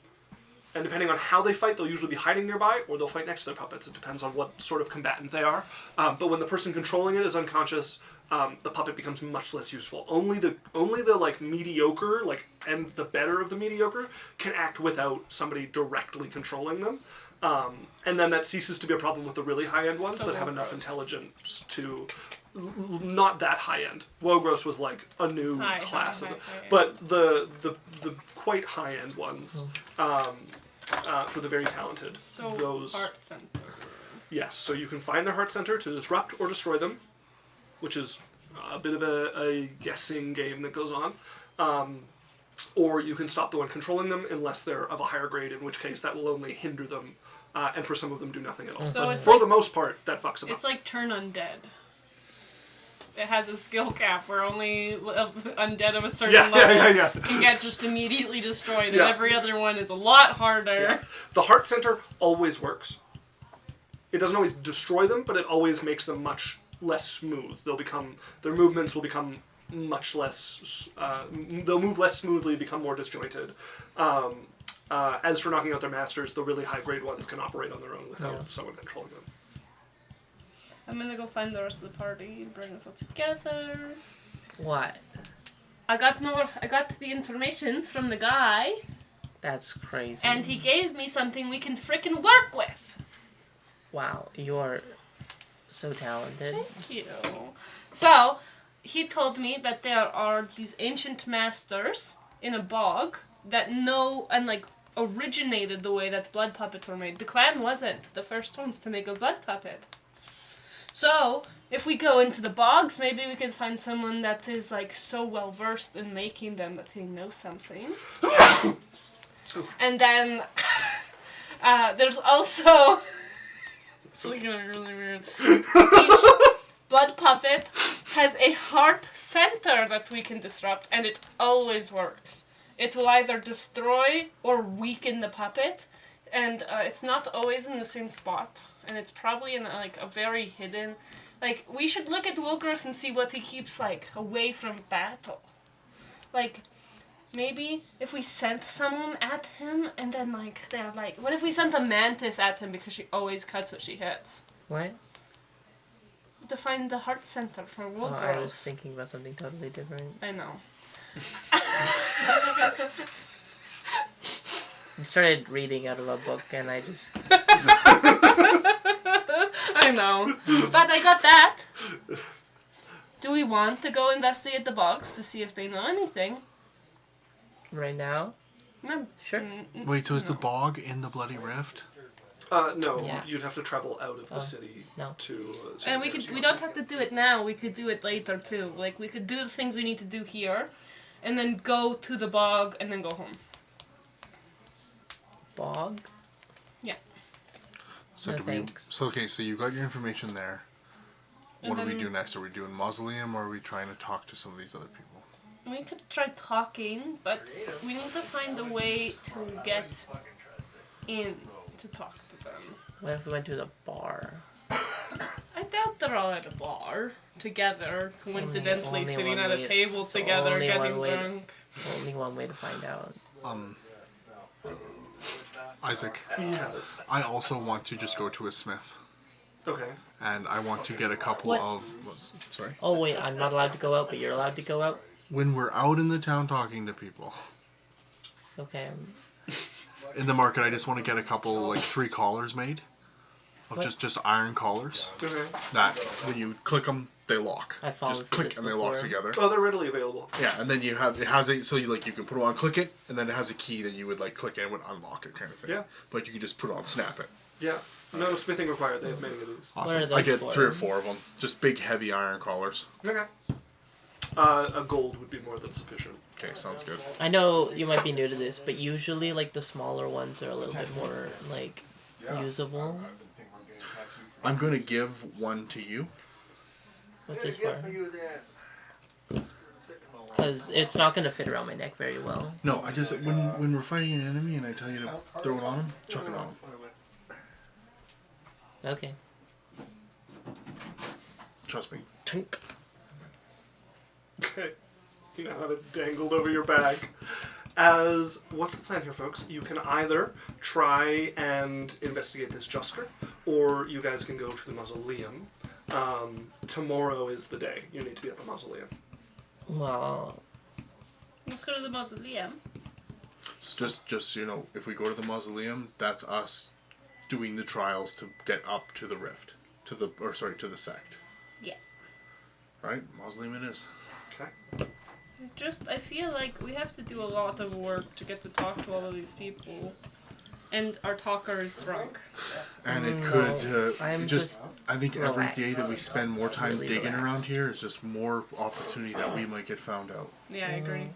And depending on how they fight, they'll usually be hiding nearby, or they'll fight next to their puppets. It depends on what sort of combatant they are. But when the person controlling it is unconscious, the puppet becomes much less useful. Only the like mediocre, like, and the better of the mediocre can act without somebody directly controlling them. And then that ceases to be a problem with the really high-end ones that have enough intelligence to... Not that high-end. Wogros was like a new class of it. But the quite high-end ones, for the very talented, So, those... heart center. Yes, so you can find their heart center to disrupt or destroy them, which is a bit of a guessing game that goes on. Or you can stop the one controlling them unless they're of a higher grade, in which case that will only hinder them, and for some of them do nothing at all. So But it's for like, the most part, that fucks them up. it's like turn undead. It has a skill cap where only undead of a certain level can get just immediately destroyed, and every other one is a lot harder. Yeah. The heart center always works. It doesn't always destroy them, but it always makes them much less smooth. Their movements will become much less, they'll move less smoothly, become more disjointed. As for knocking out their masters, the really high grade ones can operate on their own without someone controlling them. I'm gonna go find the rest of the party and bring us all together. What? I got the information from the guy, That's crazy. and he gave me something we can frickin' work with. Wow, you're so talented. Thank you. So, he told me that there are these ancient masters in a bog that know and like originated the way that blood puppets were made. The clan wasn't the first ones to make a blood puppet. So, if we go into the bogs, maybe we can find someone that is like so well versed in making them that they know something. And then there's also it's looking really weird. Each blood puppet has a heart center that we can disrupt, and it always works. It will either destroy or weaken the puppet, and it's not always in the same spot, and it's probably in like a very hidden Like, we should look at Wilkers and see what he keeps, like, away from battle. Like, maybe if we sent someone at him, and then, like, they're like, what if we sent a mantis at him because she always cuts what she hits? What? To find the heart center for Oh, Wilkers. I was thinking about something totally different. I know. I started reading out of a book and I just... I know. But I got that. Do we want to go investigate the bogs to see if they know anything? Right now? No. Sure. Wait, so is the bog in the Bloody Rift? No, Yeah. you'd have to travel out of the city no. to And we don't have to do it now. We could do it later too. Like, we could do the things we need to do here, and then go to the bog and then go home. Bog? So No, do thanks. we? So okay, so you got your information there. What And do we then- do next? Are we doing mausoleum, or are we trying to talk to some of these other people? We could try talking, but we need to find a way to get in to talk to them. What if we went to the bar? I doubt they're all at a bar together, coincidentally only sitting one at a way- table together, only getting one way- drunk. Only one way to find out. Isaac, Yes. I also want to just go to a smith, Okay. and I want to get a couple What? of. Sorry. Oh wait, I'm not allowed to go out, but you're allowed to go out? When we're out in the town talking to people Okay. in the market, I just want to get a couple, like 3 collars made, of What? just iron collars. Okay. That when you click them, they lock. I've fallen Just for click this and they lock before. together. Oh, they're readily available. Yeah, and then it has a, so you you can put it on, click it, and then it has a key that you would like click and it would unlock it kind of thing. Yeah. But you can just put it on, snap it. Yeah. No smithing required. They have many of these. Awesome. are I those get for? 3 or 4 of them. Just big, heavy iron collars. Okay. A gold would be more than sufficient. Okay, sounds good. I know you might be new to this, but usually like the smaller ones are a little bit more like usable. I'm gonna give one to you. What's this for? Because it's not gonna fit around my neck very well. No, I just when we're fighting an enemy and I tell you to throw it on them, chuck it on them. Okay. Trust me. Tink. Okay. You now have it dangled over your back. What's the plan here, folks? You can either try and investigate this Jusker, or you guys can go to the mausoleum. Tomorrow is the day. You need to be at the mausoleum. Well, Let's go to the mausoleum. So just so you know, if we go to the mausoleum, that's us doing the trials to get up to the rift, to the sect. Yeah. Right, mausoleum it is. Okay. I feel like we have to do a lot of work to get to talk to all of these people. And our talker is drunk. And it No, could I'm just. I think every relaxed. day that we spend more time Really digging relaxed. around here is just more opportunity that we might get found out. Yeah, I agree.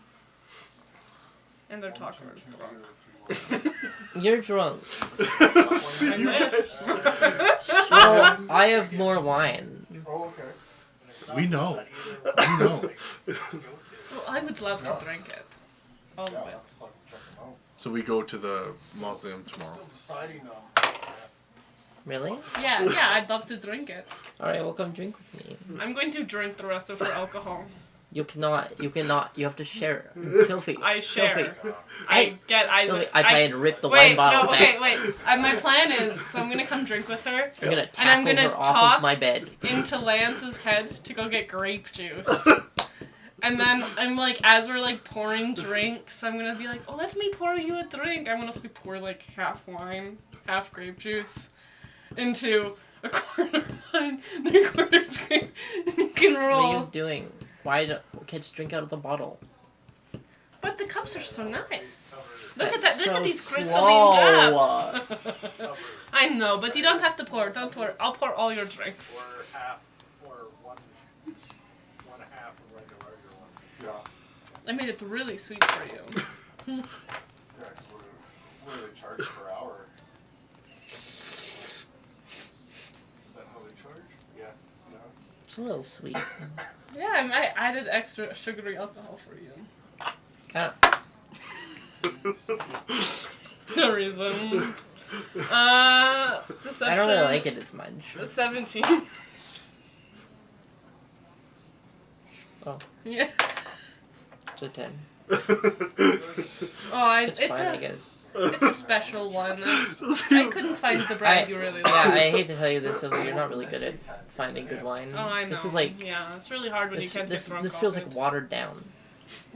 And their talker is drunk. you're drunk. I wish. Well, I have more wine. We know. We know. Well, I would love to drink it. All of it. So we go to the mausoleum tomorrow. Really? Yeah, I'd love to drink it. Alright, well come drink with me. I'm going to drink the rest of her alcohol. You cannot, you have to share. Sophie. I share. Sophie. I get Sophie, I try and rip the wait, wine bottle no, back. okay, wait. My plan is, so I'm gonna come drink with her I'm gonna And tackle I'm gonna her off talk- of my bed. into Lance's head to go get grape juice. And then I'm like, as we're like pouring drinks, I'm gonna be like, oh, let me pour you a drink. I'm gonna pour like half wine, half grape juice into a quarter wine, 3/4 grape, and you can What are roll. you doing? Why do kids drink out of the bottle? But the cups are so nice. Look at That's that! Look so at these crystalline slow. cups. I know, but you don't have to pour. Don't pour. I'll pour all your drinks. Or half, or one half of like a larger one. I made it really sweet for you. Yeah, because what do they charge per hour? Is that how they charge? Yeah. No. It's a little sweet. Yeah, I added extra sugary alcohol for you. Ah, No reason. The I don't really like it as much. The 17. Yeah. It's a 10. It's It's fine, I a guess. it's a special one. I couldn't find the brand you really Yeah, like. I hate to tell you this, Sylvia, you're not really good at finding good wine. Oh, I know. This is like yeah, it's really hard when you can't get drunk. this all feels it. like watered down.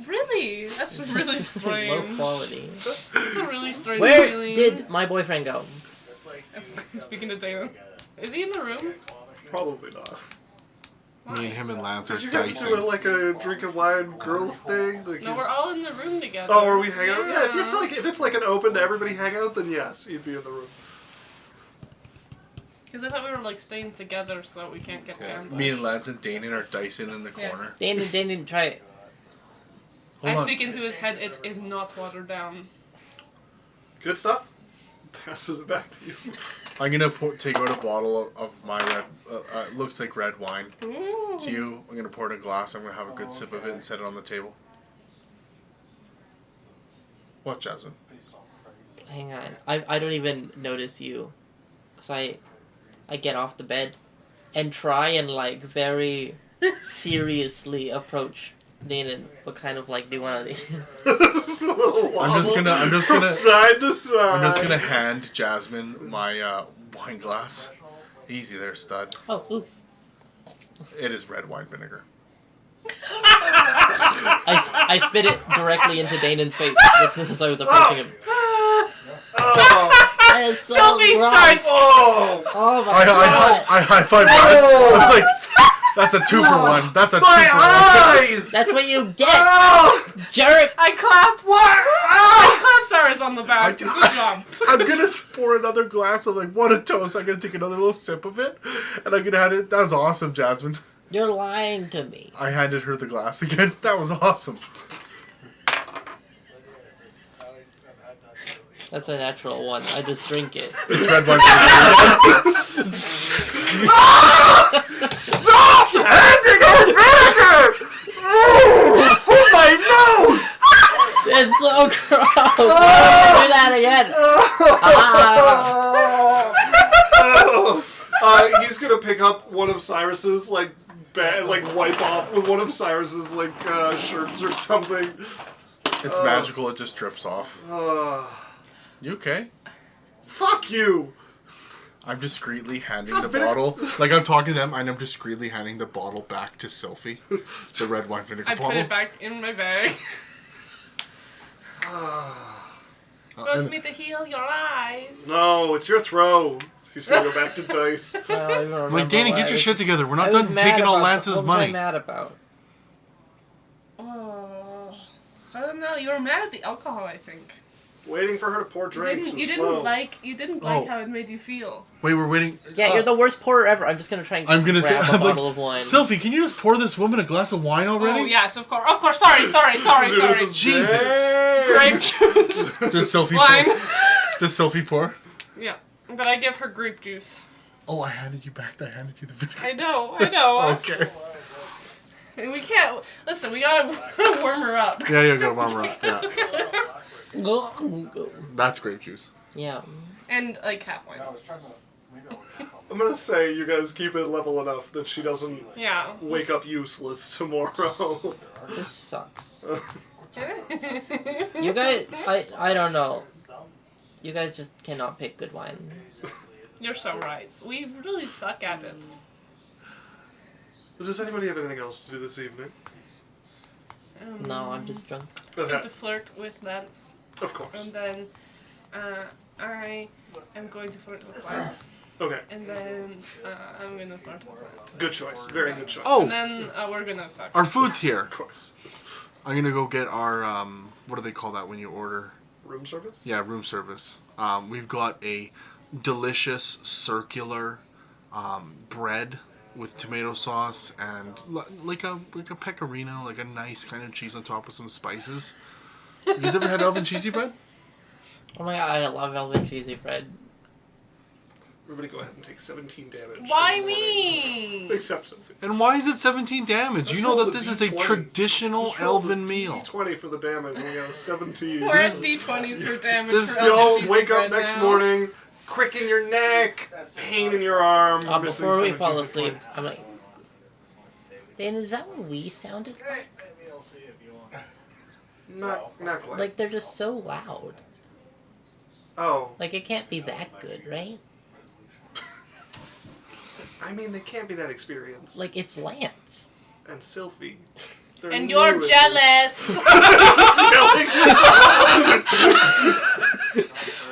Really? That's really This is like strange. low quality. It's a really strange Where feeling. did my boyfriend go? Speaking to Dana, is he in the room? Probably not. Me and him and Lance Did are you guys dicing. do like a drink of wine girls thing? Like No, we're all in the room together. Oh, are we hanging out? Yeah, if it's like an open to everybody hangout, then yes, you'd be in the room. Because I thought we were like staying together so that we can't get ambushed. Me and Lance and Dane are dicing in the Yeah. corner. Dane, try it. I Hold on. speak into his head. It is not watered down. Good stuff. Passes it back to you. I'm gonna take out a bottle of my red. Looks like red wine. Ooh. To you, I'm gonna pour it in a glass. I'm gonna have a good sip of it and set it on the table. What, Jasmine? Hang on. I don't even notice you. Because I get off the bed and try and like very seriously approach Dana. What kind of like do one of these? I'm just gonna side to side. I'm just gonna hand Jasmine my wine glass. Easy there, stud. Oh, ooh. It is red wine vinegar. I spit it directly into Danon's face because I was approaching him. Oh, That is so Sophie gross. starts. oh, Oh my god. I high five Lance. I was like, that's a 2 for 1. That's a 2 my for 1. eyes! That's what you get, Oh, jerk. I clap. what? I clap Cyrus on the back. I- Good job. I'm gonna pour another glass of like what a toast. I'm gonna take another little sip of it, and I'm gonna have it. That was awesome, Jasmine. You're lying to me. I handed her the glass again. That was awesome. That's a natural one. I just drink it. It's red wine. Stop handing her vinegar! Oh, my nose! It's so gross. Don't do that again. He's gonna pick up one of Cyrus's like wipe off with one of Cyrus's shirts or something. It's magical. It just drips off. You okay? Fuck you! I'm discreetly handing the bottle. Like I'm talking to them, and I'm discreetly handing the bottle back to Sylphie. The red wine vinegar I bottle. put it back in my bag. Supposed me to heal your eyes. No, it's your throw. He's gonna go back to dice. I don't even remember Wait, Danny, what get I your was- shit together. We're I not was done mad taking all about- Lance's what was I money. mad about? Oh, I don't know. You were mad at the alcohol, I think. Waiting for her to pour drinks. You didn't slow. like Oh. how it made you feel. Wait, we're waiting. Yeah, you're the worst pourer ever. I'm just gonna try and I'm gonna say, grab a I'm like, bottle of wine. Sylphie, can you just pour this woman a glass of wine already? Oh yes, of course. Sorry. Jesus. Grape juice. Does Sylphie Wine. pour? Does Sylphie pour? Yeah, but I give her grape juice. Oh, I handed you back. I handed you the vinegar. I know. Okay. And we can't. Listen, we gotta warm her up. Yeah, you go, warm up. Yeah. That's grape juice. Yeah. And like half wine. I'm gonna say you guys keep it level enough that she doesn't Yeah. wake up useless tomorrow. This sucks. You guys, I don't know. You guys just cannot pick good wine. You're so right. We really suck at it. Does anybody have anything else to do this evening? No, I'm just drunk. Okay. To flirt with Lance. Of course. And then I am going to flirt with Lance. Okay. And then I'm gonna flirt with Lance. Good choice. Very good choice. Oh, And then we're gonna suck. our food's here. Of course. I'm gonna go get our what do they call that when you order? Room service? Yeah, room service. We've got a delicious circular bread with tomato sauce and like a pecorino, like a nice kind of cheese on top with some spices. You guys ever had Elven cheesy bread? Oh my god, I love Elven cheesy bread. Everybody go ahead and take 17 damage. Why in the morning. me? Except Sophie. And why is it 17 damage? Let's You know roll that the this is a D20. traditional Just roll the elven meal. D20 for the damage. We got 17. We're at D20s for damage. this- for You Elven all cheesy wake up bread next now. morning, crick in your neck, pain in your arm. missing Before we 17 fall hit asleep, points. I'm like, Dan, is that what we sounded like? Maybe I'll see if you want. Not quite. Like, they're just so loud. Oh, Like, it can't be that good, right? I mean, they can't be that experienced. Like, it's Lance. And Sylphie. They're And you're new at jealous. this.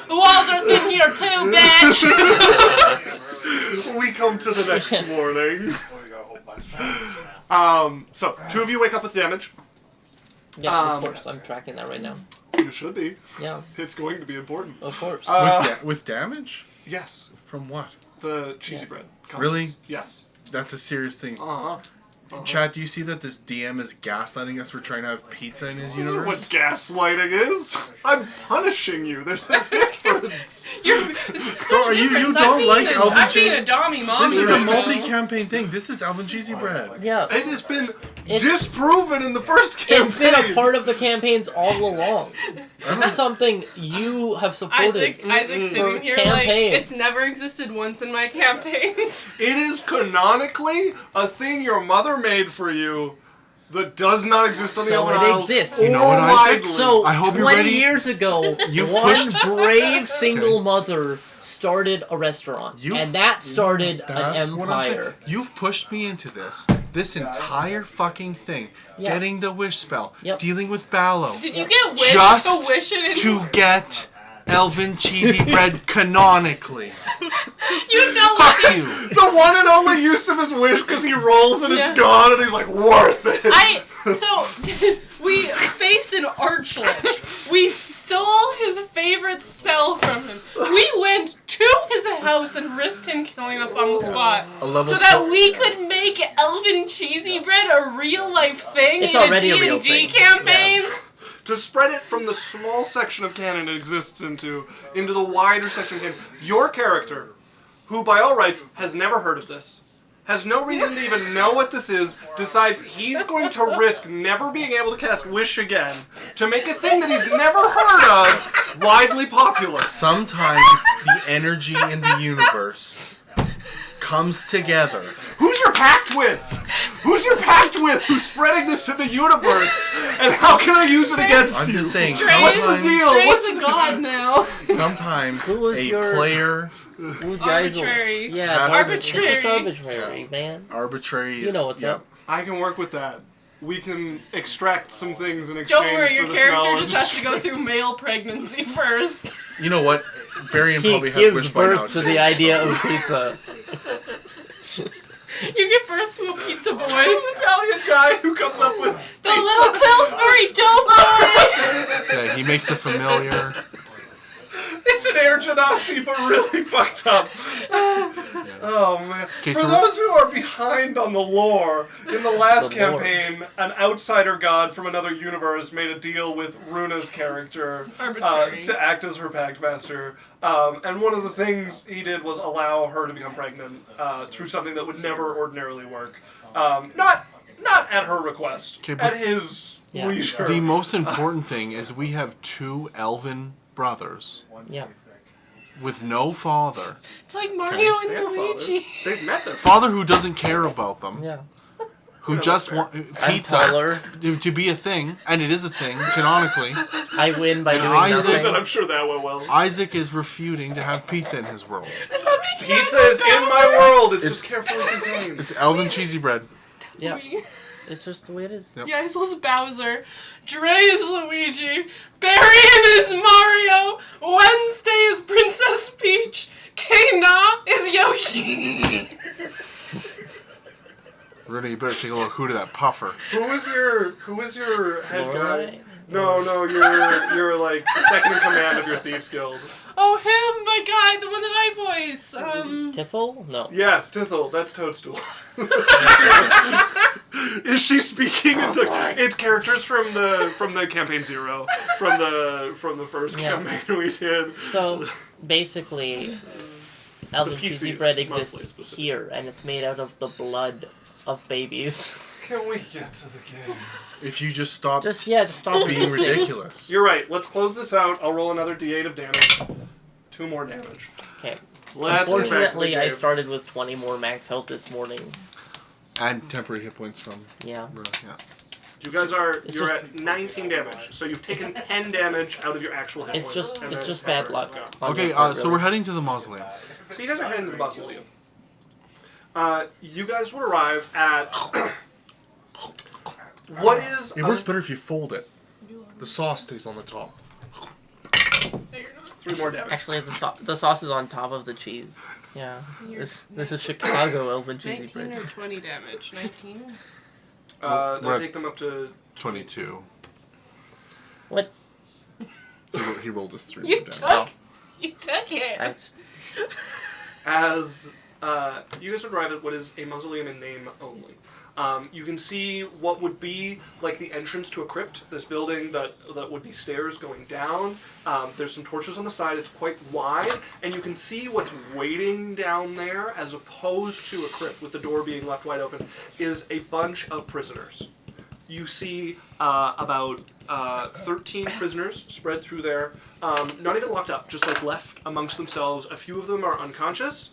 The walls are thin here too, bitch. We come to the next morning. So, 2 of you wake up with damage. Yeah, of course. I'm tracking that right now. You should be. Yeah, It's going to be important. of course. With damage? Yes. From what? The cheesy bread. Really? Yes. That's a serious thing. Uh-huh. Chad, do you see that this DM is gaslighting us for trying to have pizza in his This is what universe? gaslighting is. I'm punishing you. There's a difference. So are you don't like Elven I'm being a Cheesy? dommy mommy. This is a right now. multi-campaign thing. This is Elven Cheesy Bread. Yeah. It has been It's- disproven in the first campaign. It's been a part of the campaigns all along. This is something you have supported. Isaac for sitting here like, campaigns. it's never existed once in my campaigns. It is canonically a thing your mother made for you that does not exist on the So Elven it Isles exists. or You know what, Isaac? widely. So, I hope you're 20 ready. years ago, You've one pushed- brave single mother started a restaurant. You've- and that started an That's what I'm saying. empire. You've pushed me into this entire fucking thing. Yeah. Getting the wish spell. Yep. Dealing with Ballo. Did you get wish Just the wish it in? to get Elven Cheesy Bread canonically. You don't Fuck like you. The one and only use of his wish because he rolls and Yeah. it's gone and he's like, worth it. So we faced an archlich. We stole his favorite spell from him. We went to his house and risked him killing us on the spot. A level So that 12 we could make Elven Cheesy Bread a real life thing It's in already a a real D&D thing. campaign. To spread it from the small section of canon it exists into the wider section of canon, your character, who by all rights has never heard of this, has no reason to even know what this is, decides he's going to risk never being able to cast Wish again to make a thing that he's never heard of widely popular. Sometimes the energy in the universe comes together. Who's your pact with? Who's your pact with? Who's spreading this in the universe? And how can I use it against I'm you? just saying, What's the sometimes, deal? Dre's What's a the god now. sometimes Who was a your- player Who's guys? Arbitrary. Yeah, it's Arbitrary. It's just arbitrary, man. arbitrary You is- know what's yep. up. I can work with that. We can extract some things in exchange Don't worry, your for this character knowledge. just has to go through male pregnancy first. You know what? Barian He probably has gives wish by now. birth to the idea of pizza. You give birth to a pizza boy. An Italian guy who comes up with The little Pillsbury Doughboy! Yeah, he makes a familiar. it's an air genasi, but really fucked up. Oh man! Okay, For so those who are behind on the lore, in the last The lore. campaign, an outsider god from another universe made a deal with Runa's character Arbitrary. to act as her pact master. And one of the things he did was allow her to become pregnant through something that would never ordinarily work. Not at her request, Okay, but- at his Yeah. leisure. The most important thing is we have 2 elven brothers Yeah. with no father. It's like Mario They have and fathers. Luigi. They've met their Father who doesn't care about them. Yeah. Who Yeah, just fair. want I'm pizza taller. to be a thing, and it is a thing canonically. I win by And doing Isaac- Listen, nothing. I'm sure that went well. Isaac is refuting to have pizza in his world. Does that make you Pizza guys is in Bowser? my world. It's just carefully contained. It's elven cheesy bread. Yeah. It's just the way it is. Yep. Yaisel's Bowser. Dre is Luigi. Barian is Mario. Wednesday is Princess Peach. K-Na is Yoshi. Rudy, you better take a little hoot of that puffer. Who was your head guy? Alright. No, you're like second in command of your thieves guild. Oh, him, my guy, the one that I voice. Tiffle? No. Yes, Tithel. That's Toadstool. Is she speaking into? It's characters from the campaign 0, from the first Yeah. campaign we did. So, basically, Elven Cheesy PCs, Bread mostly exists specifically. here, and it's made out of the blood of babies. Can we get to the game? If you just stop Just stop being resisting. ridiculous. You're right. Let's close this out. I'll roll another D8 of damage. 2 more damage. Okay. Let's get back to the Unfortunately, I game. started with 20 more max health this morning. And temporary hit points from... Yeah. Yeah. You guys you're just- at 19 damage, so you've taken 10 damage out of your actual hit It's points. just and it's then just bad temporary. luck. Yeah. Okay, so we're heading to the mausoleum. So you guys are heading to the mausoleum. You guys would arrive at what is... It works better if you fold it. The sauce stays on the top. No, you're not. 3 more damage. Actually, the sauce is on top of the cheese. Yeah. This is Chicago elven cheesy 19 bread. or 20 damage? 19? That'll take them up to... 22. What? He rolled his 3 You more damage. took, you took it. I, As you guys would arrive at what is a mausoleum in name only. You can see what would be like the entrance to a crypt, this building that would be stairs going down. There's some torches on the side, it's quite wide, and you can see what's waiting down there, as opposed to a crypt with the door being left wide open, is a bunch of prisoners. You see about 13 prisoners spread through there, not even locked up, just like left amongst themselves. A few of them are unconscious.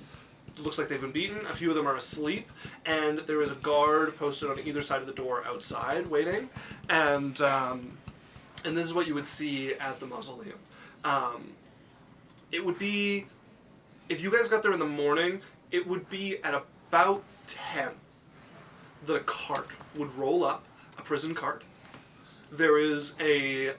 Looks like they've been beaten. A few of them are asleep, and there is a guard posted on either side of the door outside, waiting. And this is what you would see at the mausoleum. It would be, if you guys got there in the morning, it would be at about 10 that a cart would roll up, a prison cart. There is a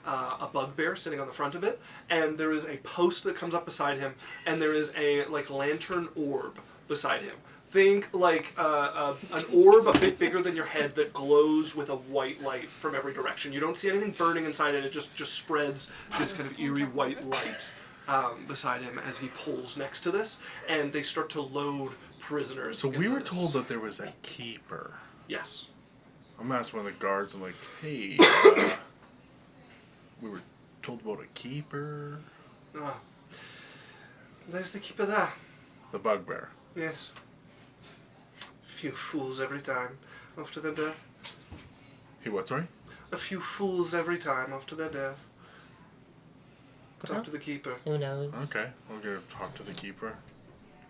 bugbear sitting on the front of it, and there is a post that comes up beside him, and there is a lantern orb beside him. Think like an orb a bit bigger than your head that glows with a white light from every direction. You don't see anything burning inside it. It just spreads this kind of eerie white light beside him as he pulls next to this, and they start to load prisoners. So we into were this. told that there was a keeper. Yes. I'm gonna ask one of the guards. I'm like, hey, we were told about a keeper. Ah. There's the keeper there. The bugbear. Yes. Few fools every time after their death. He what? Sorry. A few fools every time after their death. Talk Well. to the keeper. who knows? Okay, we'll go talk to the keeper.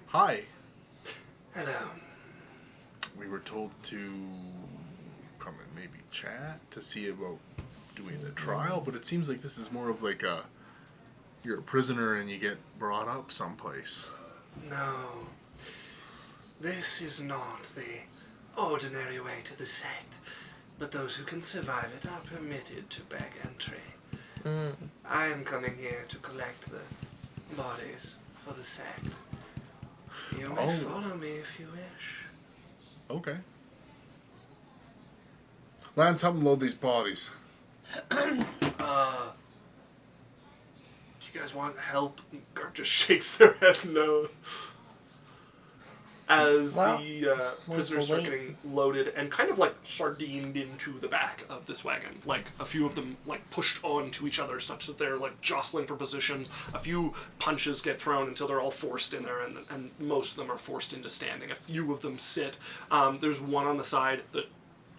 Hi. Hello. We were told to come and maybe chat to see about doing the trial, but it seems like this is more of like a you're a prisoner and you get brought up someplace. No. This is not the ordinary way to the sect, but those who can survive it are permitted to beg entry. Mm. I am coming here to collect the bodies for the sect. You may Oh. follow me if you wish. Okay. Lance, help him load these bodies. Do you guys want help? Guard just shakes their head no. As Well, the prisoners start wait. getting loaded and kind of like sardined into the back of this wagon. Like a few of them like pushed onto each other such that they're like jostling for position. A few punches get thrown until they're all forced in there, and most of them are forced into standing. A few of them sit. There's one on the side that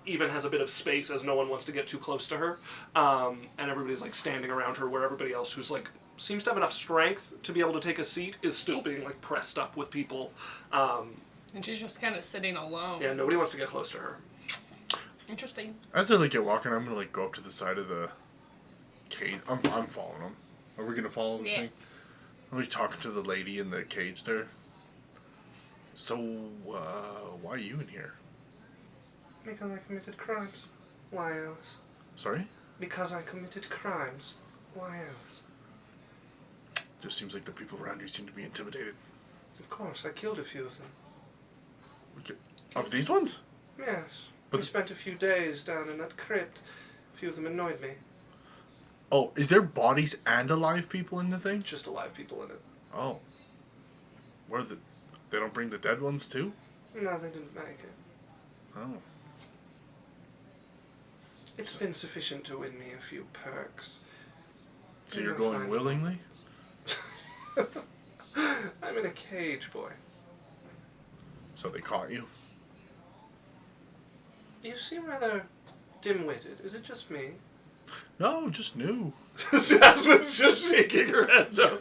even has a bit of space as no one wants to get too close to her. And everybody's like standing around her, where everybody else who's like seems to have enough strength to be able to take a seat is still being like pressed up with people. And she's just kind of sitting alone. Yeah, nobody wants to get close to her. Interesting. As I like get walking, I'm gonna like go up to the side of the cage. I'm following them. Are we gonna follow the Yeah. thing? Are we talking to the lady in the cage there? So, why are you in here? Because I committed crimes. Why else? Sorry? Because I committed crimes. Why else? Just seems like the people around you seem to be intimidated. Of course, I killed a few of them. Of these ones? Yes. But We spent a few days down in that crypt. A few of them annoyed me. Oh, is there bodies and alive people in the thing? Just alive people in it. Oh. Where are the... They don't bring the dead ones too? No, they didn't make it. Oh. It's been sufficient to win me a few perks. So You're you're gonna going find willingly? I'm in a cage, boy. So they caught you? You seem rather dim-witted. Is it just me? No, just new. Jasmine's just shaking her head, though.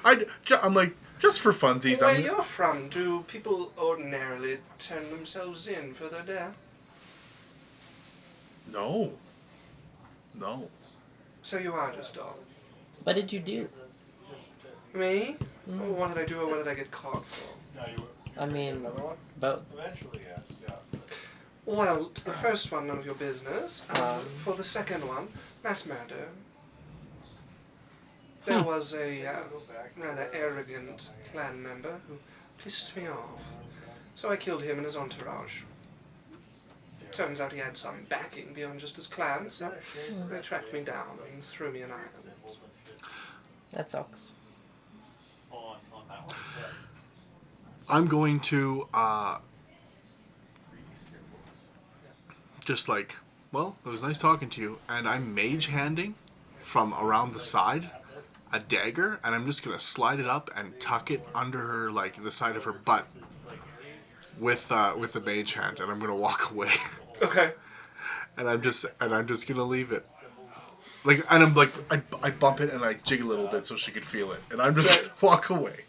I'm like, Just for funsies. Where you're from, do people ordinarily turn themselves in for their death? No. No. So you are just dog. What did you do? Me? Oh, what did I do or what did I get caught for? No, you I mean, another one? both. Eventually, yeah. Well, to the first one, none of your business. For the second one, mass murder. There was a rather arrogant clan member who pissed me off. So I killed him and his entourage. Turns out he had some backing beyond just his clan, so they tracked me down and threw me an island. That sucks. On that one. Yeah. I'm going to just like, well, it was nice talking to you, and I'm mage handing from around the side a dagger, and I'm just gonna slide it up and tuck it under her, like the side of her butt, with the mage hand, and I'm gonna walk away. Okay. And I'm just gonna leave it. Like, and I'm like, I bump it and I jig a little bit so she could feel it, and I'm just gonna walk away.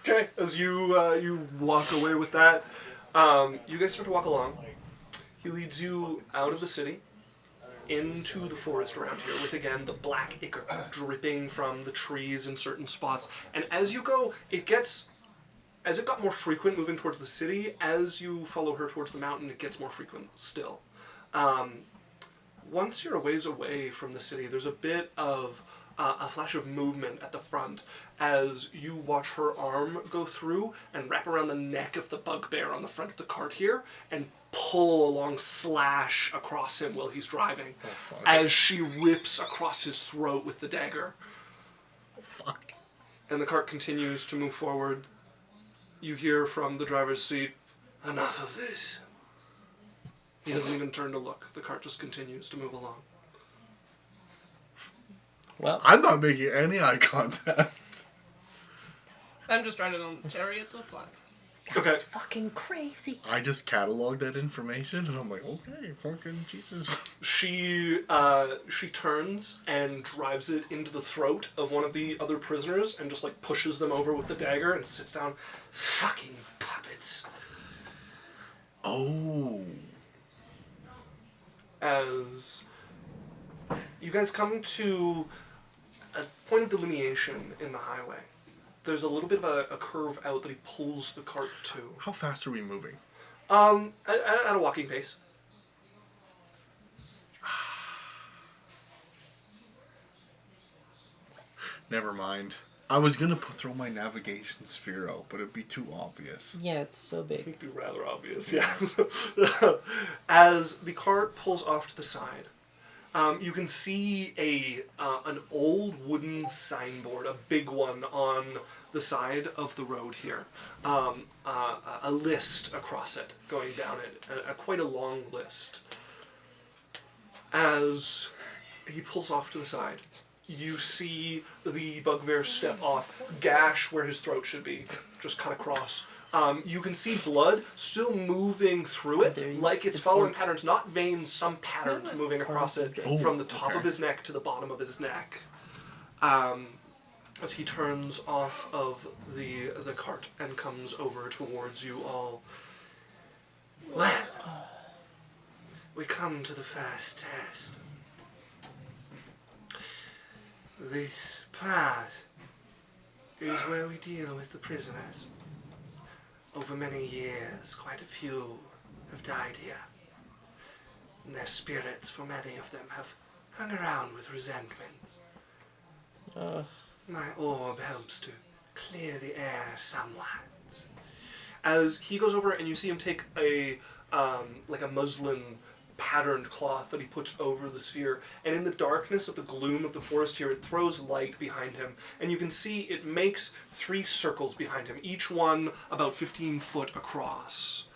Okay. As you walk away with that, you guys start to walk along. He leads you out of the city, into the forest around here, with again the black ichor dripping from the trees in certain spots. And as you go, as it got more frequent moving towards the city, as you follow her towards the mountain, it gets more frequent still. Once you're a ways away from the city, there's a bit of a flash of movement at the front as you watch her arm go through and wrap around the neck of the bugbear on the front of the cart here and pull a long slash across him while he's driving as she rips across his throat with the dagger. Fuck. And the cart continues to move forward. You hear from the driver's seat, "Enough of this." He doesn't even turn to look. The cart just continues to move along. Well, I'm not making any eye contact. I'm just riding on the chariot till it flies. Okay. that's fucking crazy. I just cataloged that information, and I'm like, okay, fucking Jesus. She turns and drives it into the throat of one of the other prisoners and just like pushes them over with the dagger and sits down. Fucking puppets. Oh. As you guys come to a point of delineation in the highway, there's a little bit of a curve out that he pulls the cart to. How fast are we moving? At a walking pace. Never mind. I was gonna throw my navigation sphere out, but it'd be too obvious. Yeah, it's so big. It'd be rather obvious, yeah. As the cart pulls off to the side, you can see an old wooden signboard, a big one on the side of the road here. A list across it, going down it, quite a long list. As he pulls off to the side, you see the bugbear step off, gash where his throat should be, just cut across. You can see blood still moving through it, like it's following patterns, not veins, some patterns moving across it from the top of his neck to the bottom of his neck. As he turns off of the cart and comes over towards you all. Well, we come to the first test. This path is where we deal with the prisoners. Over many years, quite a few have died here. And their spirits, for many of them, have hung around with resentment. My orb helps to clear the air somewhat. As he goes over and you see him take a muslin patterned cloth that he puts over the sphere, and in the darkness of the gloom of the forest here, it throws light behind him, and you can see it makes 3 circles behind him, each one about 15 foot across.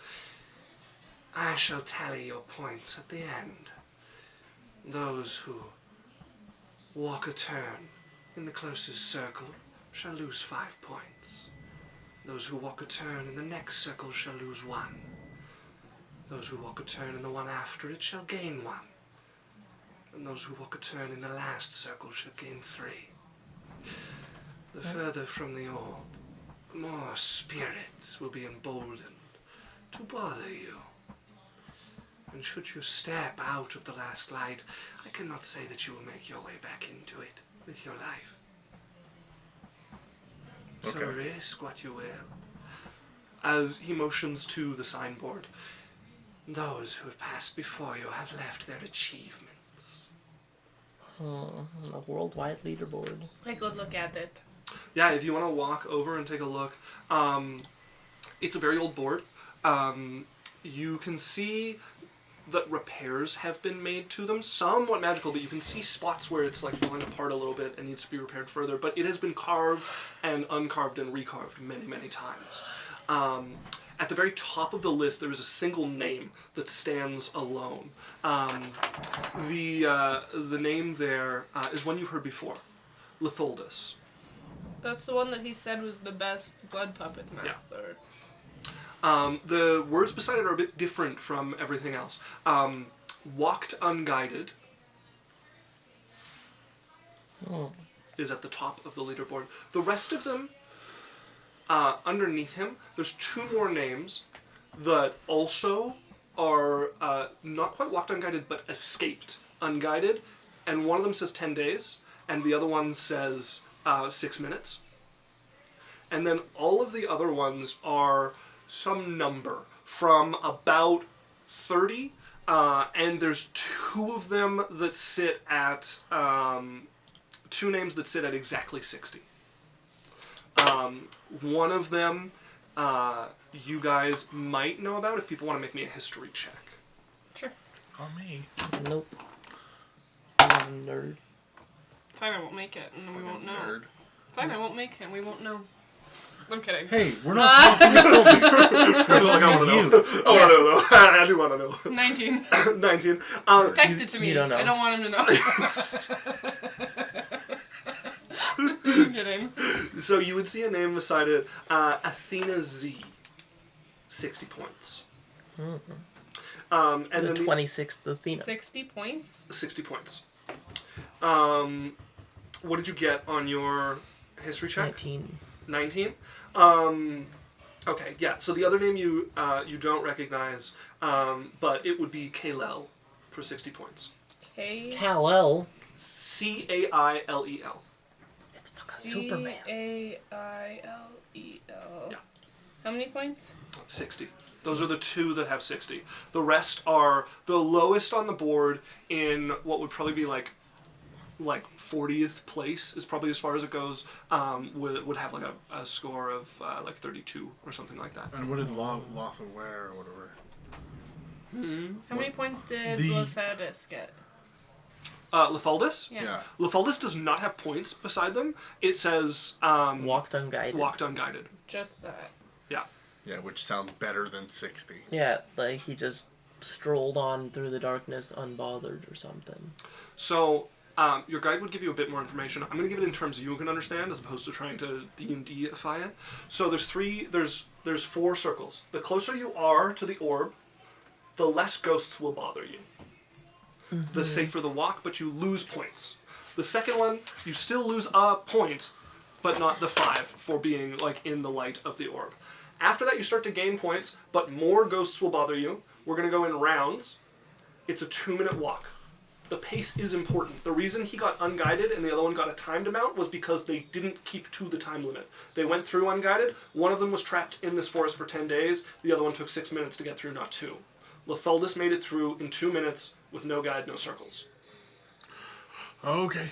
I shall tally your points at the end. Those who walk a turn in the closest circle shall lose 5 points. Those who walk a turn in the next circle shall lose 1. Those who walk a turn in the one after it shall gain 1. And those who walk a turn in the last circle shall gain 3. The further from the orb, more spirits will be emboldened to bother you. And should you step out of the last light, I cannot say that you will make your way back into it with your life. So Okay. risk what you will. As he motions to the signboard, those who have passed before you have left their achievements. A worldwide leaderboard. I could look at it. Yeah, if you want to walk over and take a look, it's a very old board. You can see that repairs have been made to them, somewhat magical, but you can see spots where it's like falling apart a little bit and needs to be repaired further, but it has been carved and uncarved and recarved many, many times. At the very top of the list, there is a single name that stands alone. The name there is one you've heard before, Litholdus. That's the one that he said was the best blood puppet master. The words beside it are a bit different from everything else. Walked unguided is at the top of the leaderboard. The rest of them, underneath him, there's two more names that also are not quite walked unguided, but escaped unguided. And one of them says 10 days, and the other one says 6 minutes. And then all of the other ones are some number from about 30, and there's two of them that sit at, two names that sit at exactly 60. One of them you guys might know about if people want to make me a history check. Sure. On me. Nope. I'm a nerd. Fine, I won't make it, and we won't know. Nerd. Fine, I won't make it, and we won't know. I'm kidding. Hey, we're not talking to Sylvie. We're I talking want to to know. you. I want to know. I do want to know. 19. 19. Text it to me. you don't know. I don't want him to know. I'm kidding. So you would see a name beside it, Athena Z. 60 points. And The then the 26th Athena. 60 points? 60 points. What did you get on your history check? 19. 19. Okay, yeah. So the other name you don't recognize, but it would be Kailel for 60 points. Kal-El. Cailel. It's fucking Superman. Cailel. Yeah. How many points? 60. Those are the two that have 60. The rest are the lowest on the board in what would probably be like 40th place is probably as far as it goes. Would have like a score of like 32 or something like that. And what did Loth wear or whatever? How many points did The- Lothadis get? Lithaldus? Yeah. Lithaldus does not have points beside them. It says Walked unguided. walked unguided. Just that. Yeah. Yeah, which sounds better than 60. Yeah, like he just strolled on through the darkness unbothered or something. So your guide would give you a bit more information. I'm going to give it in terms you can understand as opposed to trying to D&D-ify it. So there's 4 circles. The closer you are to the orb, the less ghosts will bother you. The safer the walk, but you lose points. The second one, you still lose a point, but not the 5 for being like in the light of the orb. After that, you start to gain points, but more ghosts will bother you. We're going to go in rounds. It's a 2-minute walk. The pace is important. The reason he got unguided and the other one got a timed amount was because they didn't keep to the time limit. They went through unguided. One of them was trapped in this forest for 10 days. The other one took 6 minutes to get through, not 2. Lithaldus made it through in 2 minutes with no guide, no circles. Okay.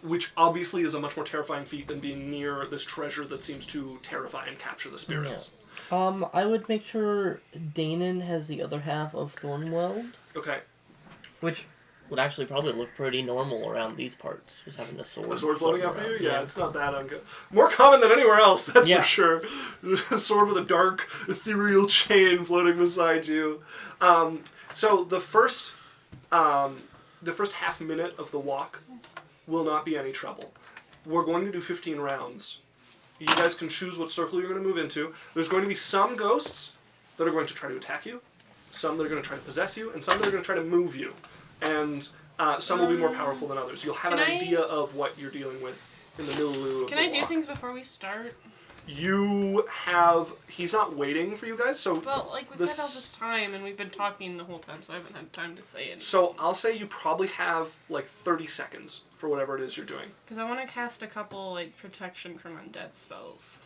Which obviously is a much more terrifying feat than being near this treasure that seems to terrify and capture the spirits. I would make sure Danon has the other half of Thornweld, Okay. which would actually probably look pretty normal around these parts, just having a sword. A sword floating after around. you? Yeah, it's not that uncommon. More common than anywhere else, that's Yeah. for sure. A sword with a dark, ethereal chain floating beside you. So the first half minute of the walk will not be any trouble. We're going to do 15 rounds. You guys can choose what circle you're going to move into. There's going to be some ghosts that are going to try to attack you, some that are going to try to possess you, and some that are going to try to move you. And some will be more powerful than others. You'll have an idea of what you're dealing with in the milieu of Can the I do walk. things before we start? He's not waiting for you guys, so... Well, like, we've had all this time, and we've been talking the whole time, so I haven't had time to say anything. So I'll say you probably have, like, 30 seconds for whatever it is you're doing. Because I want to cast a couple, like, protection from undead spells.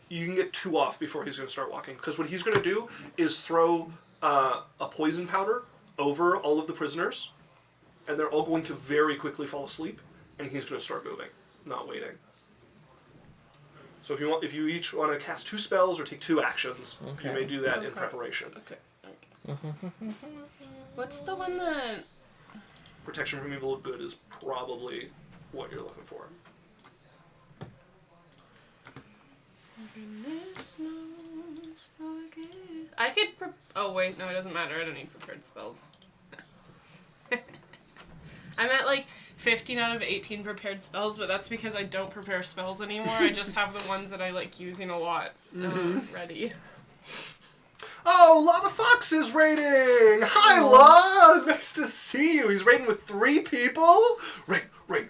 You can get 2 off before he's going to start walking. Because what he's going to do is throw a poison powder over all of the prisoners, and they're all going to very quickly fall asleep, and he's going to start moving, not waiting. So if you each want to cast 2 spells or take 2 actions, you may do that in preparation. Okay. What's the one that... Protection from evil and good is probably what you're looking for. I could oh wait, no, it doesn't matter. I don't need prepared spells. I'm at like 15 out of 18 prepared spells, but that's because I don't prepare spells anymore. I just have the ones that I like using a lot ready. Oh, Lava Fox is raiding! Hi, Law! Nice to see you. He's raiding with 3 people? Raid.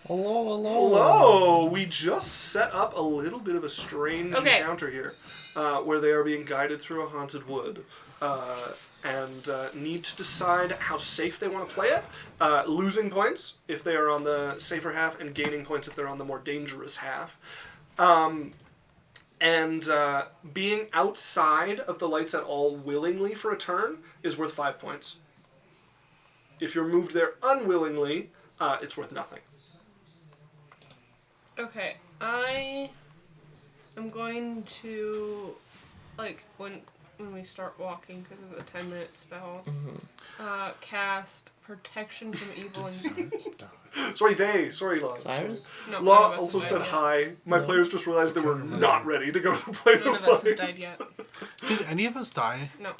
Hello. Hello! We just set up a little bit of a strange encounter here, where they are being guided through a haunted wood, and need to decide how safe they want to play it, losing points if they are on the safer half, and gaining points if they're on the more dangerous half. And being outside of the lights at all willingly for a turn is worth 5 points. If you're moved there unwillingly, it's worth nothing. Okay, I am going to, like, when we start walking, because of the 10-minute spell, cast Protection from Evil and... Sorry, Law. Cyrus? No, Law also said hi. My players just realized they were not ready to go to the play. None of us have died yet. Did any of us die? No.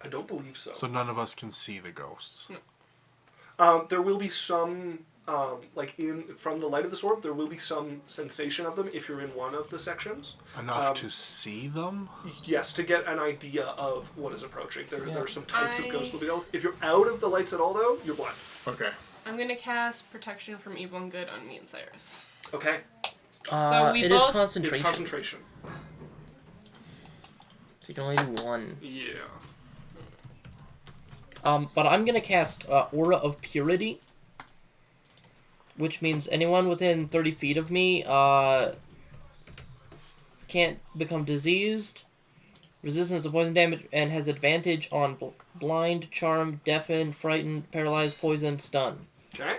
I don't believe so. So none of us can see the ghosts. No. There will be some, from the light of the sword, there will be some sensation of them if you're in one of the sections. Enough to see them? Yes, to get an idea of what is approaching. There are some types of ghosts that will be able. If you're out of the lights at all, though, you're blind. Okay. I'm going to cast Protection from Evil and Good on me and Cyrus. Okay. So we it both... is concentration. It's concentration. So you can only do 1. Yeah. But I'm gonna cast Aura of Purity, which means anyone within 30 feet of me can't become diseased, resistance to poison damage, and has advantage on blind, charmed, deafened, frightened, paralyzed, poisoned, stun. Okay.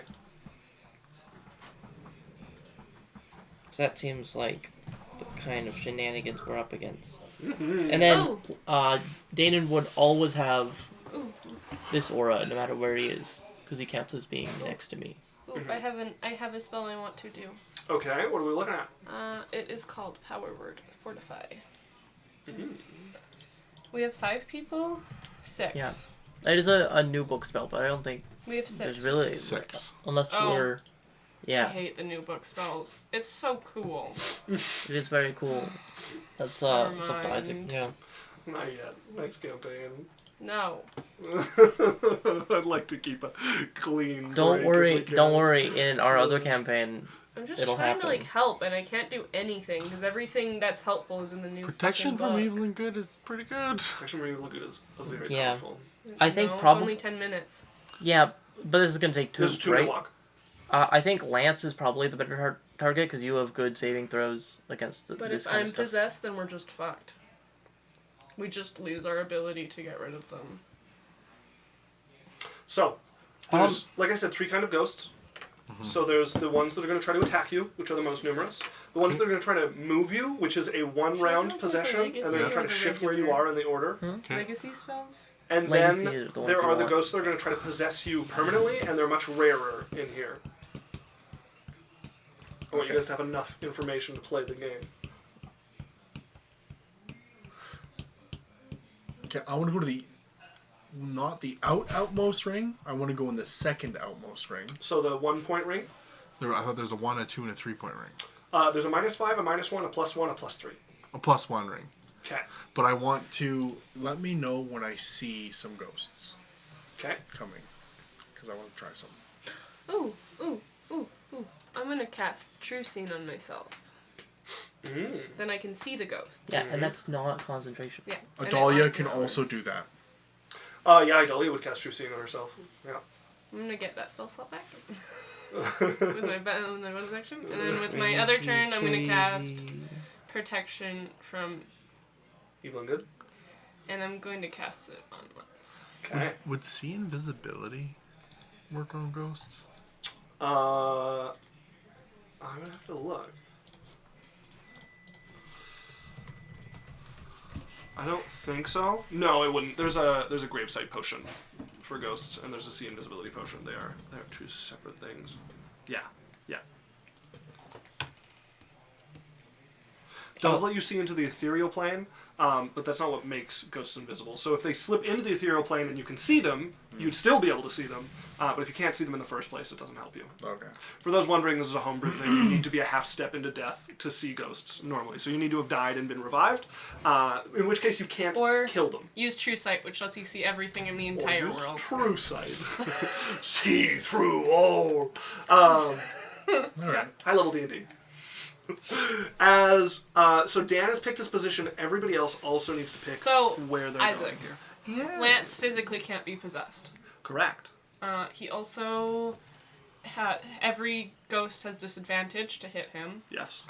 So that seems like the kind of shenanigans we're up against. Mm-hmm. And then Danon would always have this aura no matter where he is, because he counts as being next to me. Ooh, I have a spell I want to do. Okay, what are we looking at? It is called Power Word Fortify. Mm-hmm. We have 5 people? 6. Yeah. It is a new book spell, but I don't think We have 6. there's really... 6. Unless we're... I Yeah, hate the new book spells. It's so cool. it is very cool. That's it's up to Isaac. mind. Yeah. Not yet. Next campaign. No. I'd like to keep a clean Don't break if we don't can. worry. In our other campaign, I'm just It'll trying to happen. like help, and I can't do anything because everything that's helpful is in the new Protection fucking from book. evil and good is pretty good. Protection from evil and good is a very Yeah. powerful. I think no, probably- it's only 10 minutes. yeah, but this is gonna take 2, This is 2 minute right? walk. I think Lance is probably the better target because you have good saving throws against But this if kind I'm of stuff. possessed, then we're just fucked. We just lose our ability to get rid of them. So, there's, like I said, 3 kind of ghosts. So there's the ones that are going to try to attack you, which are the most numerous. The ones that are going to try to move you, which is a 1-round like possession, and legacy they're going to try or to the shift where you regular? are in the order. Okay. Legacy spells? And Legacy then are the ones there you are the want. ghosts that are going to try to possess you permanently, and they're much rarer in here. I want you guys to have enough information to play the game. Okay, I want to go to the... Not the outmost ring. I want to go in the second outmost ring. So the 1-point ring, I thought there's a 1, a 2, and a 3-point ring. there's a -5, a -1, a +1, a +3. A +1 ring. Okay. But I want to... Let me know when I see some ghosts Okay. coming. Because I want to try some. Ooh. I'm gonna cast True Scene on myself. then I can see the ghosts. Yeah, and that's not concentration. Yeah. and it Adalia lasts can an hour. also do that. Yeah, Adalia would cast True Seeing on herself. Yeah. I'm gonna get that spell slot back. With my bonus action. And then with my other turn, I'm gonna cast Protection from... Evil and Good. And I'm going to cast it on Lance. Okay. Would see invisibility work on ghosts? I would have to look. I don't think so. No, it wouldn't. There's a gravesite potion for ghosts, and there's a see invisibility potion. They're two separate things. Yeah. Does let you see into the ethereal plane, but that's not what makes ghosts invisible. So if they slip into the ethereal plane and you can see them, you'd still be able to see them. But if you can't see them in the first place, it doesn't help you. Okay. For those wondering, this is a homebrew thing. You need to be a half step into death to see ghosts normally. So you need to have died and been revived, in which case you can't Or kill them. use True Sight, which lets you see everything in the entire Use world. True sight. See through all. All right. High level D&D. So Dan has picked his position. Everybody else also needs to pick So, where they're Isaac. going here. Yeah. Lance physically can't be possessed. Correct. He also... every ghost has disadvantage to hit him. Yes.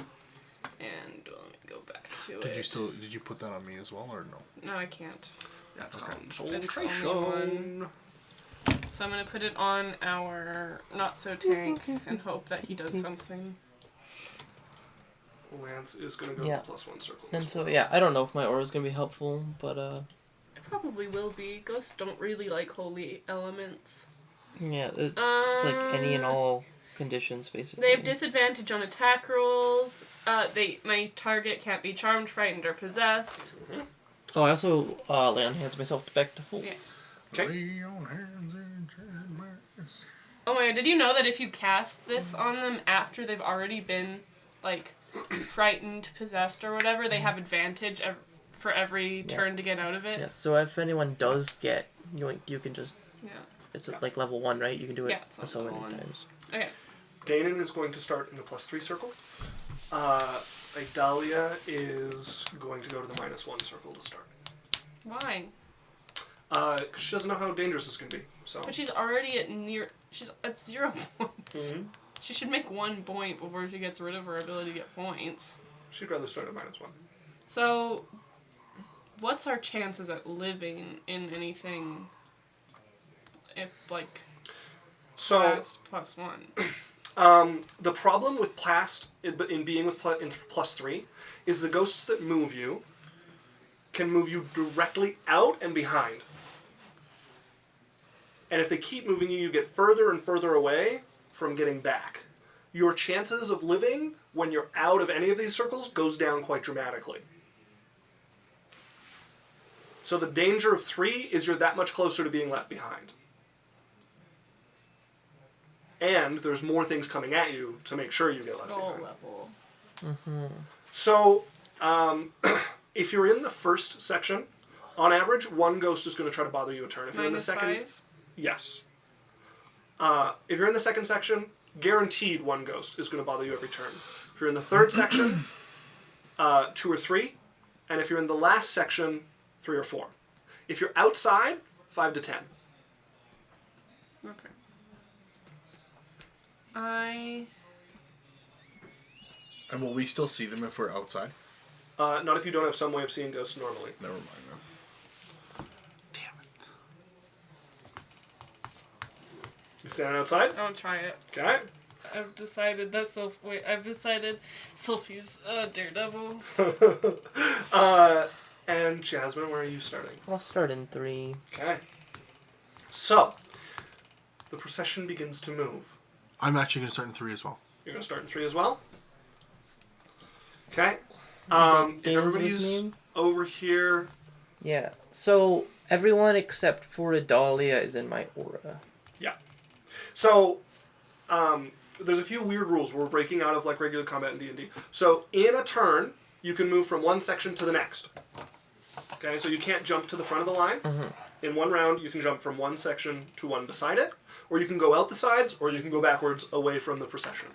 And let me go back to it. Did you put that on me as well, or no? No, I can't. That's Okay. concentration. only So I'm going to put it on our not-so-tank and hope that he does something. Lance is going to go Yeah. to the +1 circle. And so, yeah, I don't know if my aura is going to be helpful, but, It probably will be. Ghosts don't really like holy elements. yeah, it's like any and all conditions, basically. They have disadvantage on attack rolls. My target can't be charmed, frightened, or possessed. Oh, I also lay on hands myself back to full. Yeah. Okay. Oh my god, did you know that if you cast this on them after they've already been, like, frightened, possessed, or whatever, they have advantage for every turn to get out of it? Yeah, so if anyone does get yoinked, you can just... Yeah. It's like level 1, right? You can do it Yeah, it's on so level many 1. times. Okay. Danon is going to start in the +3 circle. Idalia is going to go to the -1 circle to start. Why? Because she doesn't know how dangerous this can be. So. But she's already she's at 0 points. Mhm. She should make 1 point before she gets rid of her ability to get points. She'd rather start at -1. So, what's our chances at living in anything if, like, So, plus +1? the problem with Plast in being with in +3 is the ghosts that move you can move you directly out and behind. And if they keep moving you, you get further and further away from getting back. Your chances of living when you're out of any of these circles goes down quite dramatically. So the danger of 3 is you're that much closer to being left behind. And there's more things coming at you to make sure you get left Skull behind. level. So, if you're in the first section, on average, 1 ghost is going to try to bother you a turn. If you're in the second, -5? yes. If you're in the second section, guaranteed 1 ghost is going to bother you every turn. If you're in the third section, 2 or 3, and if you're in the last section, 3 or 4. If you're outside, 5 to 10. Okay. And will we still see them if we're outside? Not if you don't have some way of seeing ghosts normally. Never mind then. Damn it. You standing outside? I'll try it. Okay. I've decided that Sylphie's Daredevil. And Jasmine, where are you starting? I'll start in 3. Okay. So, the procession begins to move. I'm actually going to start in 3 as well. You're going to start in 3 as well? Okay. If Damon's with everybody's me? over here... Yeah. So, everyone except for Adalia is in my aura. Yeah. So, there's a few weird rules where we're breaking out of like regular combat in D&D. So, in a turn, you can move from one section to the next. Okay, so you can't jump to the front of the line. In one round, you can jump from one section to one beside it, or you can go out the sides, or you can go backwards away from the procession.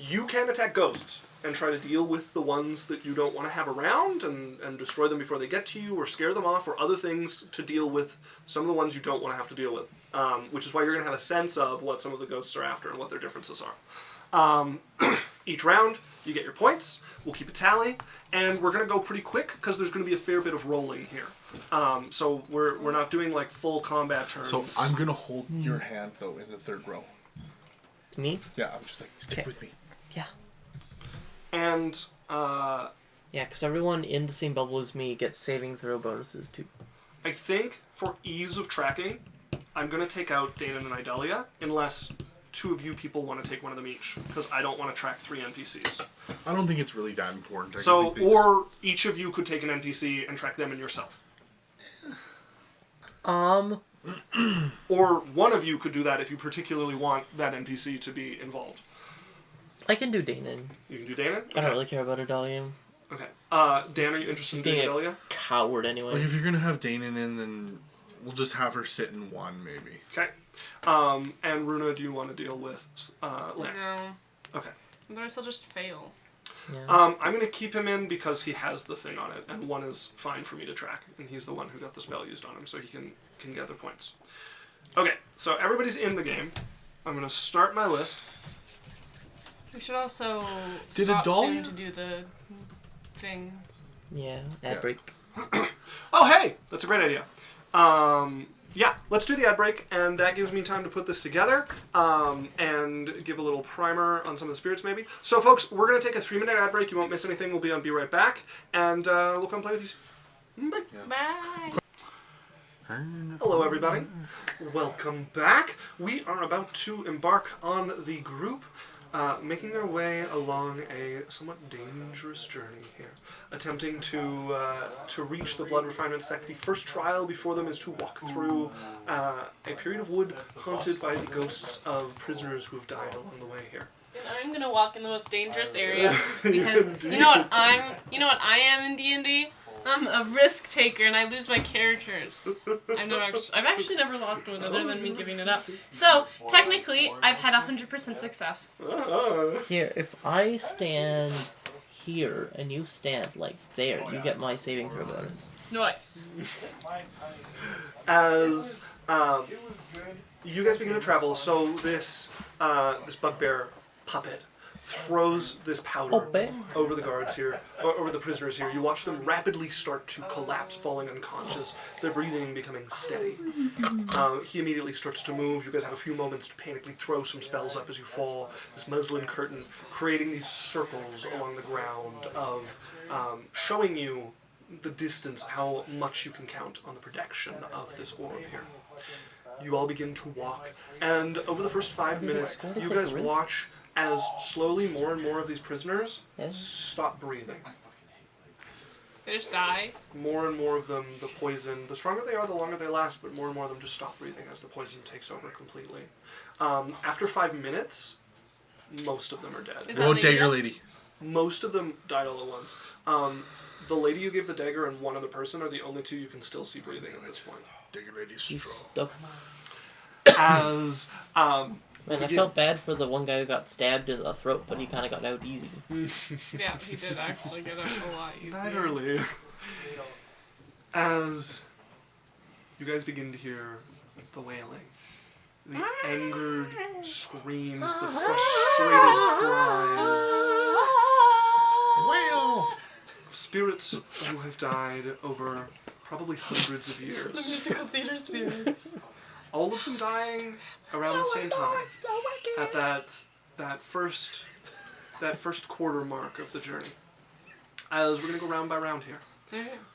You can attack ghosts and try to deal with the ones that you don't want to have around and destroy them before they get to you or scare them off or other things to deal with some of the ones you don't want to have to deal with. Which is why you're going to have a sense of what some of the ghosts are after and what their differences are. Each round, you get your points. We'll keep a tally. And we're going to go pretty quick because there's going to be a fair bit of rolling here. So we're not doing like full combat turns. So I'm going to hold your hand, though, in the third row. Me? Yeah, I'm just like, stick with me. Yeah. And, Yeah, because everyone in the same bubble as me gets saving throw bonuses, too. I think for ease of tracking, I'm going to take out Dana and Idalia, unless two of you people want to take one of them each, because I don't want to track 3 NPCs. I don't think it's really that important. So, or each of you could take an NPC and track them and yourself. Or one of you could do that if you particularly want that NPC to be involved. I can do Danon. You can do Dana? Okay. I don't really care about Adalia. Okay. Dan, are you interested in doing Being Idalia? a coward anyway. Like, if you're going to have Dana in, then we'll just have her sit in one, maybe. Okay. And Runa, do you want to deal with Lance? No. Okay. Otherwise he'll just fail. Yeah. I'm going to keep him in because he has the thing on it, and 1 is fine for me to track, and he's the one who got the spell used on him, so he can gather points. Okay, so everybody's in the game. I'm going to start my list. We should also Did stop Adalia? soon to do the thing. Yeah, ad break. Oh, hey! That's a great idea. Yeah, let's do the ad break, and that gives me time to put this together and give a little primer on some of the spirits, maybe. So, folks, we're going to take a 3-minute ad break. You won't miss anything. We'll be on Be Right Back, and we'll come play with you soon. Bye. Bye. Hello, everybody. Welcome back. We are about to embark on the group making their way along a somewhat dangerous journey here, attempting to reach the Blood Refinement Sect. The first trial before them is to walk through a period of wood haunted by the ghosts of prisoners who have died along the way here. And I'm gonna walk in the most dangerous area because you know what I am in D&D? I'm a risk taker and I lose my characters. I've actually never lost one other than me giving it up. So, technically, I've had 100% success. Here, if I stand here and you stand like there, you get my saving throw bonus. Nice. As you guys begin to travel, so this bugbear puppet throws this powder over the guards here, or over the prisoners here. You watch them rapidly start to collapse, falling unconscious, their breathing becoming steady. He immediately starts to move. You guys have a few moments to panically throw some spells up as you fall. This muslin curtain creating these circles along the ground of showing you the distance, how much you can count on the protection of this orb here. You all begin to walk, and over the first 5 minutes, you guys watch as slowly more and more of these prisoners stop breathing. They just die. More and more of them, the poison, the stronger they are, the longer they last, but more and more of them just stop breathing as the poison takes over completely. After 5 minutes, most of them are dead. Is that Oh, lady Dagger dead? Lady. Most of them died all at once. The lady you gave the dagger and one other person are the only 2 you can still see breathing at this point. Dagger Lady's strong. Stuff. As, Man, I felt bad for the one guy who got stabbed in the throat, but he kind of got out easy. Yeah, he did actually get out a lot easier. Not early. As you guys begin to hear the wailing, the angered screams, the frustrated cries, Wail! spirits who have died over probably hundreds of The years. musical theater spirits. All of them dying around the same time at that first quarter mark of the journey. As we're gonna go round by round here,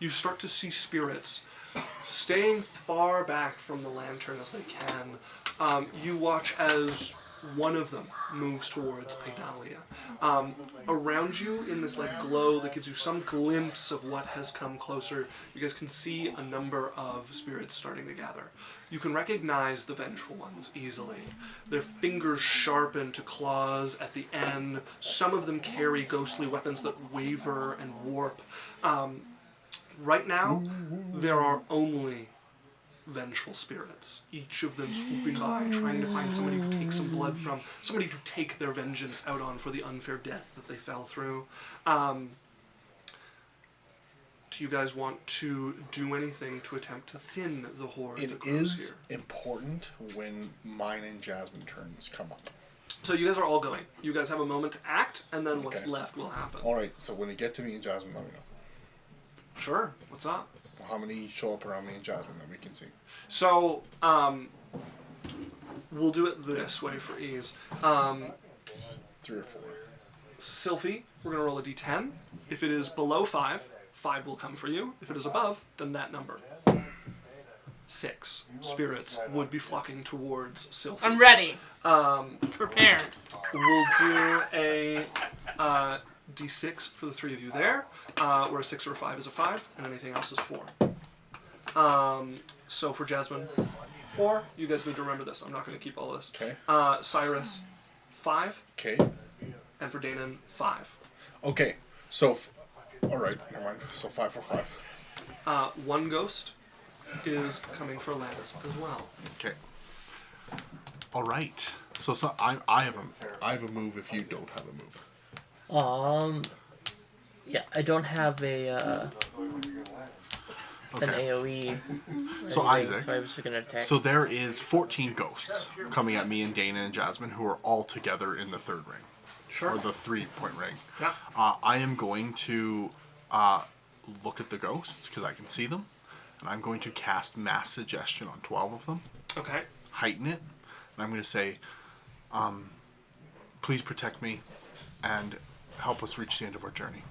you start to see spirits staying far back from the lantern as they can. You watch as one of them moves towards Idalia. Around you in this like glow that gives you some glimpse of what has come closer, you guys can see a number of spirits starting to gather. You can recognize the vengeful ones easily. Their fingers sharpen to claws at the end. Some of them carry ghostly weapons that waver and warp. Right now, there are only vengeful spirits, each of them swooping by, trying to find somebody to take some blood from, somebody to take their vengeance out on for the unfair death that they fell through. Do you guys want to do anything to attempt to thin the horde that It grows is here? important when mine and Jasmine turns come up. So you guys are all going. You guys have a moment to act, and then what's Okay. left will happen. Alright, so when you get to me and Jasmine, let me know. Sure. What's up? How many show up around me and Jasmine that we can see? So, we'll do it this way for ease. 3 or 4. Sylphie, we're going to roll a d10. If it is below 5, 5 will come for you. If it is above, then that number. 6 spirits would be flocking towards Sylphie. I'm ready. Um, Prepared. we'll do a d6 for the 3 of you there, where a 6 or a 5 is a 5, and anything else is 4. So for Jasmine, 4. You guys need to remember this. I'm not going to keep all this. Okay. Cyrus, 5. Okay. And for Danon, 5. Okay. So, alright, never mind. So 5 for 5. 1 ghost is coming for Lance as well. Okay. Alright. So I have a move if you don't have a move. Yeah, I don't have an Okay. AoE. So anything, Isaac. So I was just gonna attack. So there is 14 ghosts coming at me and Dana and Jasmine who are all together in the 3rd ring. Sure. Or the 3-point ring. Yeah. I am going to look at the ghosts because I can see them. And I'm going to cast Mass Suggestion on 12 of them. Okay. Heighten it. And I'm going to say, please protect me and help us reach the end of our journey.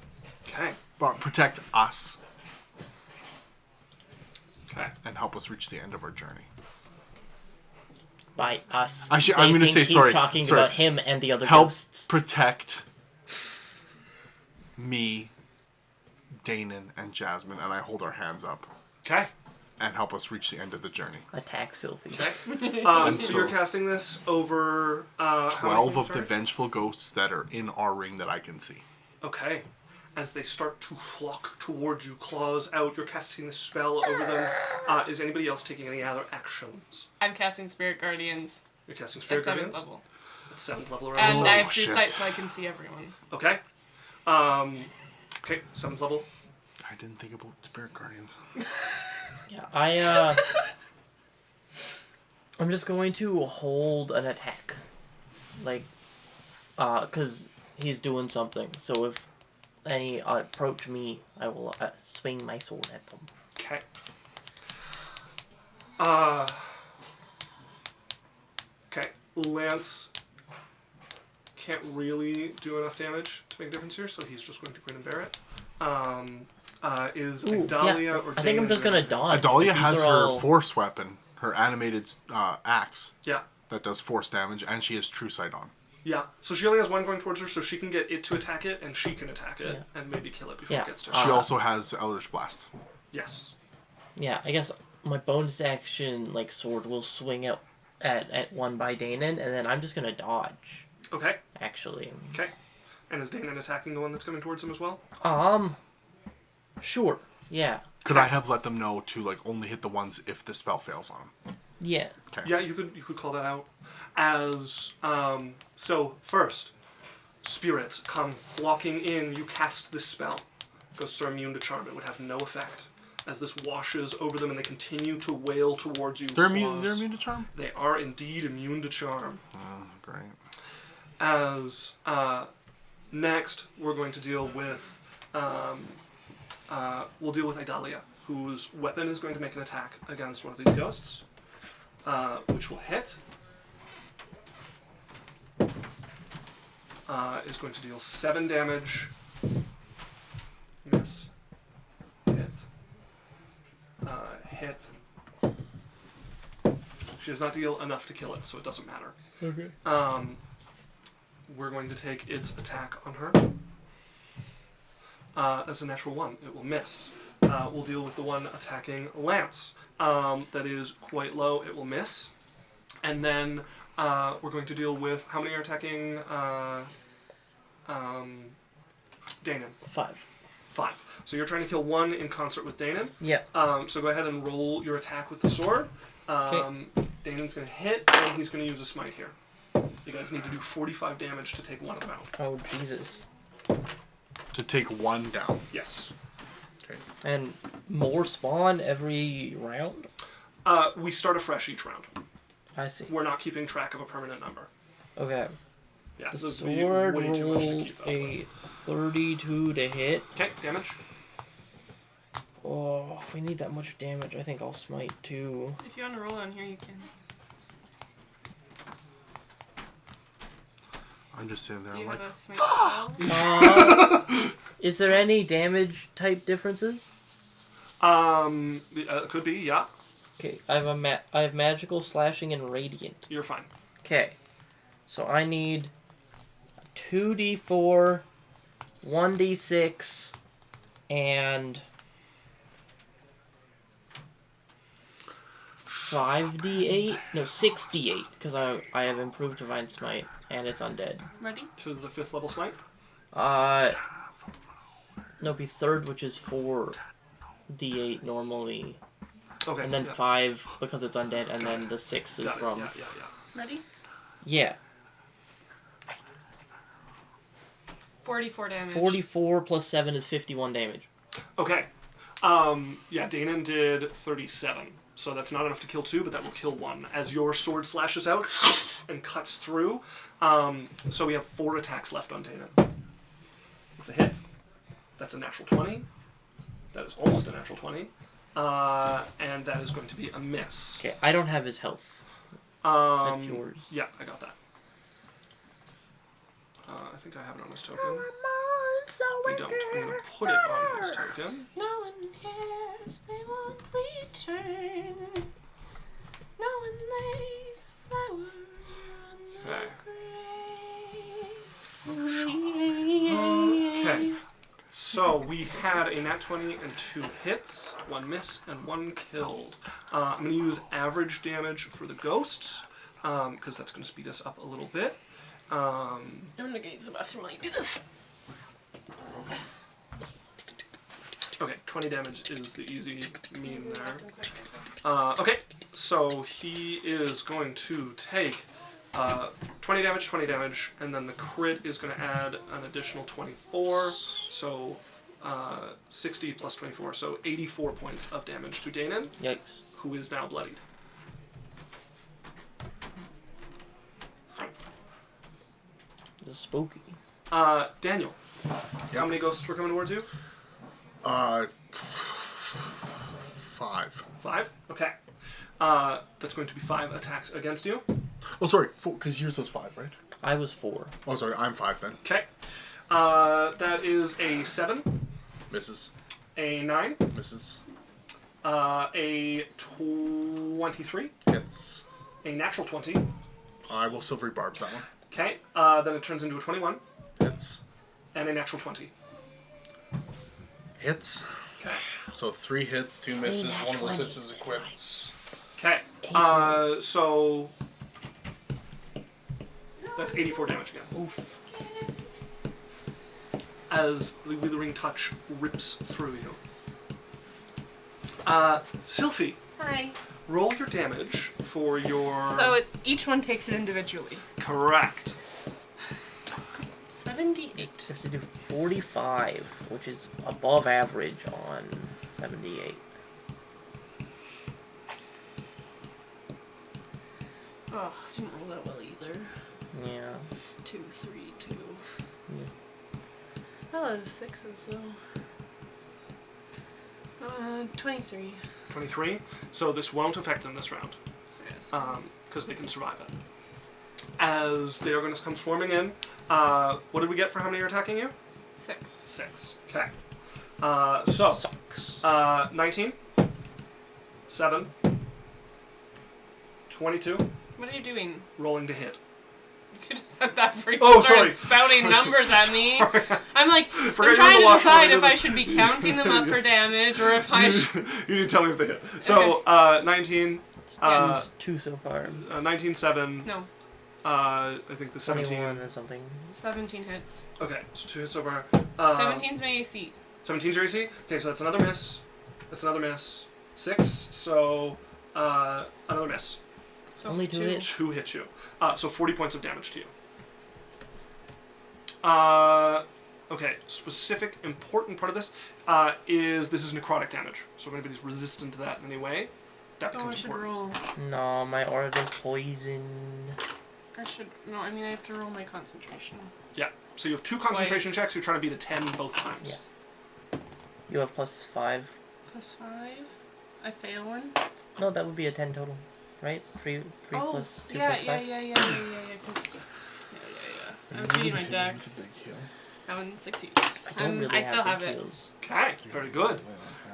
Okay. But protect us Okay. and help us reach the end of our journey. By us. Actually, They I'm gonna think say, he's sorry, talking sorry. about him and the other Help ghosts. protect me, Danon, and Jasmine, and I hold our hands up Okay. and help us reach the end of the journey. Attack Sylphie. Okay. So so- you're casting this over how many 12 things, of the sorry? vengeful ghosts that are in our ring that I can see. Okay. As they start to flock towards you, claws out, you're casting this spell over them. Is anybody else taking any other actions? I'm casting Spirit Guardians You're casting at Spirit 7th Guardians? level. At 7th level around. And I have shit. True Sight so I can see everyone. Okay. Okay, 7th level. I didn't think about Spirit Guardians. Yeah, I'm just going to hold an attack. Like, cause he's doing something. So if any approach me, I will swing my sword at them. Okay. Okay. Lance can't really do enough damage to make a difference here, so he's just going to grin and bear it. Is Ooh, Adalia yeah. or I think I'm Danon just gonna doing- dodge. Adalia These has are her all- force weapon, her animated axe Yeah. that does force damage, and she has True Sight on. Yeah. So she only has 1 going towards her, so she can get it to attack it, and she can attack it, Yeah. and maybe kill it before Yeah. it gets to She her. also has Eldritch Blast. Yes. Yeah, I guess my bonus action, like, sword will swing out at one by Danon, and then I'm just gonna dodge, Okay. actually. Okay. And is Danon attacking the one that's coming towards him as well? Sure. Yeah. Could I have let them know to like only hit the ones if the spell fails on them? Yeah. Okay. Yeah, you could call that out. As so first, spirits come flocking in. You cast this spell. Ghosts are immune to charm. It would have no effect as this washes over them, and they continue to wail towards you. They're immune. claws. They're immune to charm. They are indeed immune to charm. Oh, great. As next, we're going to deal with we'll deal with Idalia, whose weapon is going to make an attack against one of these ghosts, which will hit. Is going to deal 7 damage. Miss. Hit. Hit. She does not deal enough to kill it, so it doesn't matter. Okay. We're going to take its attack on her. That's a natural 1. It will miss. We'll deal with the one attacking Lance. That is quite low. It will miss. And then we're going to deal with how many are attacking Danon? 5. 5. So you're trying to kill 1 in concert with Danon. Yeah. So go ahead and roll your attack with the sword. Danon's going to hit, and he's going to use a smite here. You guys need to do 45 damage to take 1 round. Oh, Jesus. To take 1 down. Yes. Okay. And more spawn every round? We start afresh each round. I see. We're not keeping track of a permanent number. Okay. Yeah, The this would be sword way too much to rolled keep up a with. 32 to hit. Okay, damage. Oh, if we need that much damage, I think I'll smite too. If you want to roll on here, you can. I'm just sitting there. Do you I'm have like, a smite spell? Is there any damage type differences? Could be, yeah. Okay, I have magical, slashing, and radiant. You're fine. Okay, so I need 2d4, 1d6, and 5d8? No, 6d8, because I have improved Divine Smite, and it's undead. Ready? To the 5th level smite. No, it'd be third, which is 4d8 normally, Okay. and then yeah. 5 because it's undead, and then the 6 is Got it, from... Yeah. Ready? Yeah, 44 damage. 44 plus 7 is 51 damage. Okay. Yeah, Danon did 37. So that's not enough to kill 2, but that will kill 1. As your sword slashes out and cuts through. So we have 4 attacks left on Danon. It's a hit. That's a natural 20. That is almost a natural 20. And that is going to be a miss. Okay, I don't have his health. That's yours. Yeah, I got that. I think I have it on his token. I don't. I'm going to put it on his token. No one cares, they won't return. No one lays a flower on the Okay. Okay. So we had a nat 20 and 2 hits, 1 miss, and 1 killed. I'm going to use average damage for the ghosts, because that's going to speed us up a little bit. I'm gonna go use the bathroom while you do this. Okay, 20 damage is the easy mean there. Okay, so he is going to take 20 damage, and then the crit is going to add an additional 24, so 60 plus 24, so 84 points of damage to Danon, Yikes. who is now bloodied. This is spooky. Daniel, how many ghosts were coming towards you? 5. 5? Okay. That's going to be 5 attacks against you. Oh, sorry, 4, because yours was 5, right? I was 4. Oh, sorry, I'm 5 then. Okay. That is a 7, Misses. a 9, Misses. a 23, Hits. a natural 20. I will silvery barbs that one. Okay. Then it turns into a 21, Hits. and a natural 20. Hits. Okay. So 3 hits, 2 misses. One of those hits is a quits. Okay. So that's 84 damage again. Oof. As the withering touch rips through you. Sylphie, Hi. roll your damage for your... So each one takes it individually. Correct. 78. You have to do 45, which is above average on 78. Oh, I didn't roll that well either. Yeah. 2, 3, 2. Yeah. A lot of 6s though. 23. 23. So this won't affect them this round, Yes. because they can survive it. As they are going to come swarming in, what did we get for how many are attacking you? 6. 6. Okay. So, Sucks. 19, 7, 22, What are you doing? rolling to hit. You could have said that before you Oh, started sorry. spouting numbers at me. I'm like, I'm you're trying the to one decide who if did I it. should be counting them up for damage or if I should. You need to tell me if they hit. So, 19, Yes. 2 so far. 19, 7, No, I think the 17. 21 or something. 17 hits. Okay, so 2 hits over. 17's my AC. 17's your AC? Okay, so that's another miss. That's another miss. 6, so another miss. So Only 2 hits. 2 hits you. So 40 points of damage to you. Okay, specific, important part of this is necrotic damage. So if anybody's resistant to that in any way, that Oh, I becomes should important. roll. No, my aura does poison. No, I mean I have to roll my concentration. Yeah, so you have 2 concentration Twice. checks, you're trying to beat a 10 both times. Yeah. You have +5. +5. I fail one. No, that would be a 10 total, right? 3 plus 2 yeah, plus 5. yeah, because... Yeah. I was reading my decks. That one succeeds. I don't really I have still big have it. heals. Okay, very good.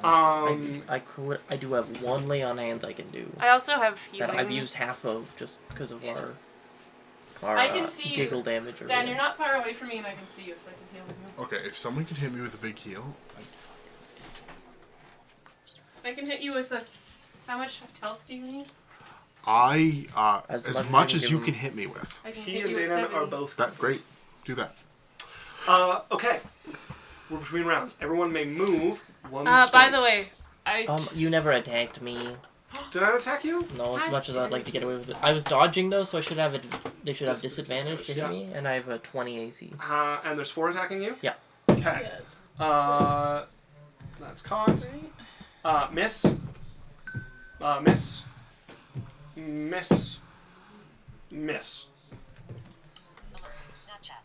I do have 1 lay on hands I can do. I also have healing. That I've used half of just because of our I can see giggle you. damage. Or Dan, you're not far away from me and I can see you, so I can heal you. Okay, if someone can hit me with a big heal, I can hit you with how much health do you need? as much as you can hit me with. I can He hit and you with Dana 70. are both... That great. Do that. Okay. We're between rounds. Everyone may move one By space. the way, You never attacked me. Did I attack you? No, as I much as I'd like to get away with it. I was dodging though, so I should have they should have disadvantage to hit Yeah. me, and I have a 20 AC. And there's 4 attacking you? Yeah. Okay. Yes. That's caught. Miss. Miss. Miss. Miss.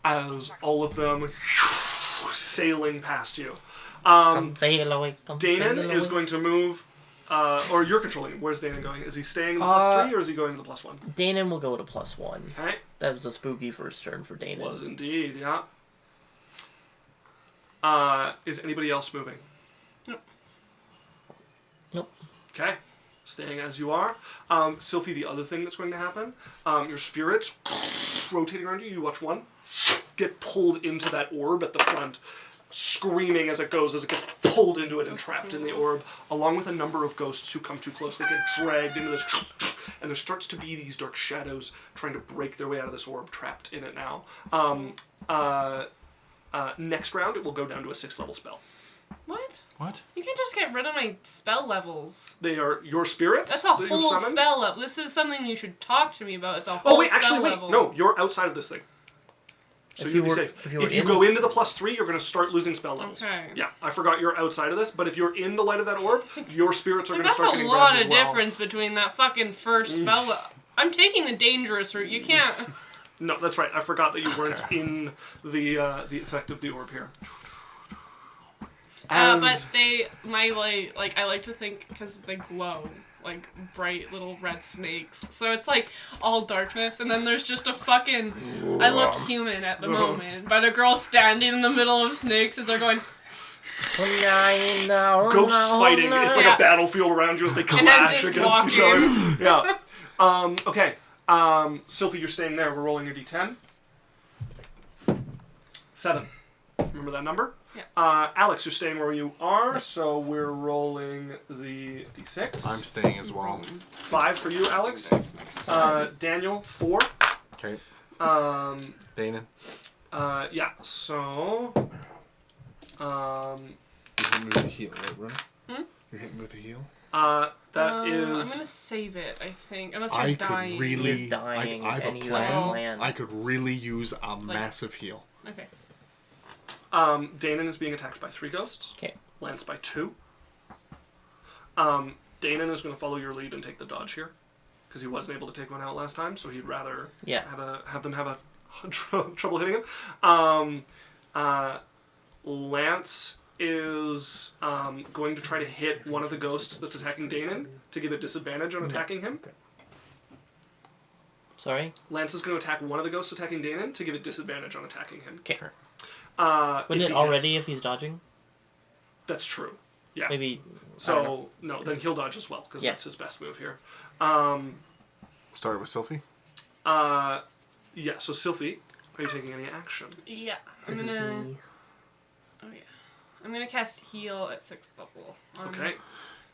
As all of them sailing past you. Come sail away. Come Danon sail is away. going to move, or you're controlling him. Where's Danon going? Is he staying in the +3 or is he going to the +1? Danon will go to +1. Okay. That was a spooky first turn for Danon. Was indeed, yeah. Is anybody else moving? Nope. Okay. Staying as you are. Sylphie, the other thing that's going to happen, your spirits rotating around you, you watch one get pulled into that orb at the front, screaming as it goes, as it gets pulled into it and trapped in the orb, along with a number of ghosts who come too close. They get dragged into this, and there starts to be these dark shadows trying to break their way out of this orb, trapped in it now. Next round, it will go down to a 6th level spell. What? What? You can't just get rid of my spell levels. They are your spirits. That's a that you've whole summoned. spell level. This is something you should talk to me about. It's a whole Oh wait, spell actually wait. level. No, you're outside of this thing. So you'll be safe. If you go into the +3, you're going to start losing spell levels. Okay. Yeah, I forgot you're outside of this, but if you're in the light of that orb, your spirits are going to That's start a getting lot grabbed of as well. difference between that fucking first spell. I'm taking the dangerous route. You can't. No, that's right. I forgot that you weren't in the effect of the orb here. But I like to think because they glow like bright little red snakes. So it's like all darkness, and then there's just a fucking. I look human at the moment, but a girl standing in the middle of snakes as they're going. Ghosts fighting. It's like a battlefield around you as they then clash just against each walking. other. Yeah. Okay. Sylphie, you're staying there. We're rolling your d10. 7. Remember that number? Yeah. Alex, you're staying where you are, so we're rolling the d6. I'm staying as well. 5 for you, Alex. Daniel, 4. Okay. Danon. Yeah. So. You hit me with a heal, right, Ron? You hit me with a heal? That I'm is. gonna save it. I think unless you're I dying. could really. He is dying, I have and a he has a plan. plan. I could really use a massive heal. Okay. Danon is being attacked by 3 ghosts. Okay. Lance by 2. Danon is going to follow your lead and take the dodge here, because he wasn't able to take one out last time, so he'd rather have them have a trouble hitting him. Lance is going to try to hit one of the ghosts that's attacking Danon to give it disadvantage on attacking him. Sorry? Lance is going to attack one of the ghosts attacking Danon to give it disadvantage on attacking him. Okay. if Wouldn't it he already hits. if he's dodging? That's true. Yeah. Maybe. So, no, then he'll dodge as well, because Yeah. that's his best move here. Started with Sylphie? Yeah, so Sylphie, are you taking any action? Yeah. I'm This is gonna. me. Oh yeah. I'm gonna cast heal at 6th level on Okay.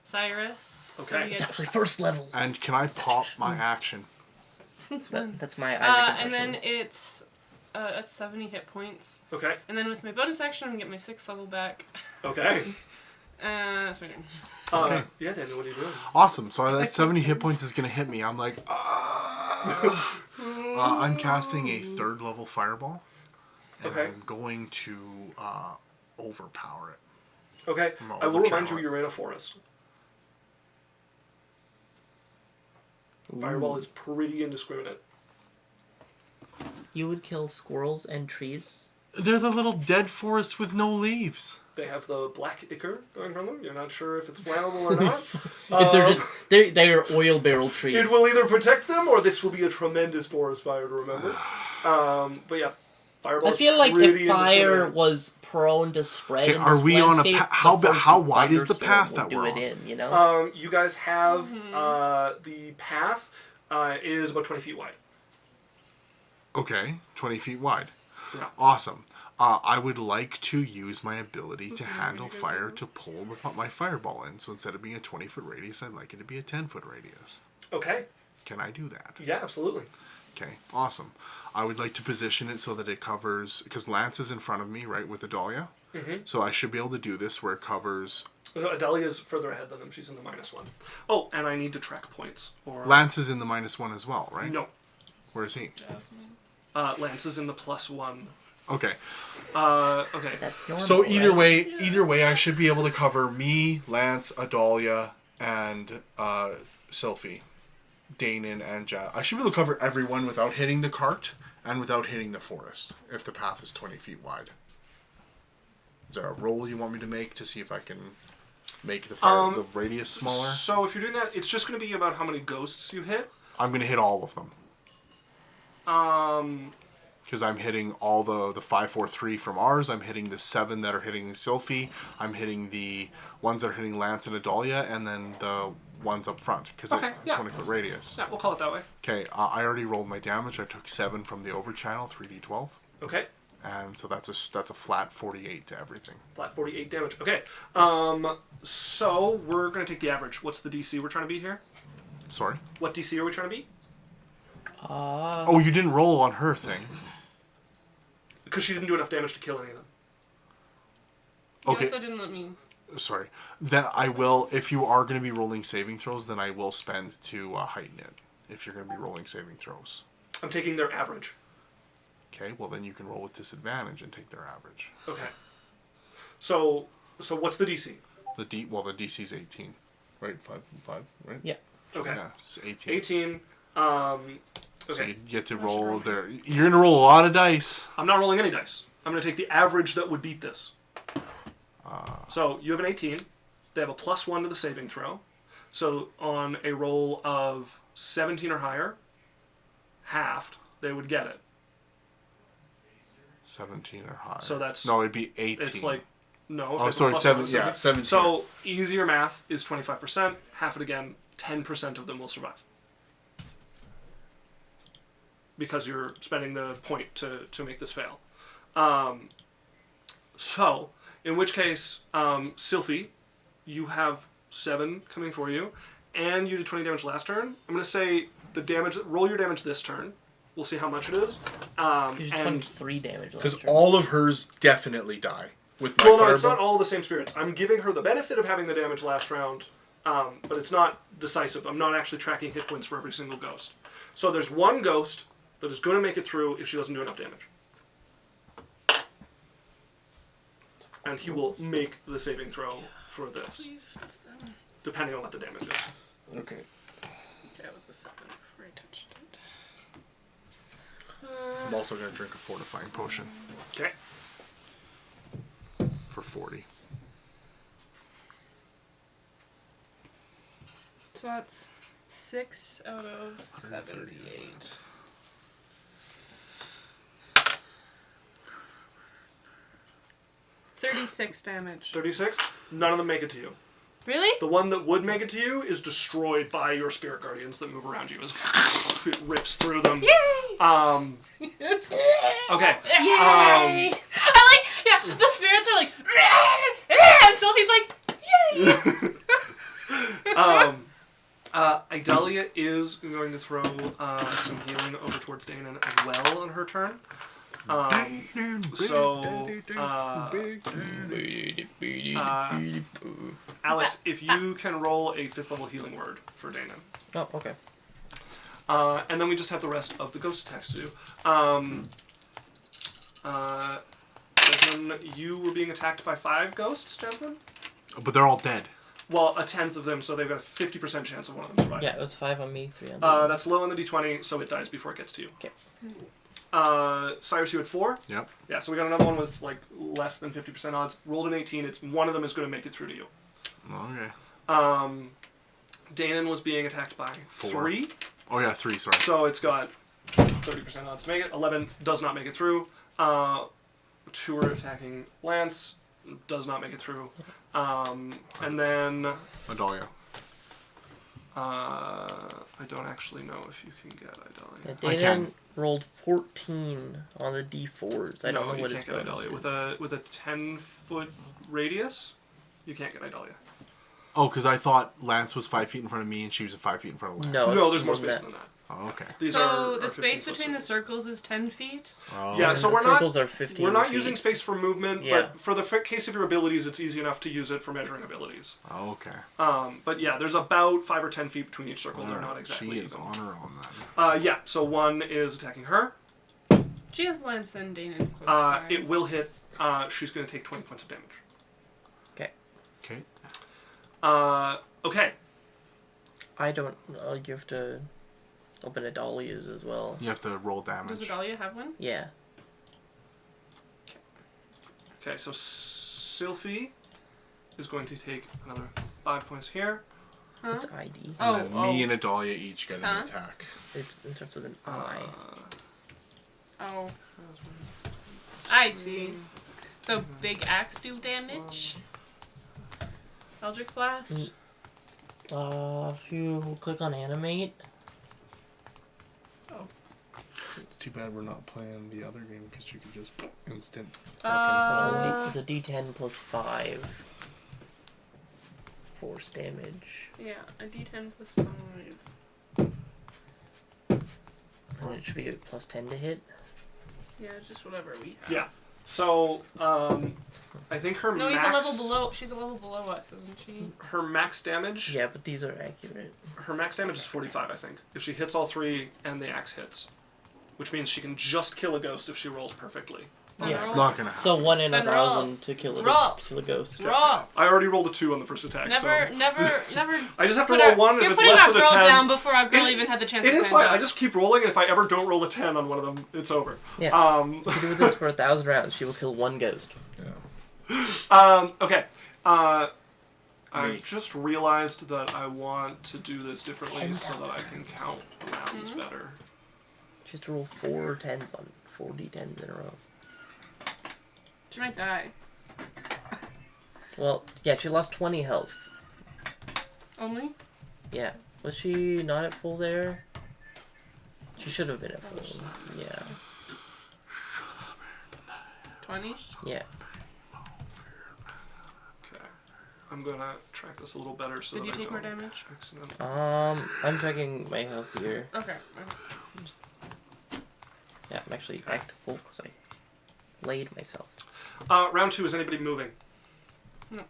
Cyrus. So Okay. he It's gets- actually first level. And can I pop my action? Since when? That's my Isaac And impression. then it's That's 70 hit points. Okay. And then with my bonus action, I'm gonna get my 6th level back. Okay. That's my turn. Okay. Yeah, Daniel, what are you doing? Awesome. So that 70 hit points is going to hit me. I'm like, I'm casting a 3rd level fireball. And Okay. I'm going to overpower it. Okay. I'm gonna I will remind overchannel you it. you're in a forest. Fireball is pretty indiscriminate. You would kill squirrels and trees? They're the little dead forest with no leaves. They have the black ichor going from them. You're not sure if it's flammable or not. They're oil barrel trees. It will either protect them or this will be a tremendous forest fire to remember. But yeah, fireball I feel like pretty if fire indiscriminate. was prone to spread Okay, in are this we on a landscape, how the how force of wide is the thunderstorm path would that do we're it on? in, you know? You guys have the path is about 20 feet wide. Okay, 20 feet wide. Yeah. Awesome. I would like to use my ability to handle fire to pull my fireball in. So instead of being a 20-foot radius, I'd like it to be a 10-foot radius. Okay. Can I do that? Yeah, absolutely. Okay, awesome. I would like to position it so that it covers, because Lance is in front of me, right, with Adalia. Mm-hmm. So I should be able to do this where it covers. So Adelia's further ahead than them. She's in the -1. Oh, and I need to track points. Or Lance is in the -1 as well, right? No. Where is he? Jasmine. Lance is in the +1. Okay. Okay. That's normal, So either right? way, I should be able to cover me, Lance, Adalia, and Sylphie, Danon, and Jazz. I should be able to cover everyone without hitting the cart and without hitting the forest if the path is 20 feet wide. Is there a roll you want me to make to see if I can make the radius smaller? So if you're doing that, it's just going to be about how many ghosts you hit. I'm going to hit all of them. Because I'm hitting all the 5, 4, 3 from ours. I'm hitting the 7 that are hitting Sylphie. I'm hitting the ones that are hitting Lance and Adalia, and then the ones up front. Because Okay, it's yeah. 20-foot radius. Yeah, we'll call it that way. Okay, I already rolled my damage. I took 7 from the over channel, 3d12. Okay. And so that's a flat 48 to everything. Flat 48 damage. Okay. So we're going to take the average. What's the DC we're trying to beat here? Sorry? What DC are we trying to beat? Oh, you didn't roll on her thing. Because she didn't do enough damage to kill any of them. You Okay. also didn't let me. Sorry. Then I will, if you are going to be rolling saving throws, then I will spend to heighten it. If you're going to be rolling saving throws. I'm taking their average. Okay, well then you can roll with disadvantage and take their average. Okay. So what's the DC? The DC's 18. Right? 5, right? Yeah. Okay. Yeah, it's 18. 18. So Okay. you get to roll there. You're going to roll a lot of dice. I'm not rolling any dice. I'm going to take the average that would beat this. So you have an 18. They have a +1 to the saving throw. So on a roll of 17 or higher, halved, they would get it. 17 or higher. So that's... No, it'd be 18. It's like... No. if Oh, it's a sorry, +1 7. to Yeah, 17. So easier math is 25%. Half it again, 10% of them will survive. Because you're spending the point to make this fail. So, in which case, Sylphie, you have 7 coming for you, and you did 20 damage last turn. I'm going to say the damage. Roll your damage this turn. We'll see how much it is. You did And 23 damage Because last turn. all of hers definitely die with my well, no, fireball. it's not all the same spirits. I'm giving her the benefit of having the damage last round, but it's not decisive. I'm not actually tracking hit points for every single ghost. So there's one ghost that is going to make it through if she doesn't do enough damage. And he will make the saving throw for this, Please. depending on what the damage is. Okay. Okay, it was a 7 before I touched it. I'm also going to drink a fortifying potion Okay. for 40. So that's 6 out of 78. $36 damage. 36. None of them make it to you. Really? The one that would make it to you is destroyed by your spirit guardians that move around you as it rips through them. Yay! Okay. Yay! The spirits are like, and Sylphie's like, yay! Idalia is going to throw some healing over towards Danon as well on her turn. Alex, if you can roll a 5th level healing word for Danon. Oh, okay. And then we just have the rest of the ghost attacks to do. Jasmine, you were being attacked by 5 ghosts, Jasmine? But they're all dead. Well, a 10th of them, so they've got a 50% chance of one of them surviving. Yeah, it was 5 on me, 3 on you. That's low on the d20, so it dies before it gets to you. Okay. Cyrus, you had 4? Yep. Yeah, so we got another one with like less than 50% odds. Rolled an 18. It's one of them is going to make it through to you. Okay. Danon was being attacked by 4. 3. Oh yeah, 3. Sorry. So it's got 30% odds to make it. 11 does not make it through. 2 are attacking Lance. Does not make it through. And then Adalia. I don't actually know if you can get Idalia. Yeah, I Danon can. rolled 14 on the d4s. I don't know you what his can't get bonus Idalia. is. With a 10-foot radius, you can't get Idalia. Oh, because I thought Lance was 5 feet in front of me and she was 5 feet in front of Lance. No, No, it's there's more more than space that. than that. Oh, okay. These So are the space 15-foot between the circles. circles is 10 feet? Oh. Yeah, so the we're not circles are 15 we're not feet. using space for movement, Yeah. but for the case of your abilities, it's easy enough to use it for measuring abilities. Oh, okay. But yeah, there's about 5 or 10 feet between each circle. They're not exactly She is even. on her own then. Yeah, so one is attacking her. She has Lance and Danon close by. It will hit. She's going to take 20 points of damage. Okay. Okay. Okay. I don't... you have to open Adalia's as well. You have to roll damage. Does Adalia have one? Yeah. Okay, so Sylphie is going to take another 5 points here. Huh? It's ID. Oh, And then me and Adalia each get an Huh? attack. It's in terms of an I. Oh. I see. So big axe do damage? Eldritch Blast? If you click on animate, It's too bad we're not playing the other game because you could just instant it's a D10 plus 5 force damage. Yeah, a d10 plus 5. And it should be a plus 10 to hit. Yeah, just whatever we have. Yeah. So, I think her No, max... he's a level below. She's a level below us, isn't she? Her max damage... Yeah, but these are accurate. Her max damage is 45, I think. If she hits all 3 and the axe hits. Which means she can just kill a ghost if she rolls perfectly. Yeah. It's not gonna happen. So 1 in Then roll. 1,000 to kill Roll. a ghost. Roll! I already rolled a 2 on the first attack, Never. I just have to put roll our- 1 if You're it's putting less our than a girl 10. down before our girl It- even had the chance It to is stand fine. up. I just keep rolling, and if I ever don't roll a 10 on one of them, it's over. Yeah. If you do this for 1,000 rounds, she will kill 1 ghost. Okay. I Wait. just realized that I want to do this differently so that I can count rounds better. She has to roll 4 10s on 4 D10s in a row. She might die. Well, yeah, she lost 20 health. Only? Yeah. Was she not at full there? She should have been at full. Yeah. 20? Yeah. Okay. I'm gonna track this a little better so Did you that I take more don't damage? accidentally... I'm checking my health here. Okay. Yeah, I'm actually back to full because I laid myself. Round 2, is anybody moving? No.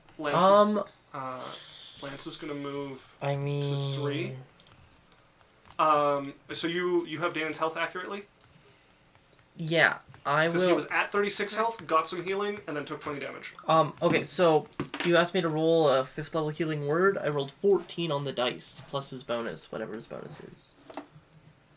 Lance is gonna move I mean... to 3. So you have Danon's health accurately? Yeah, I Because he will... was at 36 health, got some healing, and then took 20 damage. Okay, so you asked me to roll a 5th level healing word. I rolled 14 on the dice, plus his bonus, whatever his bonus is.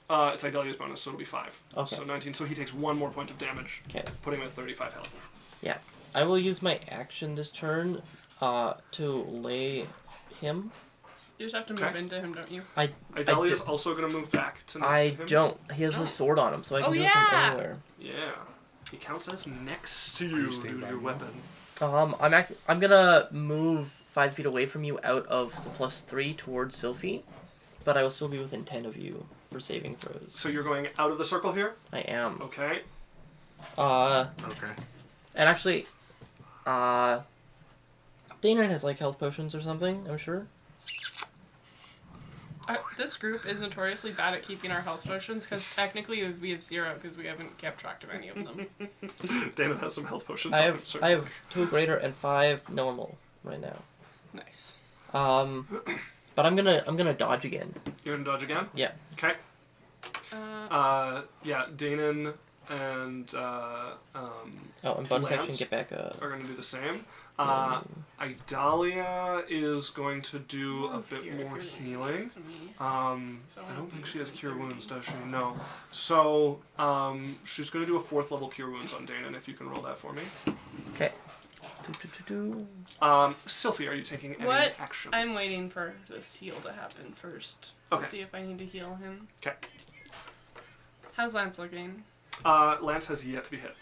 It's Idalia's bonus, so it'll be 5. Okay. So 19, so he takes 1 more point of damage, Okay. putting him at 35 health. Yeah. I will use my action this turn to lay him. You just have to move Okay. into him, don't you? Idalia's do- also going to move back to next I to him. don't. He has Oh. a sword on him, so I can Oh, do it yeah! from anywhere. Yeah. He counts as next to Are you you due staying to by your me? weapon. I'm gonna move 5 feet away from you out of the +3 towards Sylphie, but I will still be within 10 of you for saving throws. So you're going out of the circle here? I am. Okay. Okay. And actually, Danon has like health potions or something, I'm sure. This group is notoriously bad at keeping our health potions because technically we have 0 because we haven't kept track of any of them. Dana has some health potions. I on him, have certainly. 2 greater and 5 normal right now. Nice. But I'm gonna dodge again. You're gonna dodge again? Yeah. Okay. Yeah, Danon and And bonus action, Lance get back are gonna do the same. Idalia is going to do a bit more healing. I don't think she has Cure Wounds, does she? No. So, she's going to do a 4th level Cure Wounds on Danon, if you can roll that for me. Okay. Sylphie, are you taking any What? action? I'm waiting for this heal to happen first. Okay. To see if I need to heal him. Okay. How's Lance looking? Lance has yet to be hit.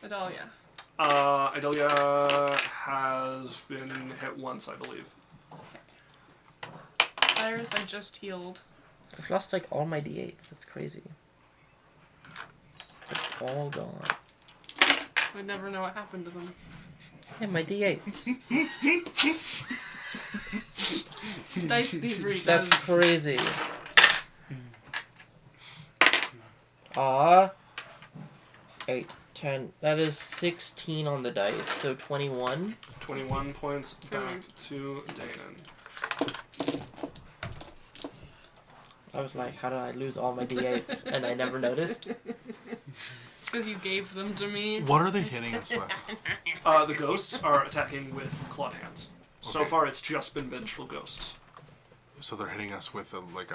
Adalia. Idalia has been hit once, I believe. Cyrus, I just healed. I've lost like all my d8s. That's crazy. It's all gone. I'd never know what happened to them. Yeah, my d8s. Dice thievery That's does. crazy. 8, 10. That is 16 on the dice, so 21. 21 points back to Danon. I was like, how did I lose all my d8s? And I never noticed. Because you gave them to me. What are they hitting us with? The ghosts are attacking with clawed hands. So Okay. far, it's just been vengeful ghosts. So they're hitting us with a melee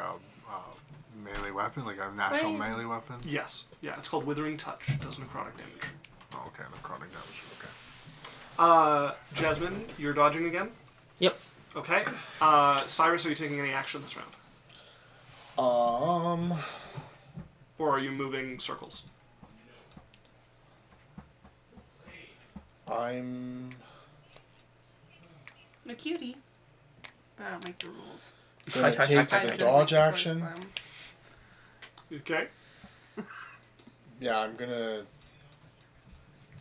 weapon, like a natural Wait. melee weapon? Yes. Yeah, it's called Withering Touch. It does necrotic damage. Oh, okay, necrotic damage. Okay. Jasmine, you're dodging again? Yep. Okay. Cyrus, are you taking any action this round? Or are you moving circles? I'm A cutie. I don't make the rules. gonna take I the shouldn't dodge make the action. rules, Okay. Yeah, I'm gonna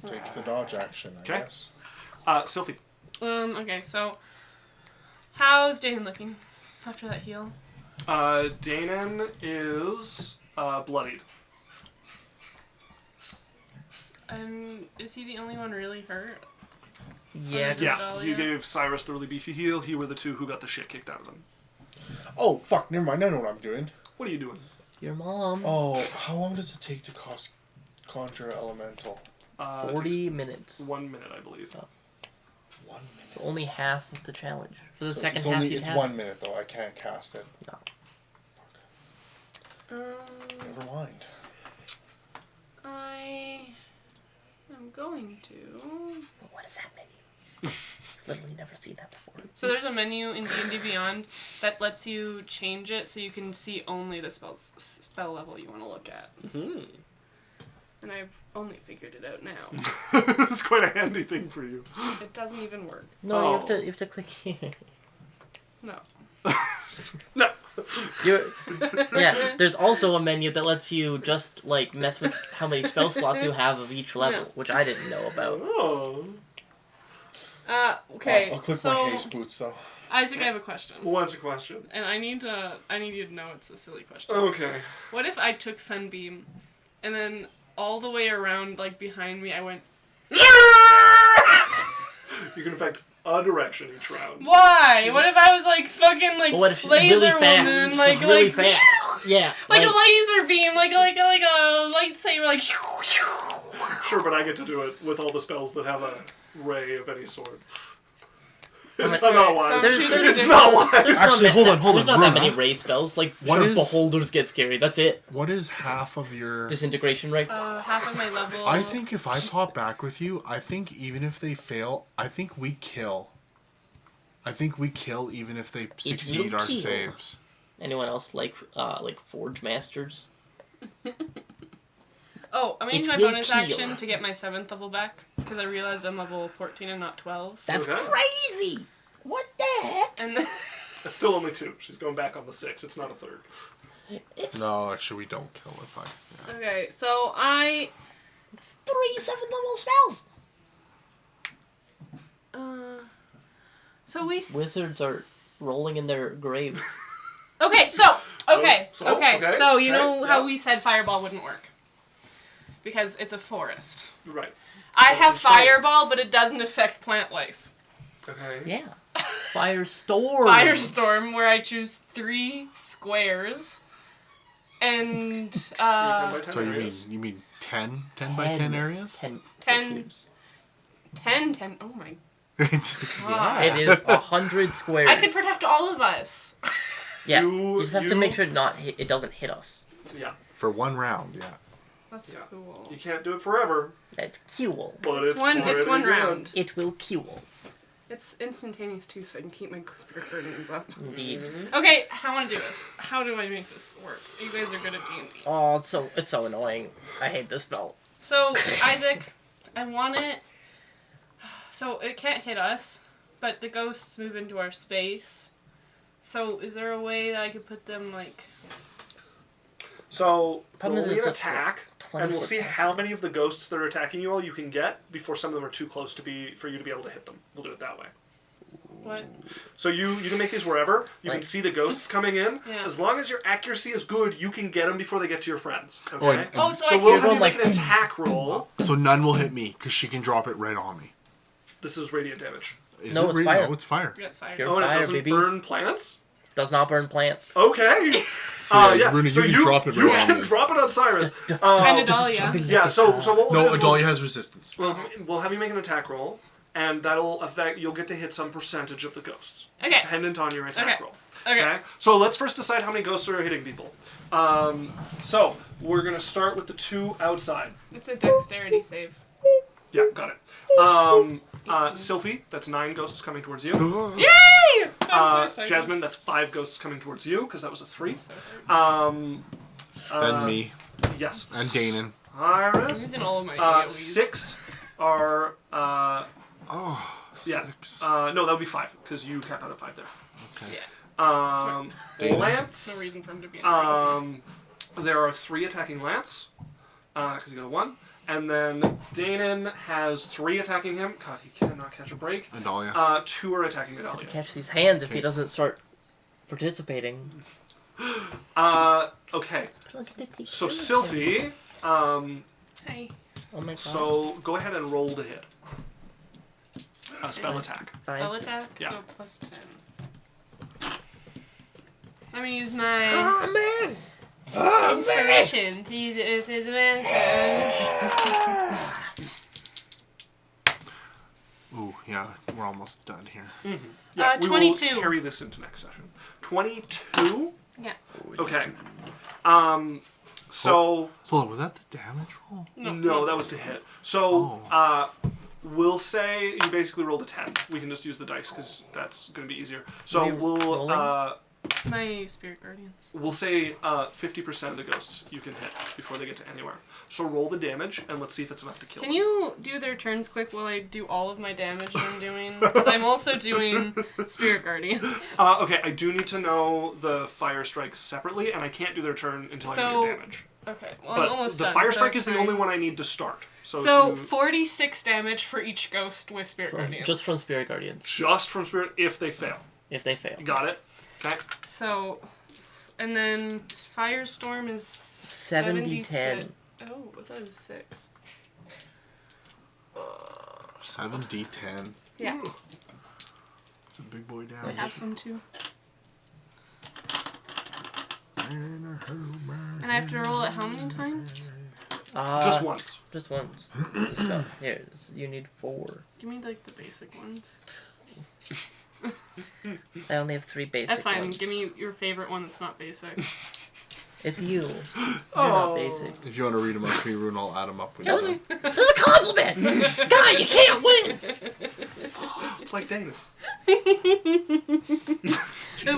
take the dodge action, I Okay. guess. Sylphie. Okay, so how's Danon looking after that heal? Danon is bloodied. And is he the only one really hurt? Yeah, Just- Yeah, Adalia? you gave Cyrus the really beefy heal. He were the two who got the shit kicked out of them. Oh, fuck, never mind. I know what I'm doing. What are you doing? your mom. Oh, how long does it take to conjure elemental? 40 It minutes. takes 1 minute, I believe. 1 minute. So only half of the challenge. For the So second it's half, only you'd it's have 1 minute though. I can't cast it. No. Never mind. I am going to. What does that mean? Literally never seen that before. So there's a menu in D&D Beyond that lets you change it so you can see only the spell level you want to look at. Mm-hmm. And I've only figured it out now. It's quite a handy thing for you. It doesn't even work. No, Oh. you have to click here. No. No. Yeah, there's also a menu that lets you just like mess with how many spell slots you have of each level, No. which I didn't know about. Oh. Okay. I'll click so, my haste boots though. Isaac, I have a question. Who wants a question? And I need you to know it's a silly question. Okay. What if I took Sunbeam and then all the way around, like behind me, I went, You can affect a direction each round. why? What if I was like fucking like But what if she's laser really fast? woman, She's like really like fast. Yeah. like a laser beam, like a lightsaber, like. Sure, but I get to do it with all the spells that have a ray of any sort. I'm It's like, not wise. so It's not wise. There's Actually, not hold that- on, hold There's on, not that Bruno. many ray spells. Like, What sure, is- beholders get scary. That's it. What is half of your... Disintegration ray. Half of my level. I think if I pop back with you, I think even if they fail, I think we kill. I think we kill even if they succeed our kill. saves. Anyone else like Forge Masters? Oh, I'm It using my will bonus kill. action to get my 7th level back because I realized I'm level 14 and not 12. That's Okay. crazy. What the heck? And It's still only 2. She's going back on the 6. It's not a 3rd. It's No, actually, we don't kill if I... Yeah. okay, so I. it's 3 7th level spells. So we. Wizards are rolling in their grave. Okay, so you know how yeah. we said fireball wouldn't work because it's a forest. Right. I have Constraint. fireball, but it doesn't affect plant life. Okay. Yeah. Firestorm. Firestorm, where I choose 3 squares, and 10 by 10 So areas. you mean 10 by 10 areas? 10. 10. cubes. 10. Oh my It's- god! It is 100 squares. I could protect all of us. Yeah. You- You just have to make sure it doesn't hit us. Yeah. For 1 round, yeah. That's Yeah. cool. You can't do it forever, That's cool. but It's it's one pretty good. round. It will kill. It's instantaneous too, so I can keep my spirit guardians up. Indeed. Okay, I want to do this. How do I make this work? You guys are good at D&D. Oh, it's so annoying. I hate this spell. So, Isaac, I want it... So, it can't hit us, but the ghosts move into our space. So, is there a way that I could put them, like... So, Problem roll is me an it's a attack, 20 and we'll foot see path. how many of the ghosts that are attacking you all you can get before some of them are too close for you to be able to hit them. We'll do it that way. What? So you can make these wherever. You can Like- see the ghosts coming in. Yeah. As long as your accuracy is good, you can get them before they get to your friends. Okay? Oh, and- Oh, so so I we'll can... have you going make like- an attack roll. So none will hit me because she can drop it right on me. This is radiant damage. Is No, it it's fire. No, it's fire. That's fire. Pure Oh, and it fire, doesn't baby. burn plants? Does not burn plants. Okay. So, yeah. Runa, so you can drop it you right on can me. drop it on Cyrus. And Adalia. Yeah, so what we'll do No, is Adalia has resistance. we'll have you make an attack roll, and that'll affect. You'll get to hit some percentage of the ghosts, Okay. dependent on your attack Okay. roll. Okay. So let's first decide how many ghosts are hitting people. So we're gonna start with the 2 outside. It's a dexterity save. Yeah, got it. Sylphie, that's 9 ghosts coming towards you. Yay! I'm so excited. Jasmine, that's 5 ghosts coming towards you because that was a 3. Then me Yes. and Danon. I'm Cyrus. using all of my AoEs. 6 are. Oh, Yeah. 6. No, that would be 5 because you capped out at 5 there. Okay. Yeah. Danon. Lance. No reason for him to be in race. There are 3 attacking Lance because you got a 1. And then Danon has 3 attacking him. God, he cannot catch a break. Adalia. 2 are attacking Adalia. Catch these hands if he Okay. doesn't start participating. Okay. Plus So Sylphie, Hey. Oh my god. so go ahead and roll to hit. A spell attack. Spell attack, Yeah. so plus 10. I'm gonna use my inspiration to use it with his advantage. Ooh, yeah, we're almost done here. Yeah, we 22. will carry this into next session. 22? Yeah. Okay. So So was that the damage roll? no, that was to hit. So we'll say you basically rolled a 10. We can just use the dice because that's going to be easier. So Are we rolling? My spirit guardians. we'll say 50% of the ghosts you can hit before they get to anywhere. So roll the damage and let's see if it's enough to kill Can them. you do their turns quick while I do all of my damage that I'm doing? Because I'm also doing spirit guardians. Okay, I do need to know the fire strikes separately, and I can't do their turn until I So, do damage. Okay, well But I'm almost the done. fire so strike it's is the fine. only one I need to start. So, So if you, 46 damage for each ghost with spirit From, guardians. just from Spirit Guardians, just from spirit if they fail. if they fail. You got it? Okay. So, and then Firestorm is 70-10. Oh, I thought it was 6. 7d10. Yeah, It's a big boy I damage. have some too. And I have to roll it how many times? Just once. Just once. Just go. Here, you need 4. Give me like the basic ones. I only have 3 basic That's fine. ones. Give me your favorite one that's not basic. It's you. You're not basic. If you want to read them up to me, Rune, I'll add them up when That you're was, done. that was a compliment! God, you can't win! It's like David.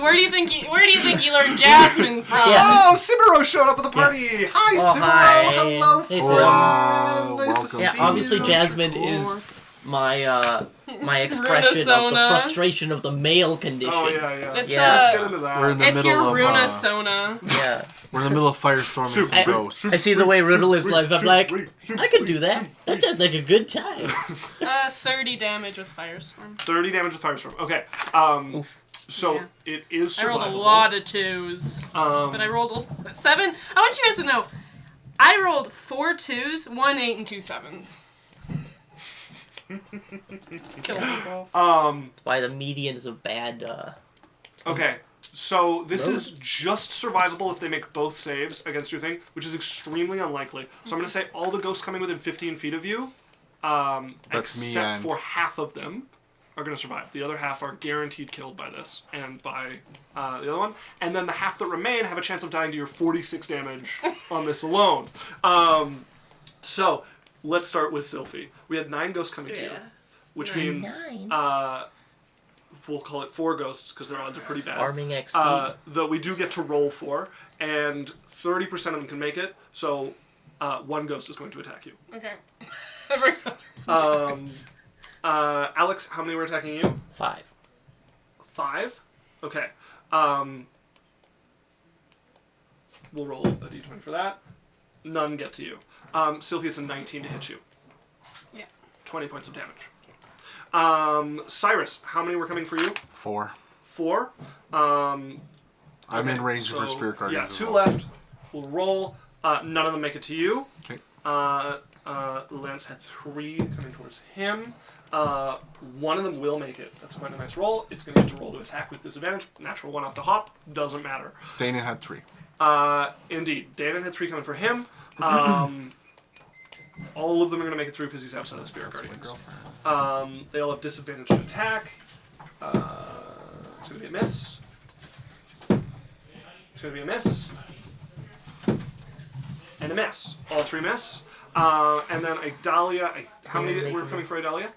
Where do you think you learned Jasmine from? Yeah. Oh, Sibiro showed up at the party! Hi, Oh, Sibiro! hi. Hello, Hey, friend! Wow, Nice welcome to Yeah, see obviously you. Jasmine is my expression of the Runasona. frustration of the male condition. Oh, yeah. It's, Yeah. Let's get into that. We're in the It's middle your of Runa Sona. Yeah. we're in the middle of firestorming some I ghosts. see the way Riddle lives life. I'm like, I could do that. That sounds like a good time. 30 damage with Firestorm. 30 damage with Firestorm. Okay. Oof. So Yeah. it is survivable. I rolled a lot of 2s, but I rolled a 7. I want you guys to know, I rolled 4 2s, 1 8, and 2 7s. Kill myself. Why the median is a bad. Okay, so this is just survivable if they make both saves against your thing, which is extremely unlikely. So I'm going to say all the ghosts coming within 15 feet of you, That's me except and- for half of them, are going to survive. The other half are guaranteed killed by this and by the other one. And then the half that remain have a chance of dying to your 46 damage on this alone. So let's start with Sylphie. We had 9 ghosts coming to you, which means we'll call it 4 ghosts because their odds are pretty bad. Farming XP. Though we do get to roll 4, and 30% of them can make it. So 1 ghost is going to attack you. Okay. Every other Alex, how many were attacking you? 5. 5? Okay. We'll roll a d20 for that. None get to you. Sylvia, it's a 19 to hit you. Yeah. 20 points of damage. Cyrus, how many were coming for you? 4. 4. I'm in range so, for Spirit Guardians. Yeah, as 2 well. left. We'll roll. None of them make it to you. Okay. Lance had 3 coming towards him. 1 of them will make it. That's quite a nice roll. It's going to get to roll to attack with disadvantage. Natural 1 off the hop. Doesn't matter. Dana had 3. Indeed. Danon had 3 coming for him. All of them are going to make it through because he's outside of the Spirit That's my Guardians. girlfriend. They all have disadvantage to attack. It's going to be a miss. It's going to be a miss. And a miss. All 3 miss. And then Idalia. How many were coming for Idalia?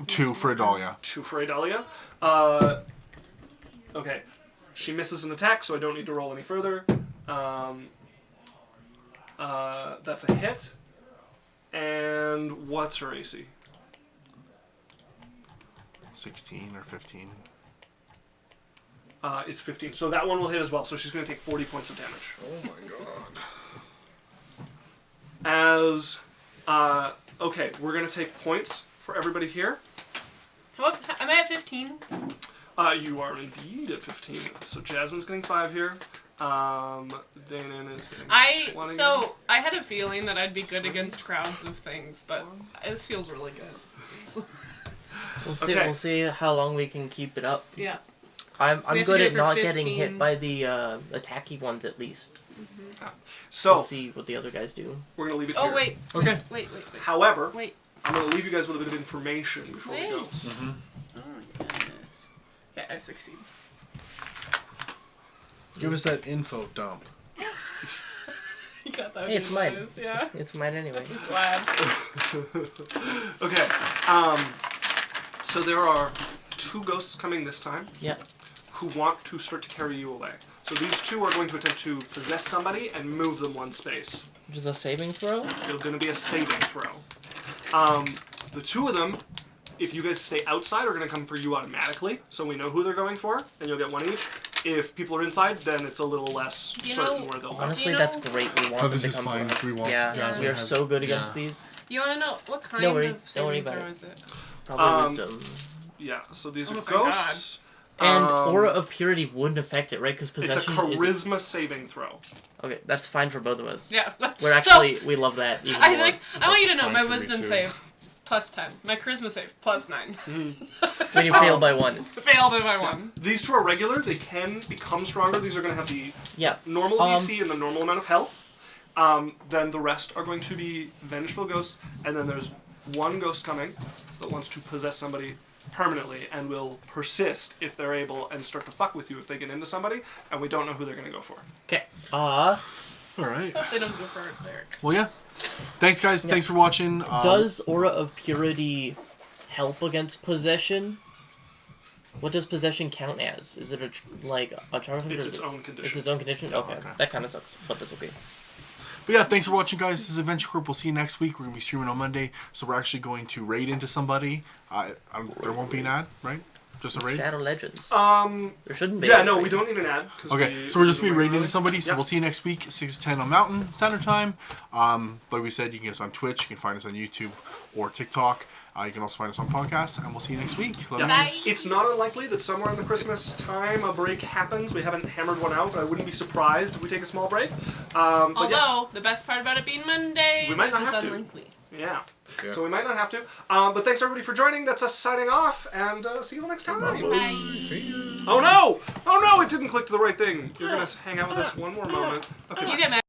2 for Adalia. 2 for Idalia. Okay. She misses an attack, so I don't need to roll any further. That's a hit. And what's her AC? 16 or 15. It's 15. So that one will hit as well. So she's going to take 40 points of damage. Oh my god. Okay, we're going to take points for everybody here. What? Am I at 15? You are indeed at 15. So Jasmine's getting 5 here. Danon is getting 20. So I had a feeling that I'd be good against crowds of things, but this feels really good. We'll see. Okay. We'll see how long we can keep it up. Yeah. I'm We have to good do it at for not 15. getting hit by the attacky ones at least. So We'll see what the other guys do. we're going to leave it Oh here. wait. Okay. Wait. However, Wait. I'm going to leave you guys with a bit of information before we go. Wait. Oh my goodness. Okay, I succeed. Give us that info dump. You got that. Hey, it's mine. Nice, yeah. It's mine anyway. Glad. Okay. So there are 2 ghosts coming this time Yep. who want to start to carry you away. So these 2 are going to attempt to possess somebody and move them 1 space. Which is a saving throw. It's going to be a saving throw. The 2 of them, if you guys stay outside, are going to come for you automatically. So we know who they're going for, and you'll get 1 each. If people are inside, then it's a little less You certain know- where they'll go. Honestly, know- that's great. We want Oh, them this to is come fine. for us. We want yeah, Jasmine we are has- so good yeah. against these. You want to know what kind worries, of don't worry saving about throw it. is it? Probably wisdom. Yeah, so these Oh are my God. ghosts. And aura of purity wouldn't affect it, right? Because It's a possession is charisma saving throw. okay. That's fine for both of us. Yeah. We're actually we love that. Even more. Isaac, I want you to know fine my for me wisdom too. save plus 10. My charisma save plus 9. when you fail by 1, it's Failed in my 1. These 2 are regular. They can become stronger. These are going to have the yeah. normal DC and the normal amount of health. Then the rest are going to be vengeful ghosts. And then there's 1 ghost coming that wants to possess somebody permanently and will persist if they're able and start to fuck with you if they get into somebody. And we don't know who they're going to go for. Okay. All right. Hope they don't go for a cleric. Well, yeah. Thanks, guys. Yeah. Thanks for watching. Does aura of purity help against possession? What does possession count as? Is it a charm? It's its own It's condition. its own condition. Okay, Okay. that kind of sucks, but that's okay. But yeah, thanks for watching, guys. This is Adventure Corp. We'll see you next week. We're going to be streaming on Monday. So we're actually going to raid into somebody. There won't be an ad, right? Just a raid? Shadow Legends. There shouldn't be. Yeah, no, we don't need an ad. 'cause Okay, so we're just going to be raiding regularly. into somebody. So Yep. we'll see you next week, 6 to 10 on Mountain Standard Time. Like we said, you can get us on Twitch. You can find us on YouTube or TikTok. You can also find us on podcasts, and we'll see you next week. Love you Bye. guys. It's not unlikely that somewhere in the Christmas time a break happens. We haven't hammered one out, but I wouldn't be surprised if we take a small break. Although, the best part about it being Mondays We might is not it's have to. unlikely. Yeah. Yeah. So we might not have to. But thanks everybody for joining. That's us signing off, and see you the next time. Bye. See ya. Oh no! Oh no! It didn't click to the right thing. You're gonna hang out with us one more moment. Okay. You get mad.